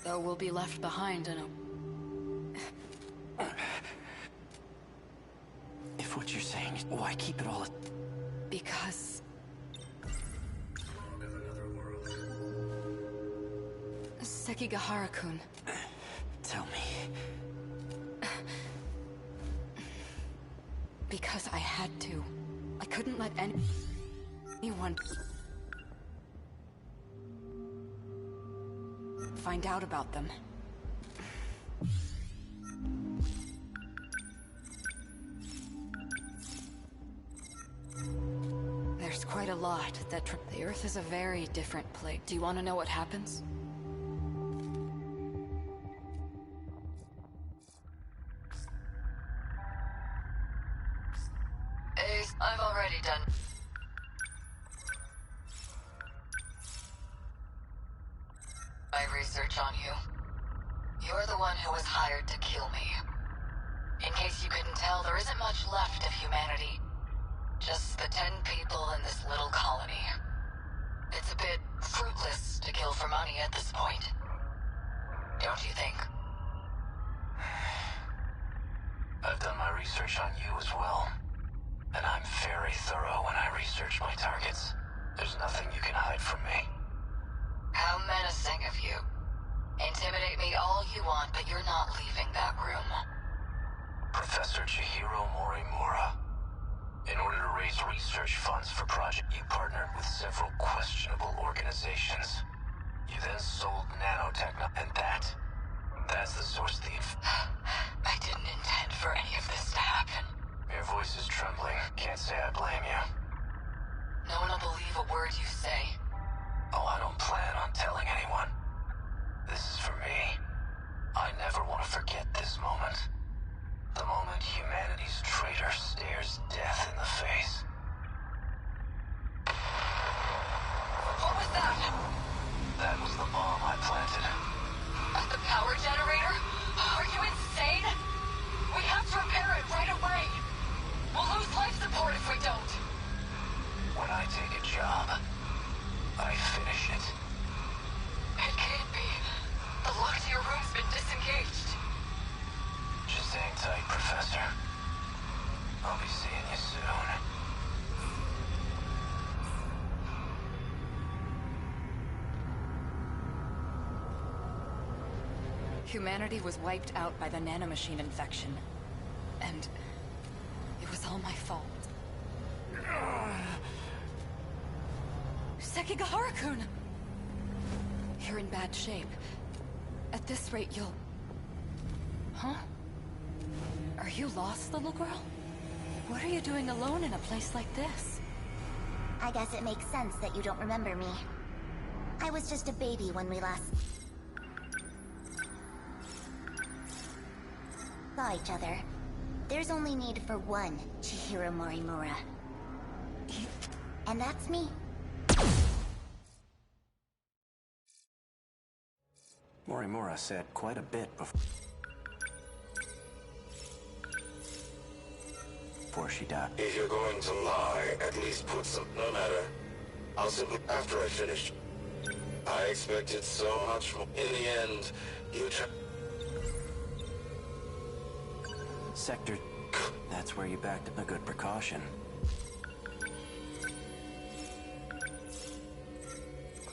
Though we'll be left behind in a... If what you're saying is... Why keep it all... Because... Sekigahara-kun. Tell me. Because I had to. I couldn't let anyone find out about them. There's quite a lot that the Earth is a very different place. Do you want to know what happens? I've already done. my research on you. You're the one who was hired to kill me. In case you couldn't tell, there isn't much left of humanity. Just the 10 people in this little colony. It's a bit fruitless to kill for money at this point. Don't you think? I've done my research on you as well. And I'm very thorough when I research my targets. There's nothing you can hide from me. How menacing of you. Intimidate me all you want, but you're not leaving that room. Professor Chihiro Morimura. In order to raise research funds for project, you partnered with several questionable organizations. You then sold nanotechno, and that's the source of the I didn't intend for any of this to happen. Your voice is trembling. Can't say I blame you. No one will believe a word you say. Oh, I don't plan on telling anyone. This is for me. I never want to forget this moment. The moment humanity's traitor stares death in the face. What was that? That was the bomb I Humanity was wiped out by the nanomachine infection. And it was all my fault. Sekigahara-kun! You're in bad shape. At this rate, you'll... Huh? Are you lost, little girl? What are you doing alone in a place like this? I guess it makes sense that you don't remember me. I was just a baby when we last saw each other. There's only need for one Chihiro Morimura. And that's me. Morimura said quite a bit before she died. If you're going to lie, at least put some... No matter. I'll simply... After I finish... I expected so much more. In the end, you Sector... That's where you backed up a good precaution.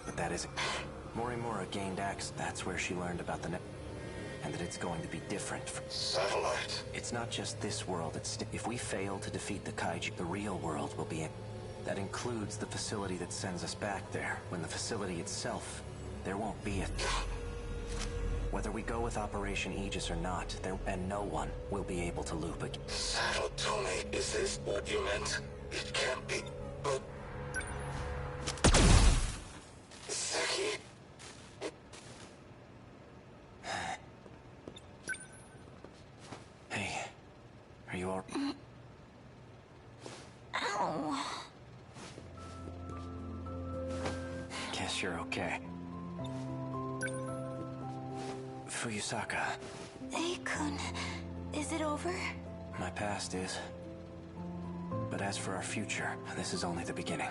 But that isn't... Morimura gained access. That's where she learned about the net. And that it's going to be different from... Satellite. It's not just this world, if we fail to defeat the kaiju, the real world will be in. That includes the facility that sends us back there. When the facility itself, there won't be a... Whether we go with Operation Aegis or not, and no one will be able to loop again. Saddle, Tony, is this what you meant? It can't be, but... Seki... Hey, are you all... Ow. Guess you're okay. Fuyusaka. Ei-kun, is it over? My past is. But as for our future, this is only the beginning.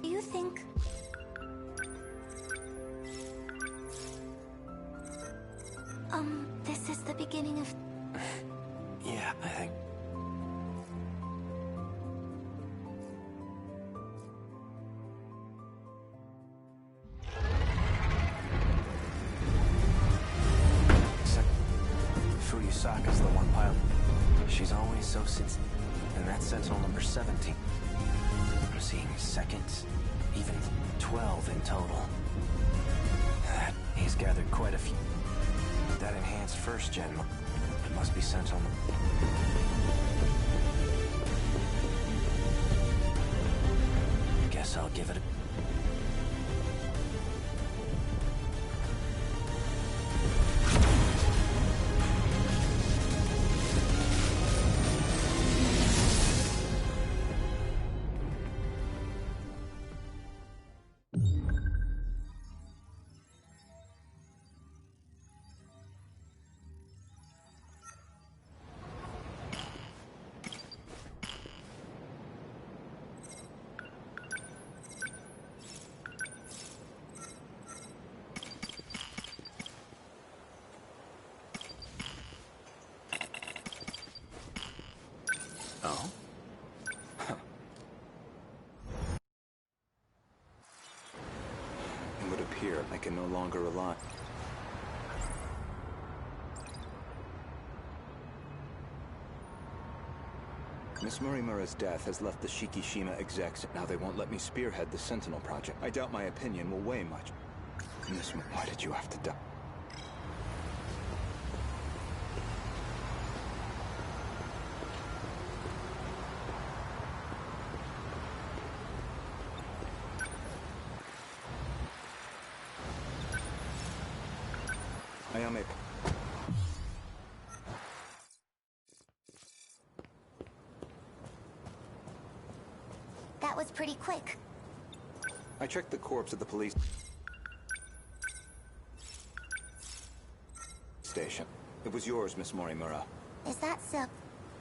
You think... this is the beginning of... Yeah, I think... Fuyusaka's the one pilot. She's always so sincere. And that's Sentinel number 17. I'm seeing seconds, even 12 in total. That, he's gathered quite a few. That enhanced first gen, it must be Sentinel. Guess I'll give it a... Oh? Huh. It would appear I can no longer rely. Miss Morimura's death has left the Shikishima execs. Now they won't let me spearhead the Sentinel project. I doubt my opinion will weigh much. Miss, why did you have to die? Ayame. That was pretty quick. I checked the corpse at the police station. It was yours, Miss Morimura. Is that so?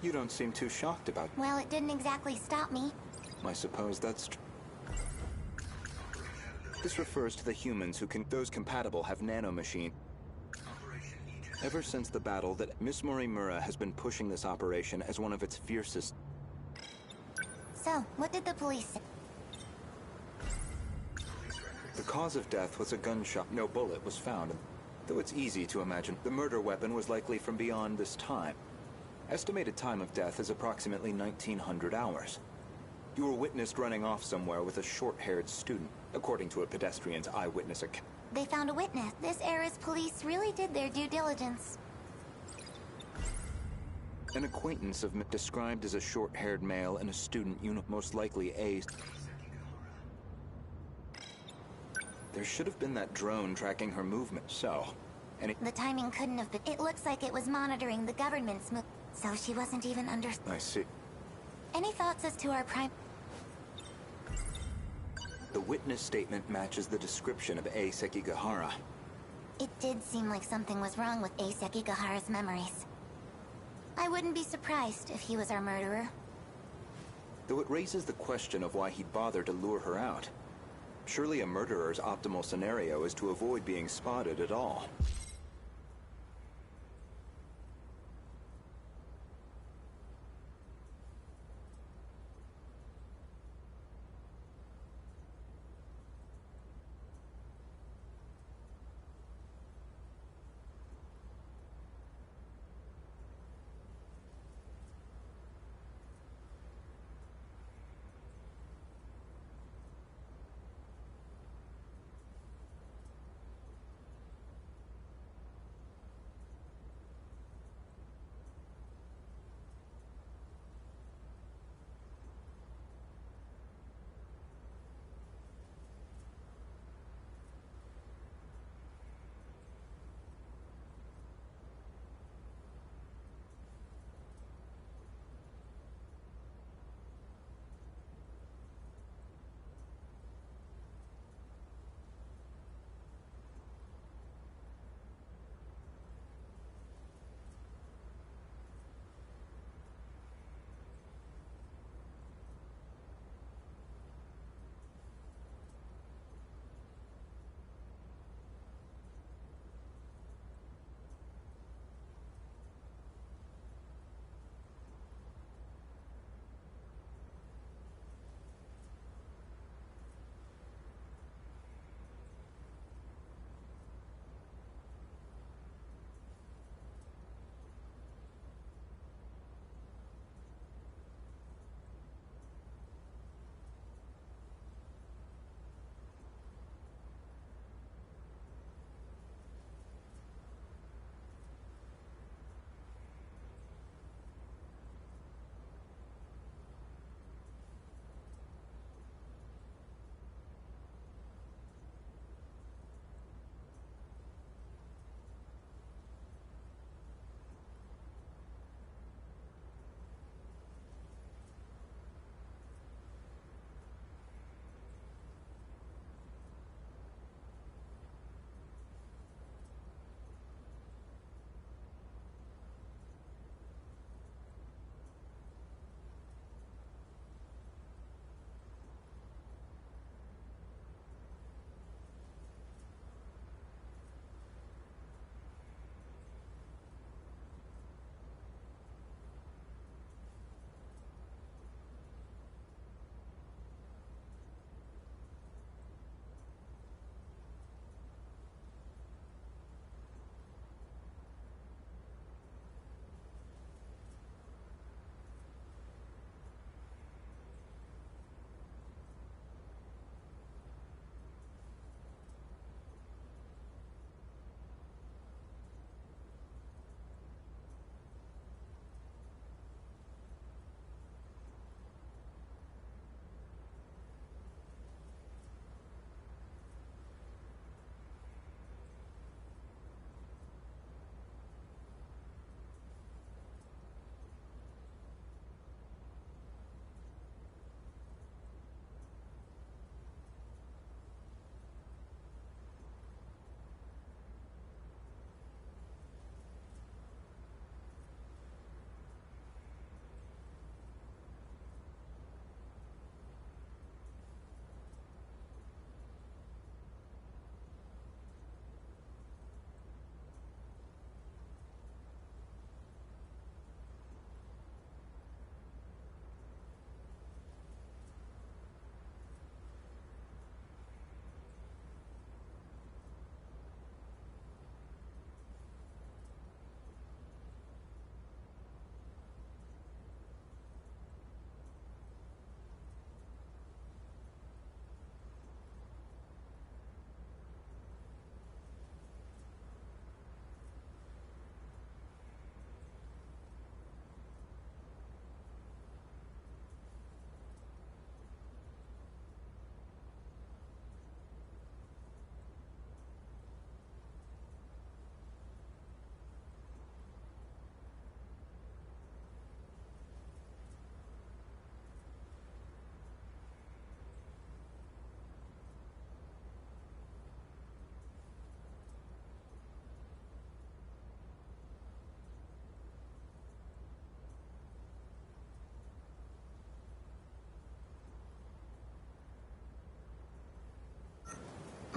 You don't seem too shocked about it. Well, it didn't exactly stop me. I suppose that's true. This refers to the humans who can... Those compatible have nanomachine. Ever since the battle, that Miss Morimura has been pushing this operation as one of its fiercest... So, what did the police say? The cause of death was a gunshot. No bullet was found. Though it's easy to imagine, the murder weapon was likely from beyond this time. Estimated time of death is approximately 1900 hours. You were witnessed running off somewhere with a short-haired student, according to a pedestrian's eyewitness account. They found a witness. This era's police really did their due diligence. An acquaintance of described as a short-haired male in a student most likely a... There should have been that drone tracking her movement, so... The timing couldn't have been... It looks like it was monitoring the government's move, so she wasn't even under... I see. Any thoughts as to our prime... The witness statement matches the description of A. Sekigahara. It did seem like something was wrong with A. Sekigahara's memories. I wouldn't be surprised if he was our murderer. Though it raises the question of why he'd bother to lure her out. Surely a murderer's optimal scenario is to avoid being spotted at all.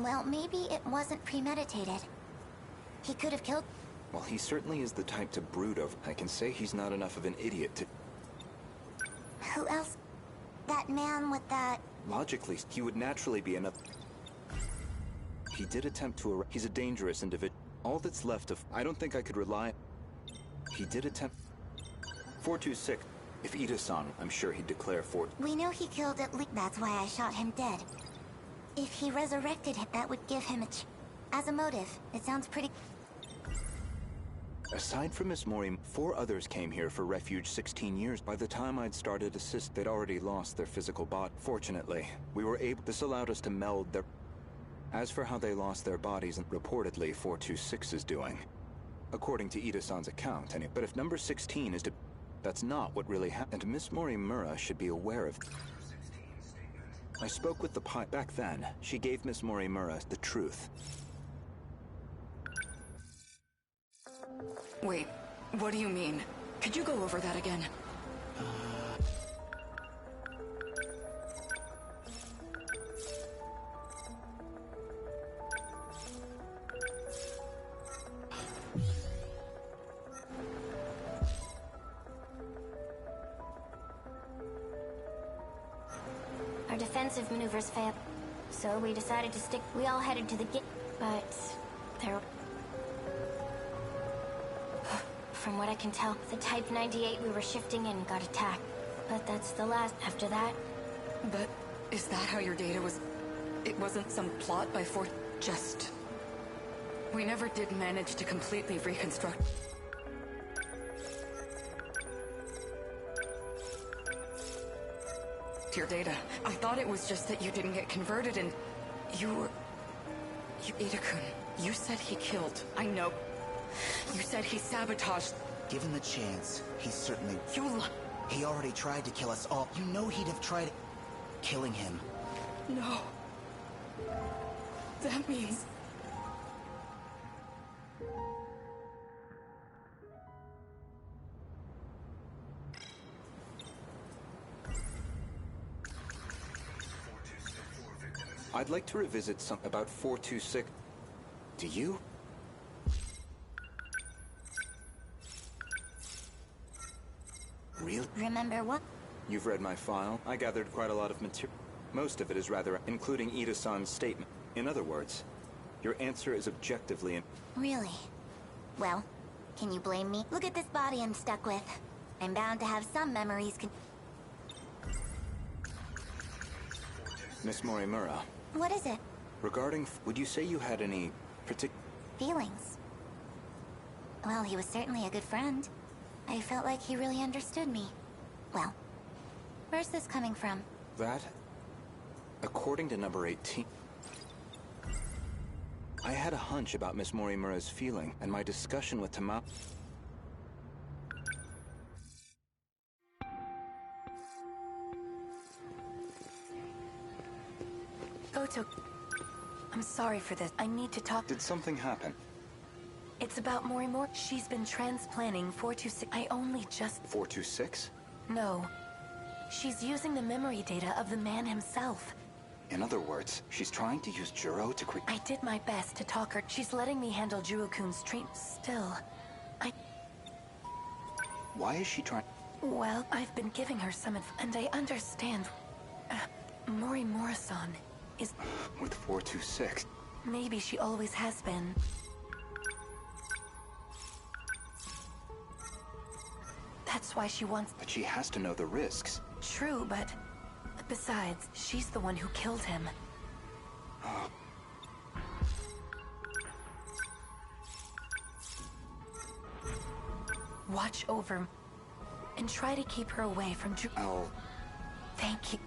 Well, maybe it wasn't premeditated. He could have killed... Well, he certainly is the type to brood over. I can say he's not enough of an idiot to... Who else? That man with that... Logically, he would naturally be another... He did attempt to... He's a dangerous individual. All that's left of... I don't think I could rely... He did attempt... 426. If Ida-san, I'm sure he'd declare for... We know he killed at least... That's why I shot him dead. If he resurrected him, that would give him a as a motive. It sounds pretty... Aside from Miss Mori, 4 others came here for refuge 16 years. By the time I'd started assist, they'd already lost their physical body. Fortunately, we were able... This allowed us to meld their... As for how they lost their bodies, reportedly 426 is doing. According to Ida-san's account, anyway. But if number 16 is to... That's not what really happened. And Miss Morimura should be aware of... I spoke with the back then. She gave Miss Morimura the truth. Wait, what do you mean? Could you go over that again? Our defensive maneuvers failed, so we decided to stick. We all headed to the gate, but there... From what I can tell, the Type 98 we were shifting in got attacked. But that's the last. After that... But is that how your data was... It wasn't some plot by just... We never did manage to completely reconstruct... your data. I thought it was just that you didn't get converted and... You, Ida-kun, you said he killed. I know. You said he sabotaged... Given the chance, he certainly... You... He already tried to kill us all. You know he'd have tried... killing him. No. That means... I'd like to revisit some about 426. Do you? Really? Remember what? You've read my file. I gathered quite a lot of material. Most of it is rather... including Ida-san's statement. In other words, your answer is objectively... Really? Well, can you blame me? Look at this body I'm stuck with. I'm bound to have some memories Miss Morimura. What is it? Regarding... Would you say you had any particular... Feelings. Well, he was certainly a good friend. I felt like he really understood me. Well, where's this coming from? That... According to number 18... I had a hunch about Miss Morimura's feeling, and my discussion with Tama... Goto, I'm sorry for this. I need to talk... Did something happen? It's about Morimura. She's been transplanting 426. I only just... 426? No. She's using the memory data of the man himself. In other words, she's trying to use Juro to create... I did my best to talk her. She's letting me handle Juro-kun's treatment. Still, Why is she trying... Well, I've been giving her some and I understand. Morimura-san is... With 426? Maybe she always has been. That's why she wants... But she has to know the risks. True, but... Besides, she's the one who killed him. Watch over... and try to keep her away from I'll... Thank you.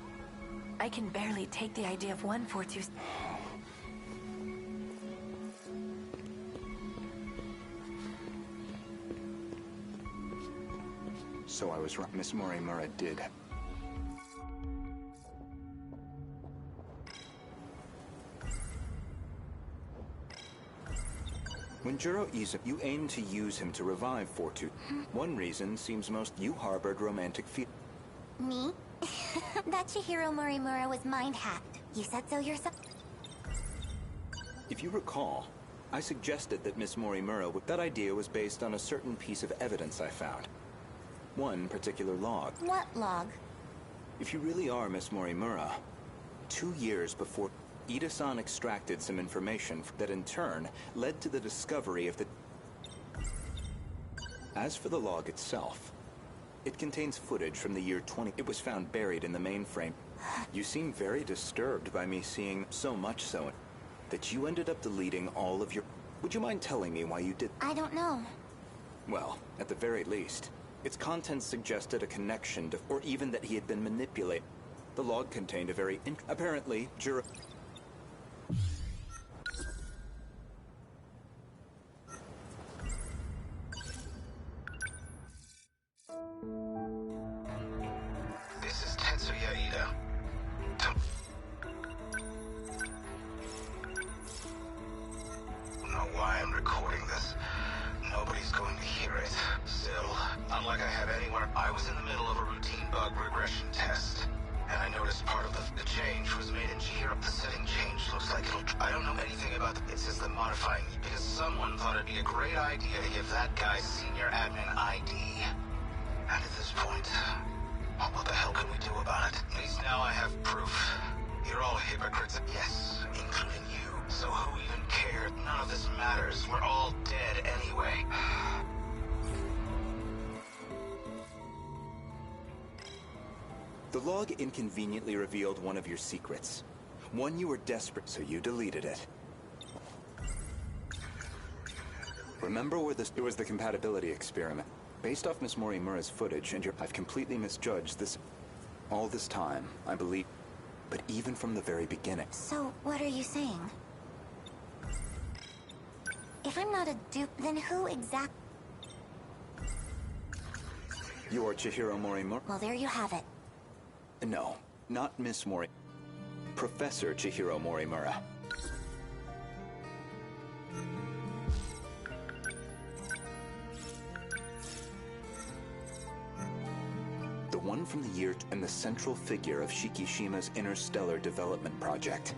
I can barely take the idea of 142... So I was right. Miss Morimura did. When Juro you aim to use him to revive 426. One reason seems most you harbored romantic feel. Me? That Chihiro Morimura was mind-hacked. You said so yourself? If you recall, I suggested that Miss Morimura, that idea was based on a certain piece of evidence I found. One particular log. What log? If you really are Miss Morimura, 2 years before, Ida-san extracted some information that in turn led to the discovery of the... As for the log itself, it contains footage from the year 20... It was found buried in the mainframe. You seem very disturbed by me seeing so much so that you ended up deleting all of your... Would you mind telling me why you did... I don't know. Well, at the very least, its contents suggested a connection to... or even that he had been manipulated. The log contained a very... Apparently, Jiro... This is Tetsuya Ida. Don't know why I'm recording this. Nobody's going to hear it. Still, not like I have anywhere. I was in the middle of a routine bug regression test, and I noticed part of the change was made in Chihiro. The setting change looks like it'll... I don't know anything about it says the modifying, because someone thought it'd be a great idea to give that guy senior admin ID. And at this point, what the hell can we do about it? At least now I have proof. You're all hypocrites. Yes, including you. So who even cared? None of this matters. We're all dead anyway. The log inconveniently revealed one of your secrets. One you were desperate, so you deleted it. Remember where this... It was the compatibility experiment. Based off Miss Morimura's footage, and I've completely misjudged this... All this time, I believe... But even from the very beginning... So, what are you saying? If I'm not a dupe, then who exactly... You are Chihiro Morimura? Well, there you have it. No, not Miss Mori... Professor Chihiro Morimura. The one from the year and the central figure of Shikishima's interstellar development project.